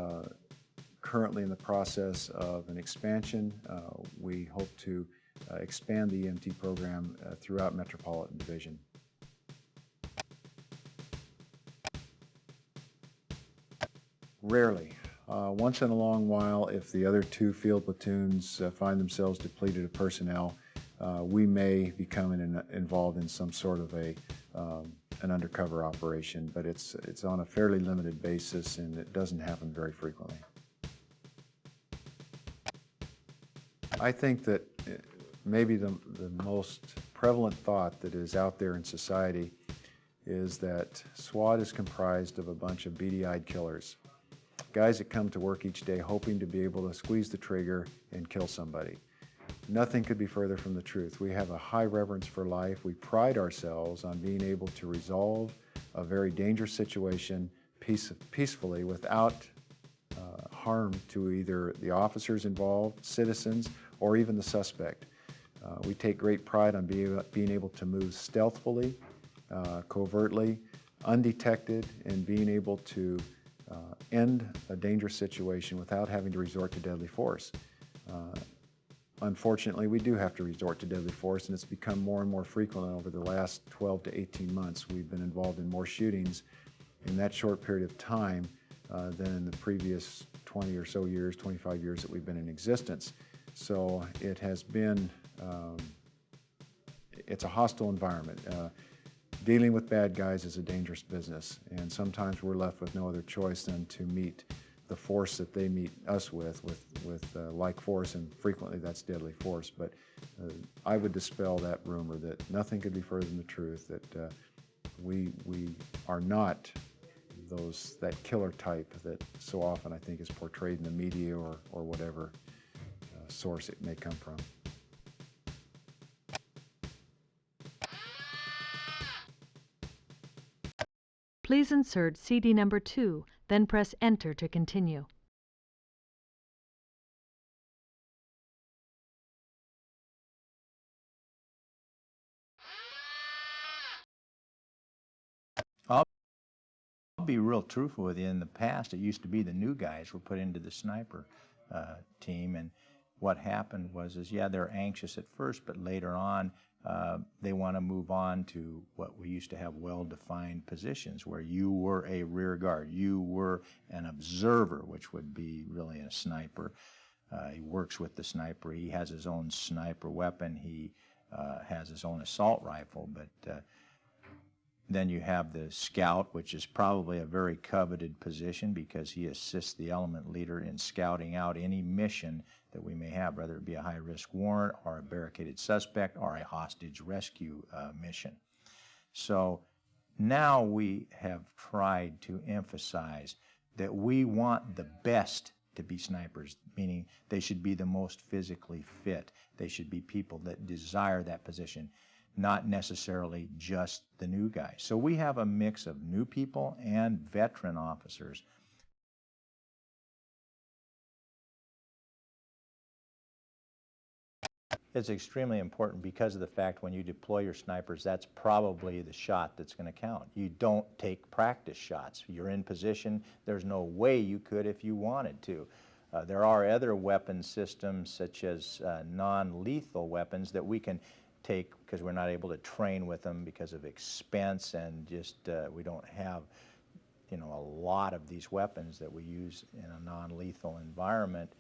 currently in the process of an expansion. We hope to expand the EMT program throughout Metropolitan Division. Rarely. Once in a long while, if the other two field platoons find themselves depleted of personnel, we may become involved in some sort of an undercover operation, but it's on a fairly limited basis and it doesn't happen very frequently. I think that maybe the most prevalent thought that is out there in society is that SWAT is comprised of a bunch of beady-eyed killers. Guys that come to work each day hoping to be able to squeeze the trigger and kill somebody. Nothing could be further from the truth. We have a high reverence for life. We pride ourselves on being able to resolve a very dangerous situation peacefully without harm to either the officers involved, citizens, or even the suspect. We take great pride on being able to move stealthily, covertly, undetected, and being able to end a dangerous situation without having to resort to deadly force. Unfortunately, we do have to resort to deadly force, and it's become more and more frequent over the last 12 to 18 months. We've been involved in more shootings in that short period of time than in the previous 20 or so years, 25 years that we've been in existence. So it has been, it's a hostile environment. Dealing with bad guys is a dangerous business, and sometimes we're left with no other choice than to meet the force that they meet us with like force, and frequently that's deadly force. But I would dispel that rumor that nothing could be further than the truth, that we are not that killer type that so often I think is portrayed in the media or whatever source it may come from. Please insert CD number 2, then press Enter to continue. I'll be real truthful with you. In the past, it used to be the new guys were put into the sniper team, and what happened was, yeah, they're anxious at first, but later on, they want to move on to what we used to have well-defined positions, where you were a rear guard, you were an observer, which would be really a sniper. He works with the sniper. He has his own sniper weapon. He has his own assault rifle, but then you have the scout, which is probably a very coveted position because he assists the element leader in scouting out any mission that we may have, whether it be a high-risk warrant or a barricaded suspect or a hostage rescue mission. So now we have tried to emphasize that we want the best to be snipers, meaning they should be the most physically fit. They should be people that desire that position, not necessarily just the new guys. So we have a mix of new people and veteran officers. It's extremely important because of the fact when you deploy your snipers, that's probably the shot that's going to count. You don't take practice shots. You're in position. There's no way you could if you wanted to. There are other weapon systems, such as non-lethal weapons, that we can take because we're not able to train with them because of expense, and just we don't have, you know, a lot of these weapons that we use in a non-lethal environment,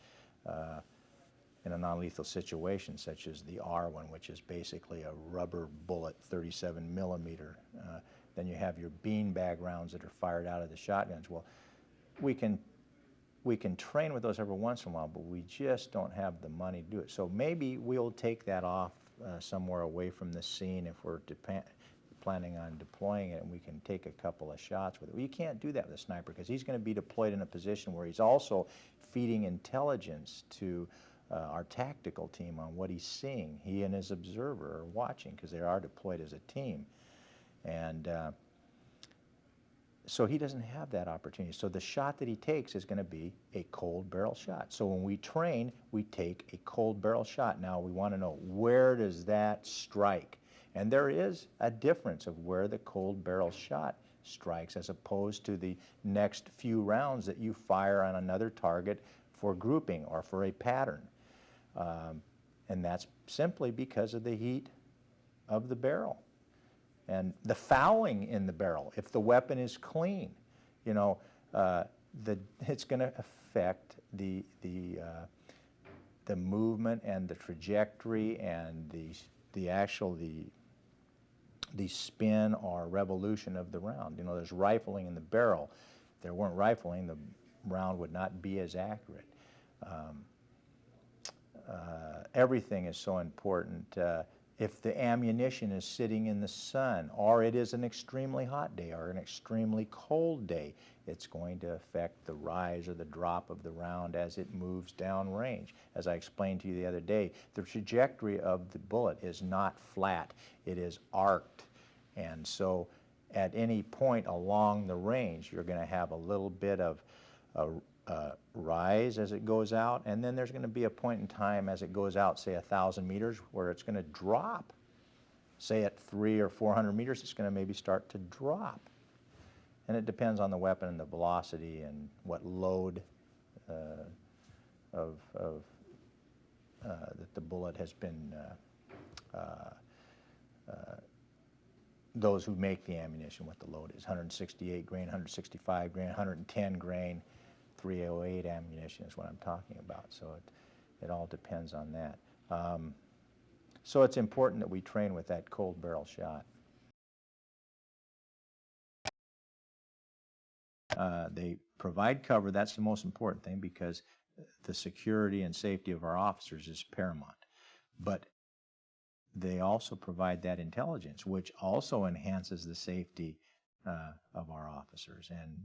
in a non-lethal situation, such as the R1, which is basically a rubber bullet, 37 millimeter. Then you have your beanbag rounds that are fired out of the shotguns. Well, we can train with those every once in a while, but we just don't have the money to do it. So maybe we'll take that off somewhere away from the scene if we're planning on deploying it, and we can take a couple of shots with it. Well, you can't do that with a sniper because he's going to be deployed in a position where he's also feeding intelligence to our tactical team on what he's seeing. He and his observer are watching because they are deployed as a team. And so he doesn't have that opportunity. So the shot that he takes is going to be a cold barrel shot. So when we train, we take a cold barrel shot. Now we want to know, where does that strike? And there is a difference of where the cold barrel shot strikes as opposed to the next few rounds that you fire on another target for grouping or for a pattern. And that's simply because of the heat of the barrel and the fouling in the barrel. If the weapon is clean, you know, it's going to affect the movement and the trajectory and the spin or revolution of the round. You know, there's rifling in the barrel. If there weren't rifling, the round would not be as accurate. Everything is so important. If the ammunition is sitting in the sun, or it is an extremely hot day or an extremely cold day, it's going to affect the rise or the drop of the round as it moves downrange. As I explained to you the other day, the trajectory of the bullet is not flat, it is arced. And so at any point along the range, you're going to have a little bit of rise as it goes out, and then there's going to be a point in time as it goes out, say 1,000 meters, where it's going to drop. Say at 300 or 400 meters, it's going to maybe start to drop. And it depends on the weapon and the velocity and what load that the bullet has been, those who make the ammunition, what the load is, 168 grain, 165 grain, 110 grain, 308 ammunition is what I'm talking about. So It all depends on that. So it's important that we train with that cold barrel shot. They provide cover. That's the most important thing, because the security and safety of our officers is paramount. But they also provide that intelligence, which also enhances the safety of our officers, and,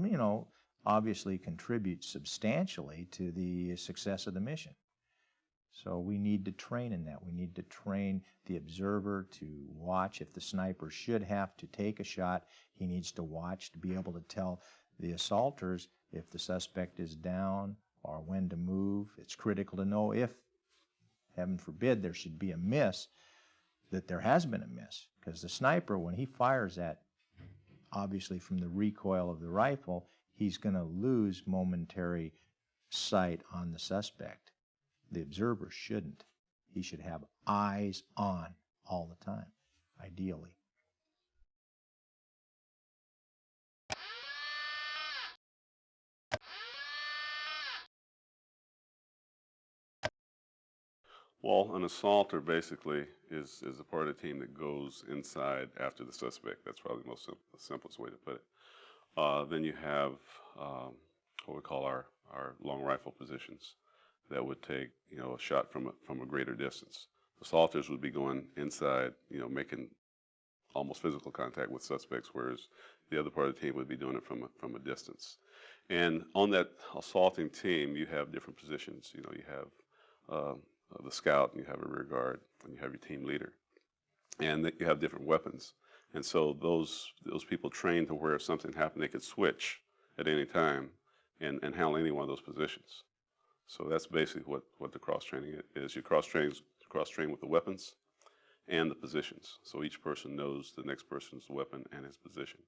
you know, obviously contributes substantially to the success of the mission. So we need to train in that. We need to train the observer to watch. If the sniper should have to take a shot, he needs to watch to be able to tell the assaulters if the suspect is down or when to move. It's critical to know if, heaven forbid, there should be a miss, that there has been a miss. Because the sniper, when he fires that, obviously from the recoil of the rifle, he's going to lose momentary sight on the suspect. The observer shouldn't. He should have eyes on all the time, ideally. Well, an assaulter basically is a part of the team that goes inside after the suspect. That's probably the simplest way to put it. Then you have what we call our long rifle positions that would take, you know, a shot from a greater distance. Assaulters would be going inside, you know, making almost physical contact with suspects, whereas the other part of the team would be doing it from a distance. And on that assaulting team, you have different positions. You know, you have the scout, and you have a rear guard, and you have your team leader, and you have different weapons. And so those people train to where if something happened, they could switch at any time and handle any one of those positions. So that's basically what the cross training is. You cross train with the weapons and the positions. So each person knows the next person's weapon and his position.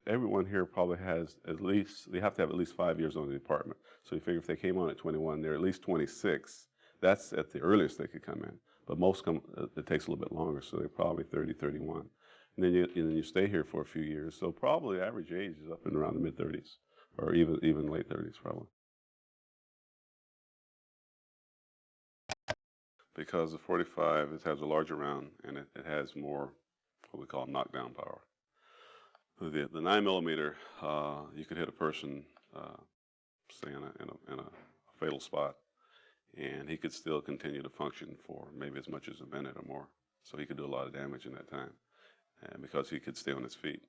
Everyone here probably has they have to have at least 5 years on the department. So you figure if they came on at 21, they're at least 26. That's at the earliest they could come in. But most it takes a little bit longer, so they're probably 30, 31. And then you stay here for a few years. So probably the average age is up and around the mid-30s, or even late 30s probably. Because the 45, it has a larger round, and it has more what we call knockdown power. The 9mm, you could hit a person, say in a fatal spot, and he could still continue to function for maybe as much as a minute or more. So he could do a lot of damage in that time, and because he could stay on his feet.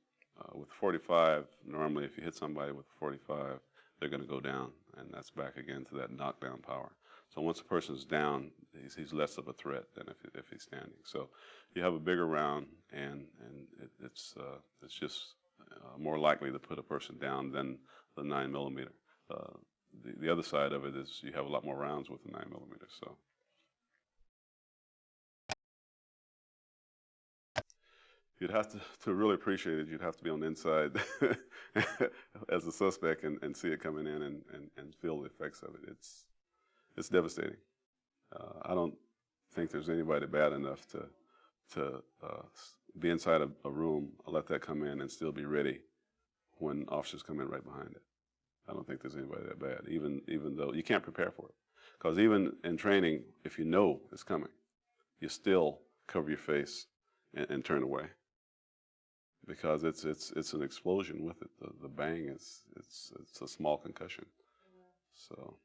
With 45, normally if you hit somebody with 45, they're going to go down, and that's back again to that knockdown power. So once a person's down, he's less of a threat than if he's standing. So you have a bigger round, and it's just more likely to put a person down than the 9mm. The other side of it is you have a lot more rounds with the 9mm. So you'd have to really appreciate it. You'd have to be on the inside as a suspect and see it coming in and feel the effects of it. It's devastating. I don't think there's anybody bad enough to be inside a room, let that come in, and still be ready when officers come in right behind it. I don't think there's anybody that bad, even though you can't prepare for it. Because even in training, if you know it's coming, you still cover your face and turn away. Because it's an explosion with it. The bang it's a small concussion. So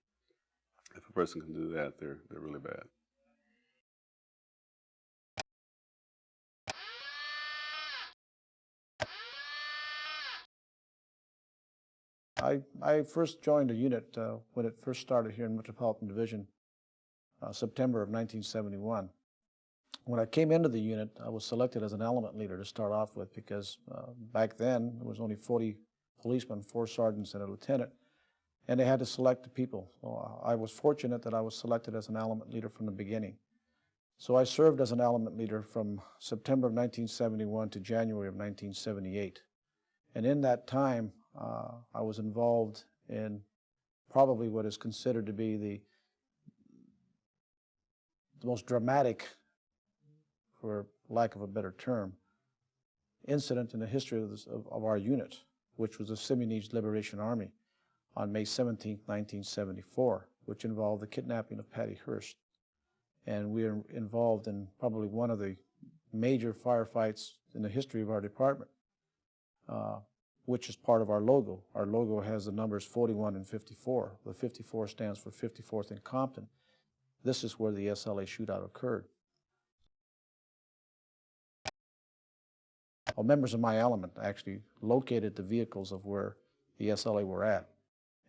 if a person can do that, they're really bad. I first joined a unit when it first started here in Metropolitan Division, September of 1971. When I came into the unit, I was selected as an element leader to start off with because back then there was only 40 policemen, 4 sergeants, and a lieutenant, and they had to select the people. So I was fortunate that I was selected as an element leader from the beginning. So I served as an element leader from September of 1971 to January of 1978. And in that time, I was involved in probably what is considered to be the most dramatic, for lack of a better term, incident in the history of our unit, which was the Simonese Liberation Army on May 17, 1974, which involved the kidnapping of Patty Hearst. And we are involved in probably one of the major firefights in the history of our department, which is part of our logo. Our logo has the numbers 41 and 54. The 54 stands for 54th and Compton. This is where the SLA shootout occurred. Well, members of my element actually located the vehicles of where the SLA were at,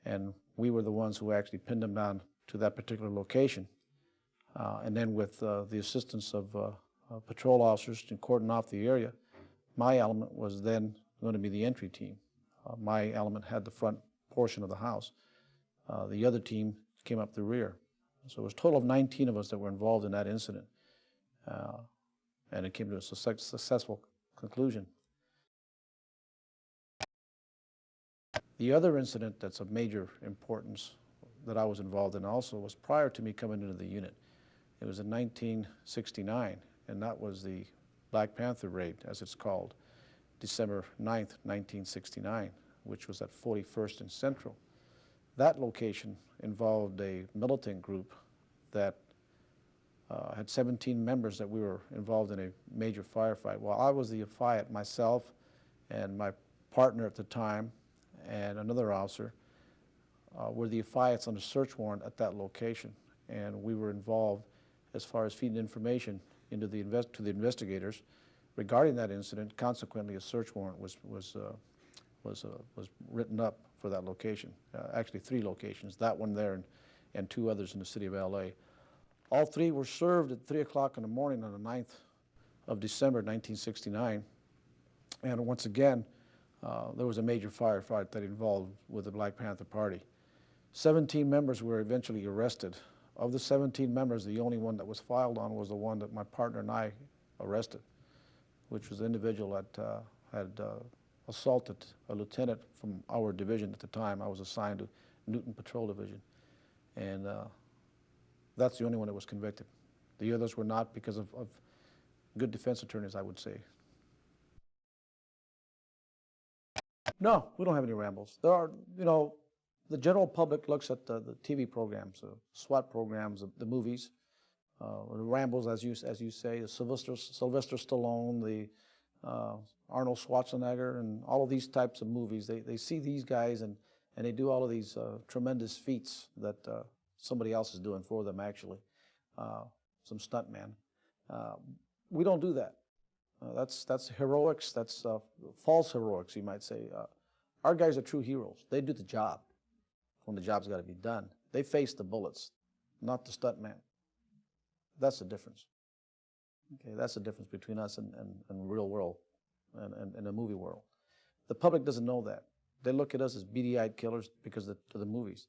and we were the ones who actually pinned them down to that particular location. And then with the assistance of patrol officers to cordon off the area, my element was then going to be the entry team. My element had the front portion of the house. The other team came up the rear. So it was a total of 19 of us that were involved in that incident. And it came to a successful conclusion. The other incident that's of major importance that I was involved in also was prior to me coming into the unit. It was in 1969, and that was the Black Panther raid, as it's called, December 9th, 1969, which was at 41st and Central. That location involved a militant group that had 17 members that we were involved in a major firefight. Well, I was the affiant, myself and my partner at the time and another officer were the affiants on a search warrant at that location, and we were involved as far as feeding information into to the investigators regarding that incident. Consequently, a search warrant was written up for that location. Actually, 3 locations, that one there and 2 others in the city of LA. All 3 were served at 3 o'clock in the morning on the 9th of December 1969. And once again, there was a major firefight that involved with the Black Panther Party. 17 members were eventually arrested. Of the 17 members, the only one that was filed on was the one that my partner and I arrested, which was the individual that had assaulted a lieutenant from our division at the time. I was assigned to Newton Patrol Division. And that's the only one that was convicted. The others were not because of good defense attorneys, I would say. No, we don't have any rambles. There are, you know, the general public looks at the TV programs, SWAT programs, the movies, the rambles, as you say, the Sylvester Stallone, the Arnold Schwarzenegger, and all of these types of movies. They see these guys and they do all of these tremendous feats that somebody else is doing for them, actually, some stuntman. We don't do that. That's heroics. That's false heroics, you might say. Our guys are true heroes. They do the job when the job's got to be done. They face the bullets, not the stuntman. That's the difference. Okay, that's the difference between us and the real world and the movie world. The public doesn't know that. They look at us as beady-eyed killers because of the movies.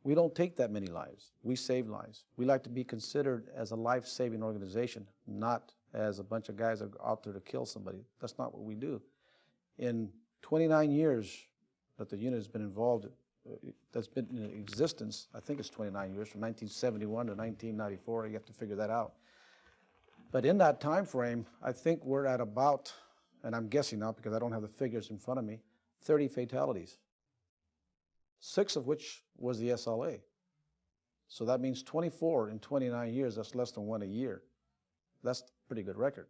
We don't take that many lives. We save lives. We like to be considered as a life-saving organization, not as a bunch of guys that are out there to kill somebody. That's not what we do. In 29 years that the unit has been involved, that's been in existence, I think it's 29 years, from 1971 to 1994, you have to figure that out. But in that time frame, I think we're at about, and I'm guessing now because I don't have the figures in front of me, 30 fatalities, 6 of which was the SLA. So that means 24 in 29 years, that's less than 1 a year. That's a pretty good record.